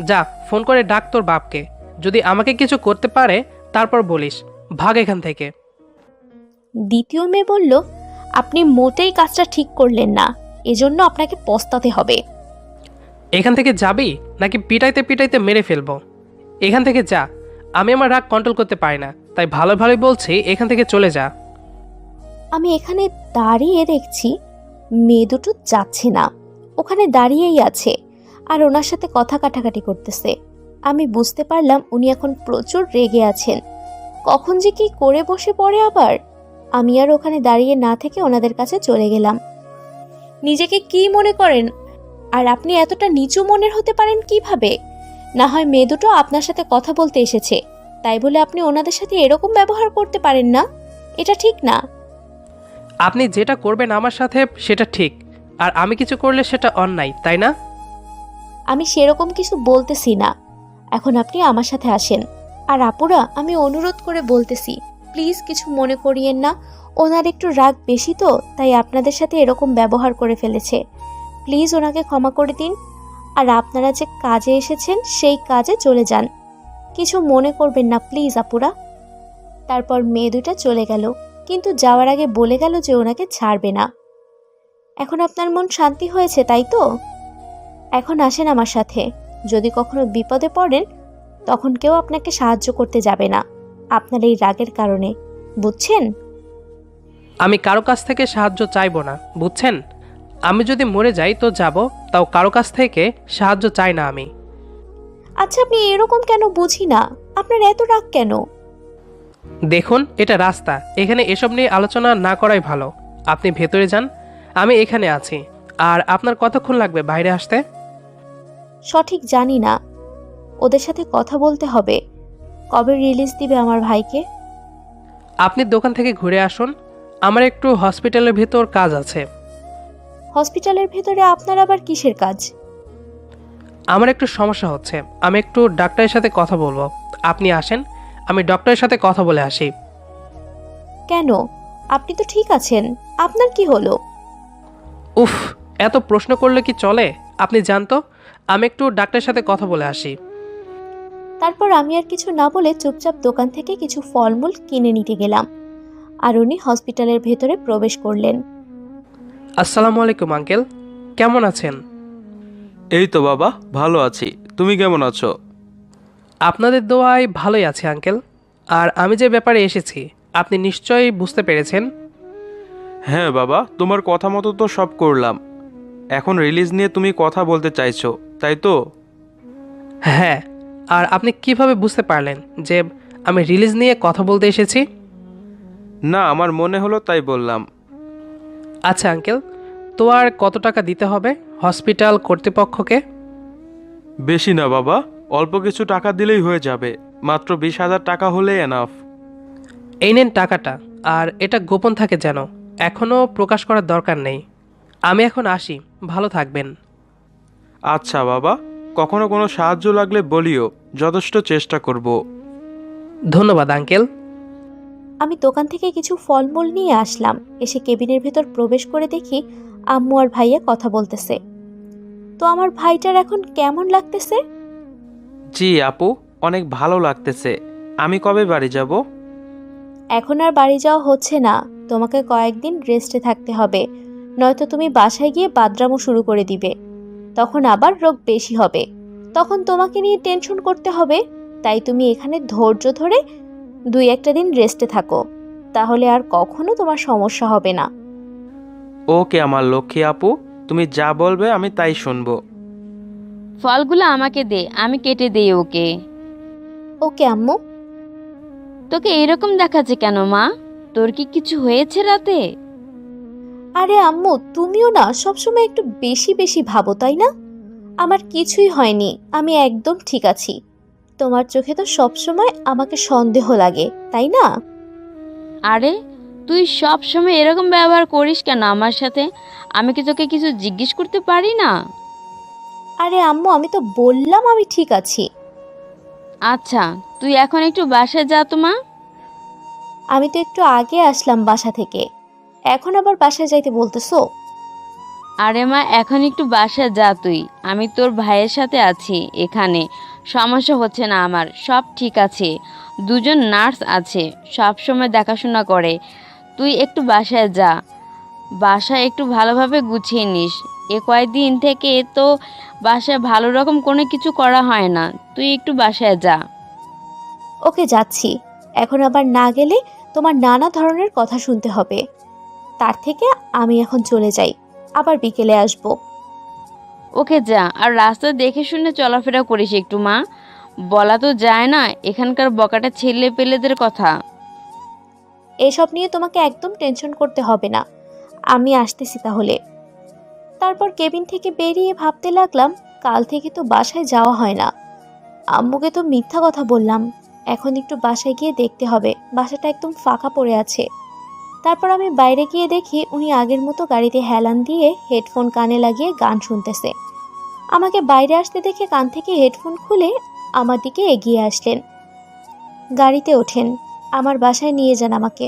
Speaker 2: যা, ফোন করে ডাক তোর বাপকে। যদি আমাকে কিছু করতে পারে তারপর বলিস। ভাগ এখান থেকে।
Speaker 1: দ্বিতীয় মেয়ে বলল, আপনি মোটেই কাজটা ঠিক করলেন না, এজন্য আপনাকে পস্তাতে হবে।
Speaker 2: এখান থেকে যাবি নাকি পিটাইতে পিটাইতে মেরে ফেলবো? এখান থেকে যা। আমি আমার রাগ কন্ট্রোল করতে পারি না, তাই ভালো ভালোই বলছি, এখান থেকে চলে যা।
Speaker 1: আমি এখানে দাঁড়িয়ে দেখছি মেয়ে দুটো যাচ্ছে না, ওখানে দাঁড়িয়েই আছে আর ওনার সাথে কথা কাটাকাটি করতেছে। আমি বুঝতে পারলাম উনি এখন প্রচুর রেগে আছেন। কখন যে কি করে বসে পড়ে আবার। আমি আর ওখানে দাঁড়িয়ে না থেকে ওনাদের কাছে চলে গেলাম। নিজেকে কি মনে করেন? আর আপনি এতটা নিচু মনের হতে পারেন কিভাবে? না হয় মেয়ে দুটো আপনার সাথে কথা বলতে এসেছে, তাই বলে আপনি ওনাদের সাথে এরকম ব্যবহার করতে পারেন না। এটা ঠিক না।
Speaker 2: আপনি যেটা করবেন আমার সাথে সেটা ঠিক, আর আমি কিছু করলে সেটা অন্যায়, তাই না?
Speaker 1: আমি সেরকম কিছু বলতেছি না। এখন আপনি আমার সাথে আসেন। আর আপুরা, আমি অনুরোধ করে বলতেছি, প্লিজ কিছু মনে করিয়েন না। ওনার একটু রাগ বেশি তো, তাই আপনাদের সাথে এরকম ব্যবহার করে ফেলেছে। প্লিজ ওনাকে ক্ষমা করে দিন। আর আপনারা যে কাজে এসেছেন সেই কাজে চলে যান, কিছু মনে করবেন না প্লিজ আপুরা। তারপর মেয়ে দুটা চলে গেল, কিন্তু যাওয়ার আগে বলে গেল যে ওনাকে ছাড়বে না। এখন আপনার মন শান্তি হয়েছে, তাই তো? এখন আসেন আমার সাথে। যদি কখনো বিপদে পড়েন তখন কেউ আপনাকে সাহায্য করতে যাবে না আপনার এই রাগের কারণে, বুঝছেন?
Speaker 2: আমি কারো কাছ থেকে সাহায্য চাইবো না, বুঝছেন? আমি যদি মরে যাই তো যাব, তাও কারো কাছ থেকে সাহায্য চাই না আমি।
Speaker 1: আচ্ছা, আপনি এরকম কেন বুঝি না, আপনার এত রাগ কেন?
Speaker 2: দেখুন, এটা রাস্তা, এখানে এসব নিয়ে আলোচনা না করাই ভালো। আপনি ভেতরে যান, আমি এখানে আছি। আর আপনার কতক্ষণ লাগবে বাইরে আসতে?
Speaker 1: সঠিক জানি না, ওদের সাথে কথা বলতে হবে। কবে রিলিজ দিবে আমার ভাইকে?
Speaker 2: আপনি দোকান থেকে ঘুরে আসুন, আমার একটু হসপিটালের ভেতর কাজ আছে।
Speaker 1: হসপিটালের ভেতরে আপনার আবার কিসের কাজ?
Speaker 2: আমার একটু সমস্যা হচ্ছে, আমি একটু ডাক্তারের সাথে কথা বলবো। আপনি আসেন, আমি ডক্টরের সাথে কথা বলে আসি।
Speaker 1: কেন? আপনি তো ঠিক আছেন, আপনার কি হলো?
Speaker 2: উফ, এত প্রশ্ন করলে কি চলে? আপনি জানতো, আমি একটু ডাক্তারের সাথে কথা বলে আসি।
Speaker 1: তারপর আমি আর কিছু না বলে চুপচাপ দোকান থেকে কিছু ফলমূল কিনে নিতে গেলাম, আর উনি হসপিটালের ভেতরে প্রবেশ করলেন।
Speaker 2: আসসালামু আলাইকুম আঙ্কেল, কেমন আছেন?
Speaker 10: এই তো বাবা, ভালো আছি। তুমি কেমন আছো?
Speaker 2: আপনাদের দোয়ায় ভালোই আছি আঙ্কেল। আর আমি যে ব্যাপারে এসেছি আপনি নিশ্চয়ই বুঝতে পেরেছেন।
Speaker 10: হ্যাঁ বাবা, তোমার কথা মতো তো সব করলাম। এখন রিলিজ নিয়ে তুমি কথা বলতে চাইছো, তাই তো?
Speaker 2: হ্যাঁ, আর আপনি কিভাবে বুঝতে পারলেন যে আমি রিলিজ নিয়ে কথা বলতে এসেছি?
Speaker 10: না, আমার মনে হলো তাই বললাম।
Speaker 2: আচ্ছা আঙ্কেল, তো আর কত টাকা দিতে হবে হসপিটাল কর্তৃপক্ষকে?
Speaker 10: বেশি না বাবা, অল্প কিছু টাকা দিলেই হয়ে যাবে। মাত্র 20,000 টাকা হলেই এনাফ।
Speaker 2: এই নেন টাকাটা, আর এটা গোপন থাকে যেন, এখনও প্রকাশ করার দরকার নেই। আমি এখন আসি, ভালো থাকবেন।
Speaker 10: আচ্ছা বাবা, কখনো কোনো সাহায্য লাগলে বলিও, যথেষ্ট চেষ্টা করব।
Speaker 2: ধন্যবাদ আঙ্কেল।
Speaker 1: আমি দোকান থেকে কিছু ফলমূল নিয়ে আসলাম। এসে কেবিনের ভেতর প্রবেশ করে দেখি আম্মু আর ভাইয়া কথা বলতেছে। তো আমার ভাইটার এখন কেমন লাগতেছে?
Speaker 6: জি আপু, অনেক ভালো লাগতেছে। আমি কবে বাড়ি যাব?
Speaker 1: এখন আর বাড়ি যাওয়া হচ্ছে না, তোমাকে কয়েকদিন রেস্টে থাকতে হবে, নয়তো তুমি বাসায় গিয়ে বাদরামো শুরু করে দিবে। তখন আবার রোগ বেশি হবে, তখন তোমাকে নিয়ে টেনশন করতে হবে। তাই তুমি এখানে ধৈর্য ধরে 2-1 দিন রেস্টে থাকো, তাহলে আর কখনো তোমার সমস্যা হবে না।
Speaker 6: ওকে আমার লক্ষ্মী আপু, তুমি যা বলবে আমি তাই শুনবো।
Speaker 9: ফলগুলো আমাকে দে, আমি কেটে দেই ওকে।
Speaker 1: ওকে আম্মু।
Speaker 9: তোকে এরকম দেখাচ্ছে কেন মা? তোর কি কিছু হয়েছে রাতে?
Speaker 1: আরে আম্মু, তুমিও না সবসময় একটু বেশি বেশি ভাবো, তাই না? আমার কিছুই হয়নি, আমি একদম ঠিক আছি। তোমার চোখে তো সবসময় আমাকে সন্দেহ লাগে, তাই না?
Speaker 9: আরে তুই সব সময় এরকম ব্যবহার করিস কেন আমার সাথে? আমি কি তোকে কিছু জিজ্ঞেস করতে পারি না?
Speaker 1: আরে আম্মু, আমি তো বললাম আমি ঠিক আছি।
Speaker 9: আচ্ছা, তুই এখন একটু বাসায় যা তো মা।
Speaker 1: আমি তো একটু আগে আসলাম বাসা থেকে, এখন আবার বাসায় যাইতে বলতেছো?
Speaker 9: আরে মা, এখন একটু বাসায় যা তুই। আমি তোর ভাইয়ের সাথে আছি এখানে, সমস্যা হচ্ছে না আমার, সব ঠিক আছে। দুজন নার্স আছে, সব সময় দেখাশোনা করে। তুই একটু বাসায় যা, বাসায় একটু ভালোভাবে গুছিয়ে নিস। এ কয়েকদিন থেকে তো বাসায় ভালো রকম কোনো কিছু করা হয় না, তুই একটু বাসায় যা।
Speaker 1: ওকে, যাচ্ছি। এখন আবার না গেলে তোমার নানা ধরনের কথা শুনতে হবে। তার থেকে আমি এখন চলে যাই, আবার বিকেলে আসবো।
Speaker 9: ওকে যা, আর রাস্তা দেখে শুনে চলাফেরা করিস একটু মা। বলা তো যায় না এখানকার বকাটা ছেলে পেলেদের কথা।
Speaker 1: এসব নিয়ে তোমাকে একদম টেনশন করতে হবে না, আমি আসতেছি তাহলে। তারপর কেবিন থেকে বেরিয়ে ভাবতে লাগলাম, কাল থেকে তো বাসায় যাওয়া হয় না। আম্মুকে তো মিথ্যা কথা বললাম, এখন একটু বাসায় গিয়ে দেখতে হবে, বাসাটা একদম ফাঁকা পড়ে আছে। তারপর আমি বাইরে গিয়ে দেখি উনি আগের মতো গাড়িতে হেলান দিয়ে হেডফোন কানে লাগিয়ে গান শুনতেছে। আমাকে বাইরে আসতে দেখে কান থেকে হেডফোন খুলে আমার দিকে এগিয়ে আসলেন। গাড়িতে ওঠেন, আমার বাসায় নিয়ে যান আমাকে।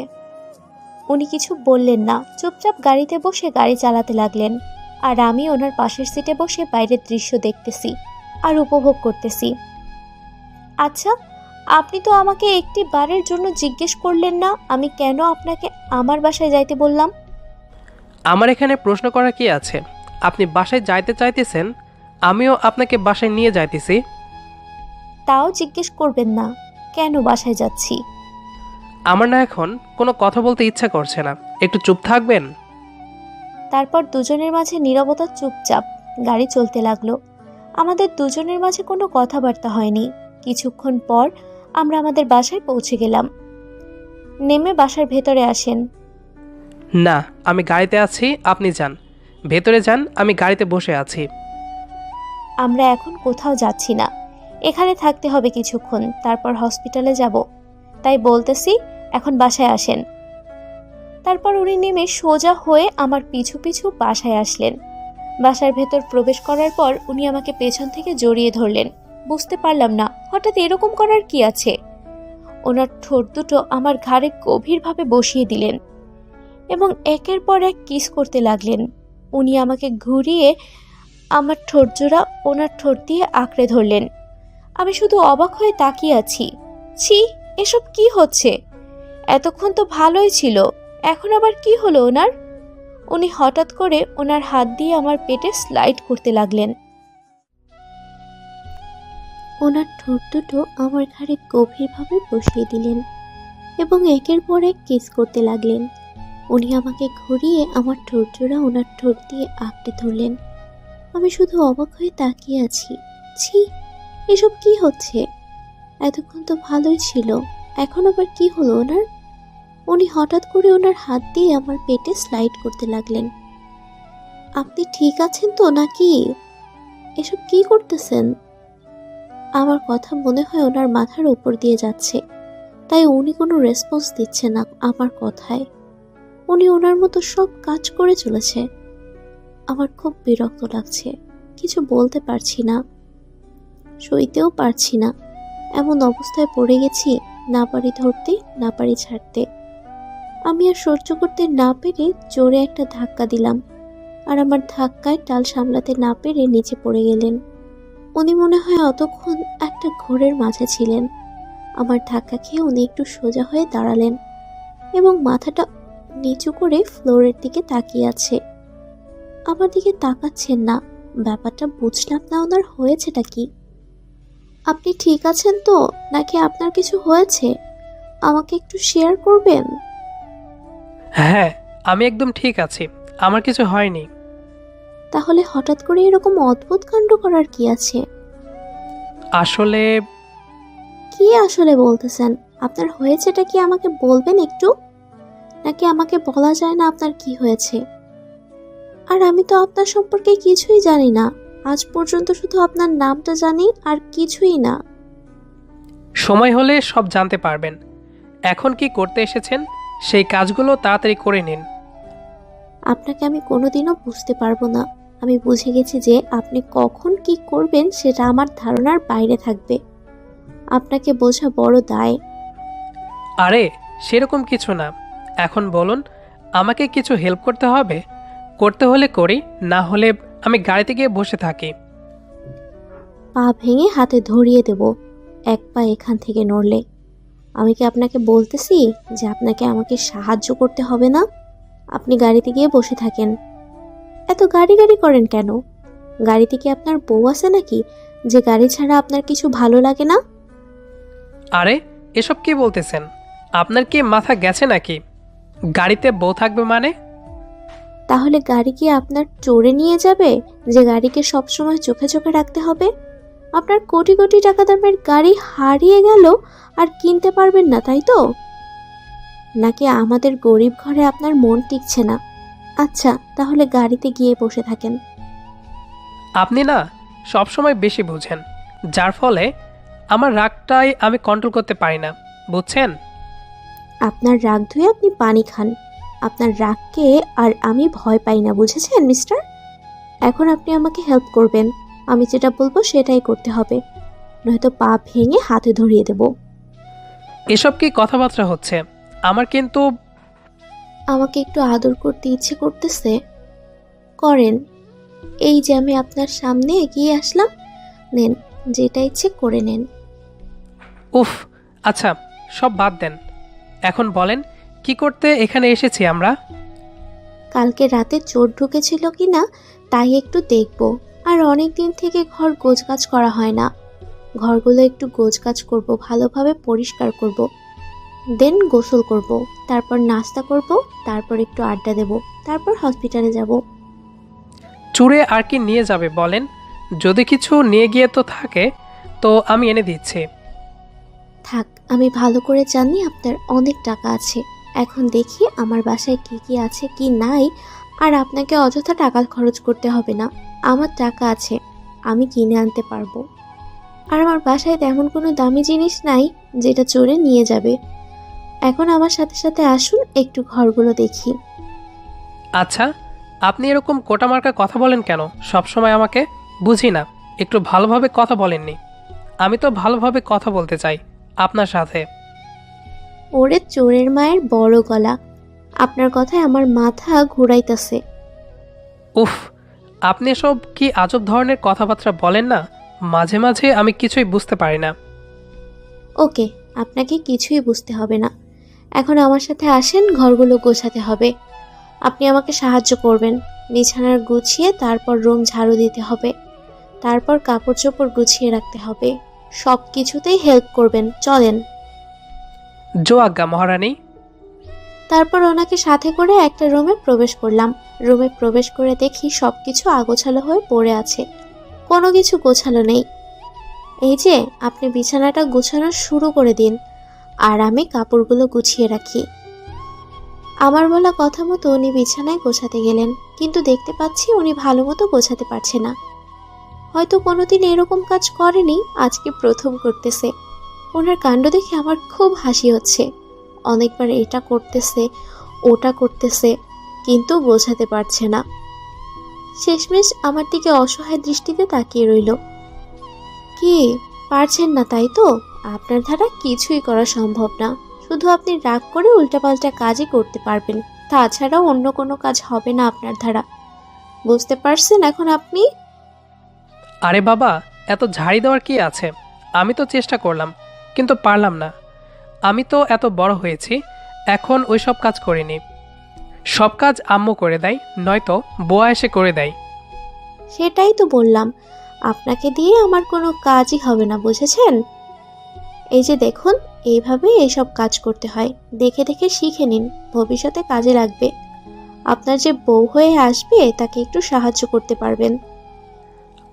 Speaker 1: উনি কিছু বললেন না, চুপচাপ গাড়িতে বসে গাড়ি চালাতে লাগলেন, আর আমি ওনার পাশের সিটে বসে বাইরের দৃশ্য দেখতেছি আর উপভোগ করতেছি। আচ্ছা, আপনি তো আমাকে একটি বারের জন্য জিজ্ঞেস করলেন না আমি কেন আপনাকে আমার বাসায় যাইতে বললাম?
Speaker 2: আমার এখানে প্রশ্ন করা কি আছে? আপনি বাসায় যাইতে চাইতেছেন, আমিও আপনাকে বাসায় নিয়ে যাইতেছি।
Speaker 1: তাও জিজ্ঞেস করবেন না কেন বাসায় যাচ্ছি?
Speaker 2: আমার না এখন কোনো কথা বলতে ইচ্ছা করছে না, একটু চুপ থাকবেন?
Speaker 1: তারপর দুজনের মাঝে নীরবতা, চুপচাপ গাড়ি চলতে লাগলো। আমাদের দুজনের মাঝে কোনো কথাবার্তা হয়নি। কিছুক্ষণ পর আমরা আমাদের বাসায় পৌঁছে গেলাম। নেমে বাসার ভেতরে আসেন।
Speaker 2: না, আমি গাড়িতে আছি, আপনি যান, ভেতরে যান, আমি গাড়িতে বসে আছি।
Speaker 1: আমরা এখন কোথাও যাচ্ছি না, এখানে থাকতে হবে কিছুক্ষণ, তারপর হসপিটালে যাব। তাই বলতেছি এখন বাসায় আসেন। তারপর উনি নেমে সোজা হয়ে আমার পিছু পিছু বাসায় আসলেন। বাসার ভেতর প্রবেশ করার পর উনি আমাকে পেছন থেকে জড়িয়ে ধরলেন। বুঝতে পারলাম না হঠাৎ এরকম করার কি আছে। ওনার ঠোঁট দুটো আমার ঘাড়ে গভীরভাবে বসিয়ে দিলেন এবং একের পর এক কিস করতে লাগলেন। উনি আমাকে ঘুরিয়ে আমার ঠোঁটজোড়া ওনার ঠোঁট দিয়ে আঁকড়ে ধরলেন। আমি শুধু অবাক হয়ে তাকিয়ে আছি। ছি, এসব কি হচ্ছে? এতক্ষণ তো ভালোই ছিল, এখন আবার কি হলো ওনার? উনি হঠাৎ করে ওনার হাত দিয়ে আমার পেটে স্লাইড করতে লাগলেন। ওনার ঠোঁট দুটো আমার ঘাড়ে গভীরভাবে বসিয়ে দিলেন এবং একের পর এক কিস করতে লাগলেন। উনি আমাকে ঘুরিয়ে আমার ঠোঁট জোড়া ওনার ঠোঁট দিয়ে আঁকড়ে ধরলেন। আমি শুধু অবাক হয়ে তাকিয়ে আছি। ছি, এসব কি হচ্ছে? এতক্ষণ তো ভালোই ছিল, এখন আবার কি হলো ওনার? উনি হঠাৎ করে ওনার হাত দিয়ে আমার পেটে স্লাইড করতে লাগলেন। আপনি ঠিক আছেন তো নাকি? এসব কি করতেছেন? আমার কথা মনে হয় ওনার মাথার উপর দিয়ে যাচ্ছে, তাই উনি কোনো রেসপন্স দিচ্ছে না আমার কথায়। উনি ওনার মতো সব কাজ করে চলেছে। আমার খুব বিরক্ত লাগছে, কিছু বলতে পারছি না, সইতেও পারছি না। এমন অবস্থায় পড়ে গেছি, না পারি ধরতে, না পারি ছাড়তে। আমি আর সহ্য করতে না পেরে জোরে একটা ধাক্কা দিলাম, আর আমার ধাক্কায় টাল সামলাতে না পেরে নিচে পড়ে গেলেন। উনি মনে হয় অতক্ষণ একটা ঘোরের মাঝে ছিলেন। আমার ধাক্কা খেয়ে উনি একটু সোজা হয়ে দাঁড়ালেন এবং মাথাটা নিচু করে ফ্লোরের দিকে তাকিয়ে আছে। আমার দিকে তাকাচ্ছেন না। ব্যাপারটা বুঝলাম না, ওনার হয়েছেটা কি? আপনি ঠিক আছেন তো নাকি আপনার কিছু হয়েছে? আমাকে একটু শেয়ার করবেন?
Speaker 2: হ্যাঁ, আমি একদম ঠিক আছি, আমার কিছু হয়নি।
Speaker 1: তাহলে হঠাৎ করে এরকম অদ্ভুত কাণ্ড করার কি আছে?
Speaker 2: আসলে
Speaker 1: কি আসলে বলতেছেন? আপনার হয়েছেটা কি আমাকে বলবেন একটু? নাকি আমাকে বলা যায় না আপনার কি হয়েছে? আর আমি তো আপনার সম্পর্কে কিছুই জানি না। আজ পর্যন্ত শুধু আপনার নামটা জানি, আর কিছুই না।
Speaker 2: সময় হলে সব জানতে পারবেন। এখন কি করতে এসেছেন সেই কাজগুলো তাড়াতাড়ি করে নিন।
Speaker 1: আপনাকে আমি কোনোদিনও বুঝতে পারবো না। আমি বুঝে গেছি যে আপনি কখন কি করবেন সেটা আমার ধারণার বাইরে থাকবে। আপনাকে বোঝা বড় দায়।
Speaker 2: আরে সেরকম কিছু না। এখন বলুন, আমাকে কিছু হেল্প করতে হবে? করতে হলে করি, না হলে আমি গাড়িতে গিয়ে বসে থাকি।
Speaker 1: পা ভেঙে হাতে ধরিয়ে দেব এক পা এখান থেকে নড়লে। আমি কি আপনাকে বলতেছি যে আপনাকে আমাকে সাহায্য করতে হবে না? আপনি গাড়িতে গিয়ে বসে থাকেন। এত গাড়ি গাড়ি করেন কেন? গাড়িতে কি আপনার বউ আছে নাকি, যে গাড়ি ছাড়া আপনার কিছু ভালো লাগে না?
Speaker 2: আরে এসব কি বলতেছেন? আপনার কি মাথা গেছে নাকি? গাড়িতে বউ থাকবে মানে?
Speaker 1: তাহলে গাড়ি কি আপনার চড়ে নিয়ে যাবে, যে গাড়িকে সবসময় চোখে চোখে রাখতে হবে? আপনার কোটি কোটি টাকা দামের গাড়ি হারিয়ে গেল আর কিনতে পারবেন না, তাই তো? নাকি আমাদের গরিব ঘরে আপনার মন টিকছে না? আচ্ছা, তাহলে গাড়িতে গিয়ে বসে থাকেন।
Speaker 2: আপনি না সবসময় বেশি বুঝেন, যার ফলে আমার রাগটাই আমি কন্ট্রোল করতে পারি না, বুঝছেন?
Speaker 1: আপনার রাগ ধুয়ে আপনি পানি খান। আপনার রাগকে আর আমি ভয় পাই না, বুঝেছেন মিস্টার? এখন আপনি আমাকে হেল্প করবেন। আমি যেটা বলবো সেটাই করতে হবে, নয়তো পা ভেঙে হাতে ধরিয়ে দেব।
Speaker 2: এসব কি কথাবার্তা হচ্ছে? আমার কিন্তু
Speaker 1: আমাকে একটু আদর করতে ইচ্ছে করতেছে, করেন। এই যে আমি আপনার সামনে এগিয়ে আসলাম, নেন, যেটা ইচ্ছে করে নেন।
Speaker 2: উফ, আচ্ছা সব বাদ দেন। এখন বলেন কি করতে এখানে এসেছি আমরা?
Speaker 1: কালকে রাতে চোর ঢুকেছিল কিনা তাই একটু দেখব। আর অনেক দিন থেকে ঘর গোছগাছ করা হয় না। ঘরগুলো একটু গোছগাছ করব, ভালোভাবে পরিষ্কার করব, দেন গোসল করব, তারপর নাস্তা করব, তারপর একটু আড্ডা দেব, তারপর হসপিটালে যাব।
Speaker 2: চুরে আর কি নিয়ে যাবে বলেন? যদি কিছু নিয়ে গিয়ে তো থাকে তো আমি এনে দিচ্ছি।
Speaker 1: থাক, আমি ভালো করে জানি আপনার অনেক টাকা আছে। এখন দেখি আমার বাসায় কি কি আছে কি নাই, আর আপনাকে অযথা টাকা খরচ করতে হবে না। আমার টাকা আছে, আমি কিনে আনতে পারবো। আর আমার বাসায় তেমন কোনো দামি জিনিস নাই যেটা চোরে নিয়ে যাবে। এখন আমার সাথে সাথে আসুন, একটু ঘরগুলো দেখি।
Speaker 2: আচ্ছা, আপনি এরকম কোটামার্কা কথা বলেন কেন সব সময় আমাকে? বুঝি না, একটু ভালোভাবে কথা বলেননি। আমি তো ভালোভাবে কথা বলতে চাই আপনার সাথে।
Speaker 1: ওরে চোরের মায়ের বড় গলা, আপনার কথায় আমার মাথা ঘুরাইতেছে।
Speaker 2: উফ, আপনি এসব কি আজব ধরনের কথাবার্তা বলেন না? মাঝে মাঝে আমি কিছুই বুঝতে পারি না।
Speaker 1: ওকে, আপনাকে কিছুই বুঝতে হবে না। এখন আমার সাথে আসেন, ঘরগুলো গোছাতে হবে। আপনি আমাকে সাহায্য করবেন। বিছানার গুছিয়ে তারপর রুম ঝাড়ু দিতে হবে, তারপর কাপড় চোপড় গুছিয়ে রাখতে হবে। সব কিছুতেই হেল্প করবেন, চলেন।
Speaker 2: জো আজ্ঞা মহারানী।
Speaker 1: তারপর ওনাকে সাথে করে একটা রুমে প্রবেশ করলাম। রুমে প্রবেশ করে দেখি সবকিছু আগোছালো হয়ে পড়ে আছে, কোনো কিছু গোছালো নেই। এই যে, আপনি বিছানাটা গোছানো শুরু করে দিন, আর আমি কাপড়গুলো গুছিয়ে রাখি। আমার বলা কথা মতো উনি বিছানায় গোছাতে গেলেন, কিন্তু দেখতে পাচ্ছি উনি ভালো মতো গোছাতে পারছে না। হয়তো কোনোদিন এরকম কাজ করেনি, আজকে প্রথম করতেছে। ওনার কাণ্ড দেখে আমার খুব হাসি হচ্ছে। অনেকবার এটা করতেছে, ওটা করতেছে, কিন্তু গোছাতে পারছে না। শেষমেশ আমার দিকে অসহায় দৃষ্টিতে তাকিয়ে রইল। কি, পারছেন না তাই তো? আপনার দ্বারা কিছুই করা সম্ভব না। শুধু আপনি রাগ করে উল্টাপাল্টা কাজই করতে পারবেন, তাছাড়াও অন্য কোনো কাজ হবে না আপনার দ্বারা। বুঝতে পারছেন এখন আপনি?
Speaker 2: আরে বাবা, এত ঝাড়ি দেওয়ার কি আছে? আমি তো চেষ্টা করলাম, কিন্তু পারলাম না। আমি তো এত বড় হয়েছি, এখন ওই সব কাজ করিনি। সব কাজ আম্মু করে দেয়, নয়তো বোয়া এসে করে দেয়।
Speaker 1: সেটাই তো বললাম, আপনাকে দিয়ে আমার কোনো কাজই হবে না, বুঝেছেন? এই যে দেখুন, এইভাবে এইসব কাজ করতে হয়। দেখে দেখে শিখে নিন, ভবিষ্যতে কাজে লাগবে। আপনার যে বউ হয়ে আসবে তাকে একটু সাহায্য করতে পারবেন।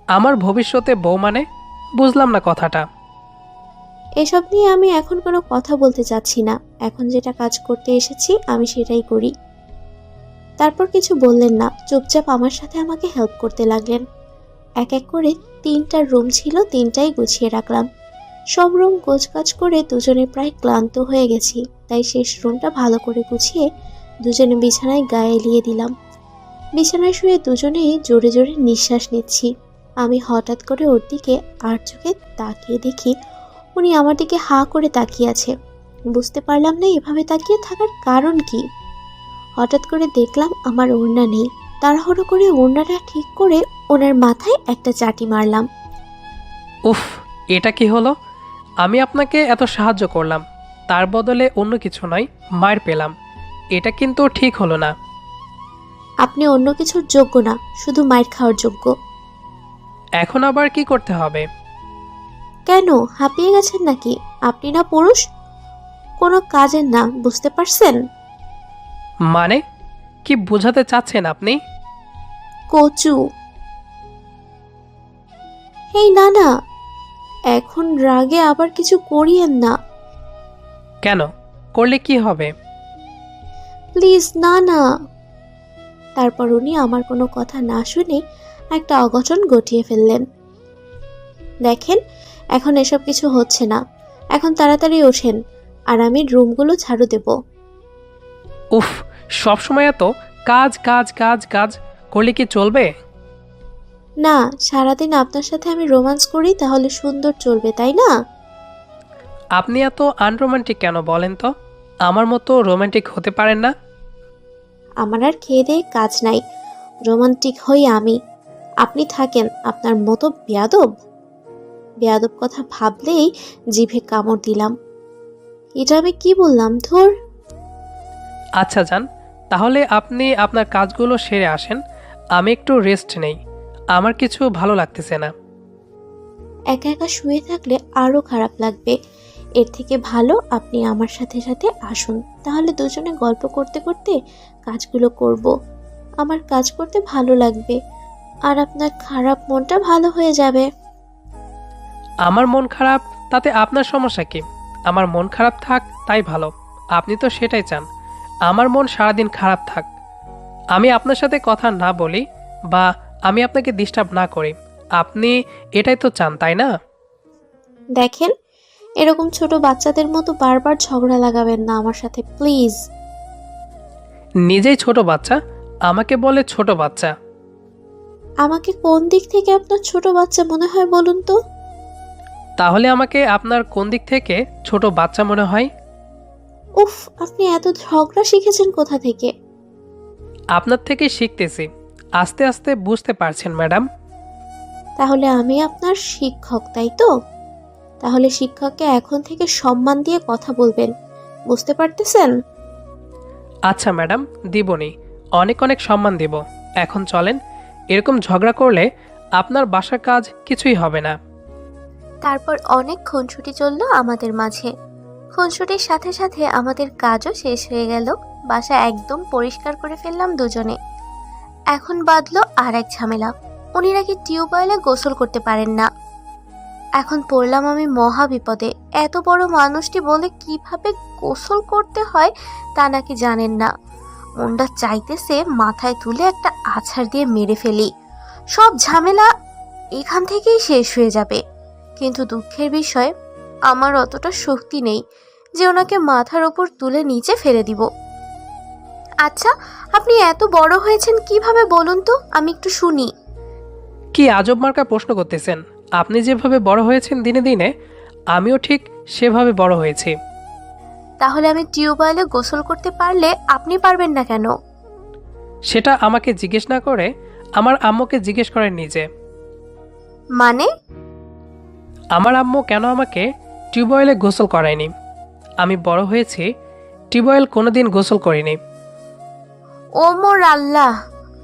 Speaker 2: আমার ভবিষ্যতে বউ মানে? বুঝলাম না কথাটা।
Speaker 1: এসব নিয়ে আমি এখন কোনো কথা বলতে চাচ্ছি না। এখন যেটা কাজ করতে এসেছি আমি সেটাই করি। তারপর কিছু বললেন না, চুপচাপ আমার সাথে আমাকে হেল্প করতে লাগলেন। এক এক করে 3টা রুম ছিল, 3টাই গুছিয়ে রাখলাম। সব রুম গোছগাছ করে দুজনে প্রায় ক্লান্ত হয়ে গেছি, তাই শেষ রুমটা ভালো করে গুছিয়ে দুজনে বিছানায় গায়ে এলিয়ে দিলাম। বিছানায় শুয়ে দুজনেই জোরে জোরে নিঃশ্বাস নিচ্ছি। আমি হঠাৎ করে ওর দিকে আর চোখে তাকিয়ে দেখি উনি আমার দিকে হাঁ করে তাকিয়ে আছে। বুঝতে পারলাম না এভাবে তাকিয়ে থাকার কারণ কি। হঠাৎ করে দেখলাম আমার ওড়না নেই। তাড়াহুড়ো করে ওড়নাটা ঠিক করে ওনার মাথায় একটা চাটি মারলাম।
Speaker 2: উফ, এটা কি হলো? আমি আপনাকে এত সাহায্য করলাম, তার বদলে অন্য কিছু নয়, মার পেলাম। এটা কিন্তু ঠিক হলো না।
Speaker 1: আপনি অন্য কিছুর যোগ্য না, শুধু মাইর খাওয়ার যোগ্য।
Speaker 2: এখন আবার কি করতে হবে?
Speaker 1: কেন, হাঁপিয়ে গেছেন নাকি? আপনি না পুরুষ, কোনো কাজের না, বুঝতে পারছেন?
Speaker 2: মানে কি বোঝাতে চাচ্ছেন আপনি?
Speaker 1: কচু। এই না না, এখন রাগে আবার কিছু করিয়েন না
Speaker 2: কেন? করলে কি হবে?
Speaker 1: প্লিজ, না না। তারপর উনি আমার কোনো কথা না শুনে একটা অঘটন ঘটিয়ে ফেললেন। দেখেন, এখন এসব কিছু হচ্ছে না। এখন তাড়াতাড়ি ওঠেন, আর আমি রুমগুলো ঝাড়ু দেব।
Speaker 2: উফ, সবসময় এত কাজ কাজ কাজ কাজ করলে কি চলবে?
Speaker 1: না, সারাদিন আপনার সাথে আমি রোম্যান্স করি, তাহলে সুন্দর চলবে, তাই না?
Speaker 2: আপনি এত আনরোমান্টিক কেন বলেন তো? আমার মতো রোমান্টিক হতে পারেন না?
Speaker 1: আমার আর খেয়ে দেয়ে কাজ নাই, রোমান্টিক হই আমি। আপনি থাকেন আপনার মতো বেয়াদব। বেয়াদব কথা ভাবলেই জিভে কামড় দিলাম। এটা আমি কি বললাম, ধুর।
Speaker 2: আচ্ছা যান, তাহলে আপনি আপনার কাজগুলো সেরে আসেন, আমি একটু রেস্ট নেই। আমার কিছু ভালো লাগতেছে না।
Speaker 1: একা একা শুয়ে থাকলে আরো খারাপ লাগবে। এর থেকে ভালো আপনি আমার সাথে সাথে আসুন, তাহলে দুজনে গল্প করতে করতে কাজগুলো করব। আমার কাজ করতে ভালো লাগবে, আর আপনার খারাপ মনটা ভালো হয়ে যাবে।
Speaker 2: আমার মন খারাপ, তাতে আপনার সমস্যা কি? আমার মন খারাপ থাক, তাই ভালো। আপনি তো সেটাই চান, আমার মন সারাদিন খারাপ থাক। আমি আপনার সাথে কথা না বলি, বা আমি আপনাকে ডিস্টার্ব না করি। আপনি এটাই তো চান, তাই না?
Speaker 1: দেখেন, এরকম ছোট বাচ্চাদের মতো বারবার ঝগড়া লাগাবেন না আমার সাথে, প্লিজ।
Speaker 2: নিজেই ছোট বাচ্চা, আমাকে বলে ছোট বাচ্চা?
Speaker 1: আমাকে কোন দিক থেকে আপনার ছোট বাচ্চা মনে হয় বলুন তো?
Speaker 2: তাহলে আমাকে আপনার কোন দিক থেকে ছোট বাচ্চা মনে হয়?
Speaker 1: উফ, আপনি এত ঝগড়া শিখেছেন কোথা থেকে?
Speaker 2: আপনার থেকে শিখতেছি, আস্তে আস্তে বুঝতে পারছেন ম্যাডাম।
Speaker 1: তাহলে আমি আপনার শিক্ষক, তাই তো? তাহলে শিক্ষককে এখন থেকে সম্মান দিয়ে কথা বলবেন, বুঝতে পারতেছেন?
Speaker 2: আচ্ছা ম্যাডাম, দিবনি, অনেক অনেক সম্মান দেব। এখন চলেন, এরকম ঝগড়া করলে আপনার বাসার কাজ কিছুই হবে না।
Speaker 1: তারপর অনেক খুনসুটি চলল আমাদের মাঝে। খুনসুটির সাথে সাথে আমাদের কাজও শেষ হয়ে গেল। বাসা একদম পরিষ্কার করে ফেললাম দুজনে। এখন বাঁধলো আর এক ঝামেলা, উনি নাকি টিউবওয়েলে গোসল করতে পারেন না। এখন পড়লাম আমি মহা বিপদে। এত বড় মানুষটি বলে কিভাবে গোসল করতে হয় তা নাকি জানেন না। মনটা চাইতেছে মাথায় তুলে একটা আছাড় দিয়ে মেরে ফেলি, সব ঝামেলা এখান থেকেই শেষ হয়ে যাবে। কিন্তু দুঃখের বিষয়, আমার অতটা শক্তি নেই যে ওনাকে মাথার ওপর তুলে নিচে ফেলে দিব। আচ্ছা, আপনি এত বড় হয়েছেন কিভাবে বলুন তো, আমি একটু শুনি।
Speaker 2: কি আজব মার্কা প্রশ্ন করতেছেন? আপনি যেভাবে বড় হয়েছেন দিনে দিনে, আমিও ঠিক সেভাবে বড় হয়েছি।
Speaker 1: তাহলে আমি টিউবওয়েলে গোসল করতে পারলে আপনি পারবেন না কেন?
Speaker 2: সেটা আমাকে জিজ্ঞেস না করে আমার আম্মুকে জিজ্ঞেস করেন নিজে।
Speaker 1: মানে?
Speaker 2: আমার আম্মু কেন আমাকে টিউবওয়েলে গোসল করায়নি? আমি বড় হয়েছি, টিউবওয়েল কোনোদিন গোসল করিনি।
Speaker 1: ও মোর আল্লাহ,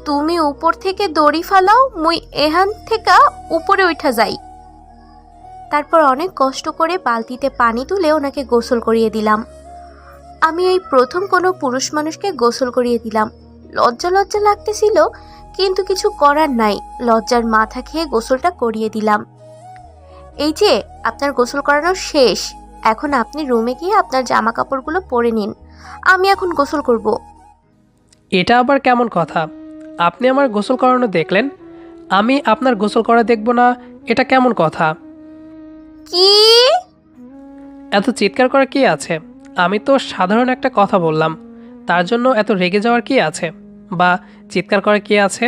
Speaker 1: তুমি উপর থেকে দড়ি ফালাও, মুই এখান থেকে উপরে উঠা যাই। তারপর অনেক কষ্ট করে বালতিতে পানি তুলে ওনাকে গোসল করিয়ে দিলাম। আমি এই প্রথম কোনো পুরুষ মানুষকে গোসল করিয়ে দিলাম। লজ্জা লজ্জা লাগতেছিল, কিন্তু কিছু করার নাই, লজ্জার মাথা খেয়ে গোসলটা করিয়ে দিলাম। এই যে আপনার গোসল করানো শেষ, এখন আপনি রুমে গিয়ে আপনার জামা কাপড়গুলো পরে নিন, আমি এখন গোসল করব।
Speaker 2: এটা আবার কেমন কথা? আপনি আমার গোসল করানো দেখলেন, আমি আপনার গোসল করা দেখব না, এটা কেমন কথা?
Speaker 1: কি?
Speaker 2: এত চিৎকার করা কি আছে? আমি তো সাধারণ একটা কথা বললাম, তার জন্য এত রেগে যাওয়ার কি আছে, বা চিৎকার করা কি আছে?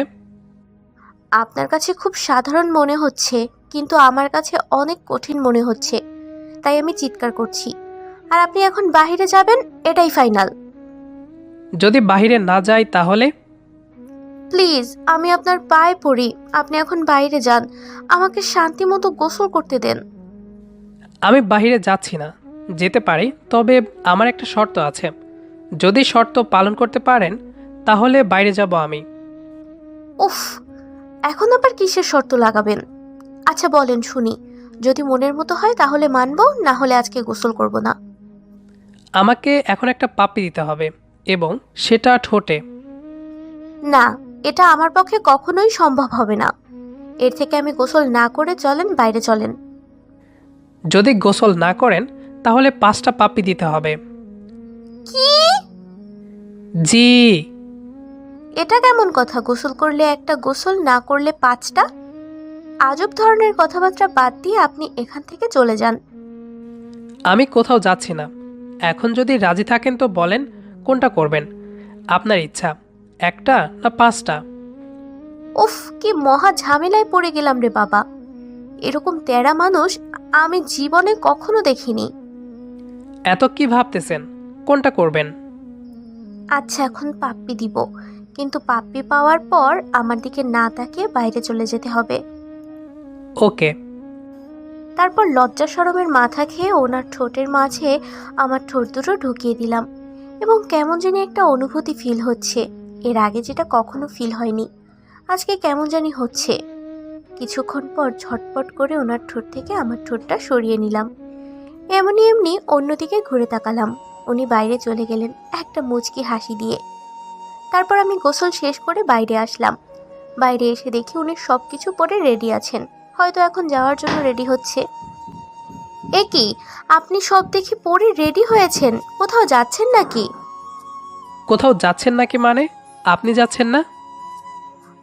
Speaker 1: আপনার কাছে খুব সাধারণ মনে হচ্ছে, কিন্তু আমার কাছে অনেক কঠিন মনে হচ্ছে, তাই আমি চিৎকার করছি। আর আপনি এখন বাইরে যাবেন, এটাই ফাইনাল।
Speaker 2: যদি বাইরে না যাই তাহলে?
Speaker 1: প্লিজ, আমি আপনার পায়ে পড়ি, আপনি এখন বাইরে যান, আমাকে শান্তি মতো গোসল করতে দেন।
Speaker 2: আমি বাইরে যাচ্ছি না, যেতে পারি, তবে আমার একটা শর্ত আছে। যদি শর্ত পালন করতে পারেন তাহলে বাইরে যাব আমি।
Speaker 1: উফ, এখন আবার কিসের শর্ত লাগাবেন? আচ্ছা বলেন শুনি, যদি মনের মতো হয় তাহলে মানবো, না হলে আজকে গোসল করব না।
Speaker 2: আমাকে এখন একটা পাপ্পি দিতে হবে, এবং সেটা ঠোঁটে।
Speaker 1: না, এটা আমার পক্ষে কখনোই সম্ভব হবে না। এর থেকে আমি গোসল না করে চলেন, বাইরে চলেন।
Speaker 2: যদি গোসল না করেন তাহলে 5টা পাপ্পি দিতে হবে।
Speaker 1: কি?
Speaker 2: জি।
Speaker 1: এটা কেমন কথা, গোসল করলে একটা, গোসল না করলে 5টা? আজব ধরনের কথাবার্তা বাদ দিয়ে আপনি এখান থেকে চলে যান।
Speaker 2: আমি কোথাও যাচ্ছি না। এখন যদি রাজি থাকেন তো বলেন কোনটা করবেন, আপনার ইচ্ছা, 1টা না 5টা?
Speaker 1: উফ, কি মহা ঝামেলায় পড়ে গেলাম রে বাবা। এরকম তেড়া মানুষ আমি জীবনে কখনো দেখিনি।
Speaker 2: এত কি ভাবতেছেন, কোনটা করবেন?
Speaker 1: আচ্ছা, এখন পাপ্পি দিব, কিন্তু পাপ্পি পাওয়ার পর আমার দিকে না তাকিয়ে বাইরে চলে যেতে হবে।
Speaker 2: ওকে।
Speaker 1: তারপর লজ্জা শরমের মাথা খেয়ে ওনার ঠোঁটের মাঝে আমার ঠোঁট দুটো ঢুকিয়ে দিলাম, এবং কেমন জানি একটা অনুভূতি ফিল হচ্ছে, এর আগে যেটা কখনো ফিল হয়নি, আজকে কেমন জানি হচ্ছে। কিছুক্ষণ পর ঝটপট করে ওনার ঠোঁট থেকে আমার ঠোঁটটা সরিয়ে নিলাম। এমনি এমনি অন্যদিকে ঘুরে তাকালাম, উনি বাইরে চলে গেলেন একটা মুচকি হাসি দিয়ে। তারপর আমি গোসল শেষ করে বাইরে আসলাম। বাইরে এসে দেখি উনি সব কিছু পরে রেডি আছেন, হয়তো এখন যাওয়ার জন্য রেডি হচ্ছে। এ কি, আপনি সব দেখি পরে রেডি হয়েছেন, কোথাও যাচ্ছেন নাকি?
Speaker 2: কোথাও যাচ্ছেন নাকি মানে? আপনি যাচ্ছেন না?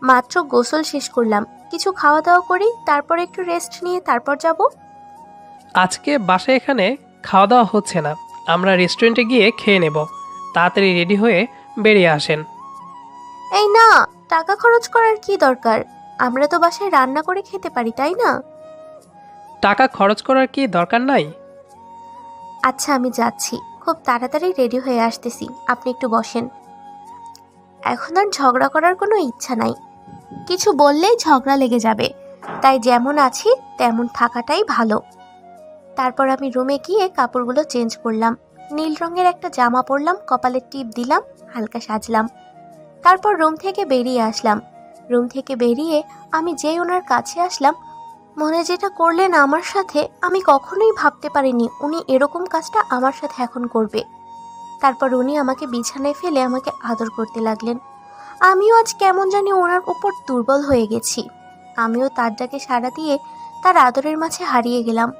Speaker 1: মাত্র গোসল শেষ করলাম, কিছু খাওয়া দাওয়া করি, তারপর একটু রেস্ট নিয়ে তারপর যাব।
Speaker 2: আজকে বাসায় এখানে খাওয়া দাওয়া হচ্ছে না, আমরা রেস্টুরেন্টে গিয়ে খেয়ে নেব। তাড়াতাড়ি রেডি হয়ে বেরিয়ে আসেন।
Speaker 1: এই না, টাকা খরচ করার কি দরকার, আমরা তো বাসায় রান্না করে খেতে পারি, তাই না?
Speaker 2: টাকা খরচ করার কি দরকার নাই?
Speaker 1: আচ্ছা, আমি যাচ্ছি, খুব তাড়াতাড়ি রেডি হয়ে আসতেছি, আপনি একটু বসেন। এখন আর ঝগড়া করার কোনো ইচ্ছা নাই, কিছু বললেই ঝগড়া লেগে যাবে, তাই যেমন আছি তেমন থাকাটাই ভালো। তারপর আমি রুমে গিয়ে কাপড়গুলো চেঞ্জ করলাম, নীল রঙের একটা জামা পরলাম, কপালে টিপ দিলাম, হালকা সাজলাম। তারপর রুম থেকে বেরিয়ে আসলাম। রুম থেকে বেরিয়ে আমি যেই ওনার কাছে আসলাম, মনে যেটা করলেন আমার সাথে, আমি কখনোই ভাবতে পারিনি উনি এরকম কাজটা আমার সাথে এখন করবে। তারপর উনি আমাকে বিছানায় ফেলে আমাকে আদর করতে লাগলেন। আমিও আজ কেমন জানি ওনার উপর দুর্বল হয়ে গেছি। আমিও তার ডাকে সাড়া দিয়ে তার আদরের মাঝে হারিয়ে গেলাম।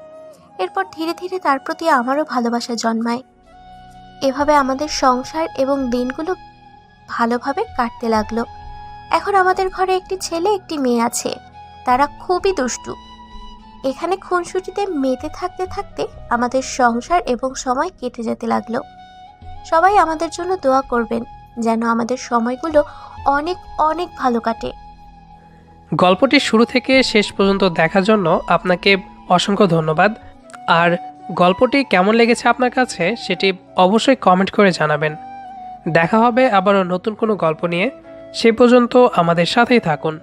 Speaker 1: এরপর ধীরে ধীরে তার প্রতি আমারও ভালোবাসা জন্মায়। এভাবে আমাদের সংসার এবং দিনগুলো ভালোভাবে কাটতে লাগলো। এখন আমাদের ঘরে একটি ছেলে একটি মেয়ে আছে, তারা খুবই দুষ্টু। এখানে খুনসুটিতে মেতে থাকতে থাকতে আমাদের সংসার এবং সময় কেটে যেতে লাগলো। সবাই আমাদের জন্য দোয়া করবেন যেন আমাদের সময়গুলো অনেক অনেক ভালো কাটে।
Speaker 2: গল্পটি শুরু থেকে শেষ পর্যন্ত দেখার জন্য আপনাকে অসংখ্য ধন্যবাদ। আর গল্পটি কেমন লেগেছে আপনার কাছে সেটি অবশ্যই কমেন্ট করে জানাবেন। দেখা হবে আবারও নতুন কোনো গল্প নিয়ে। সে পর্যন্ত আমাদের সাথেই থাকুন।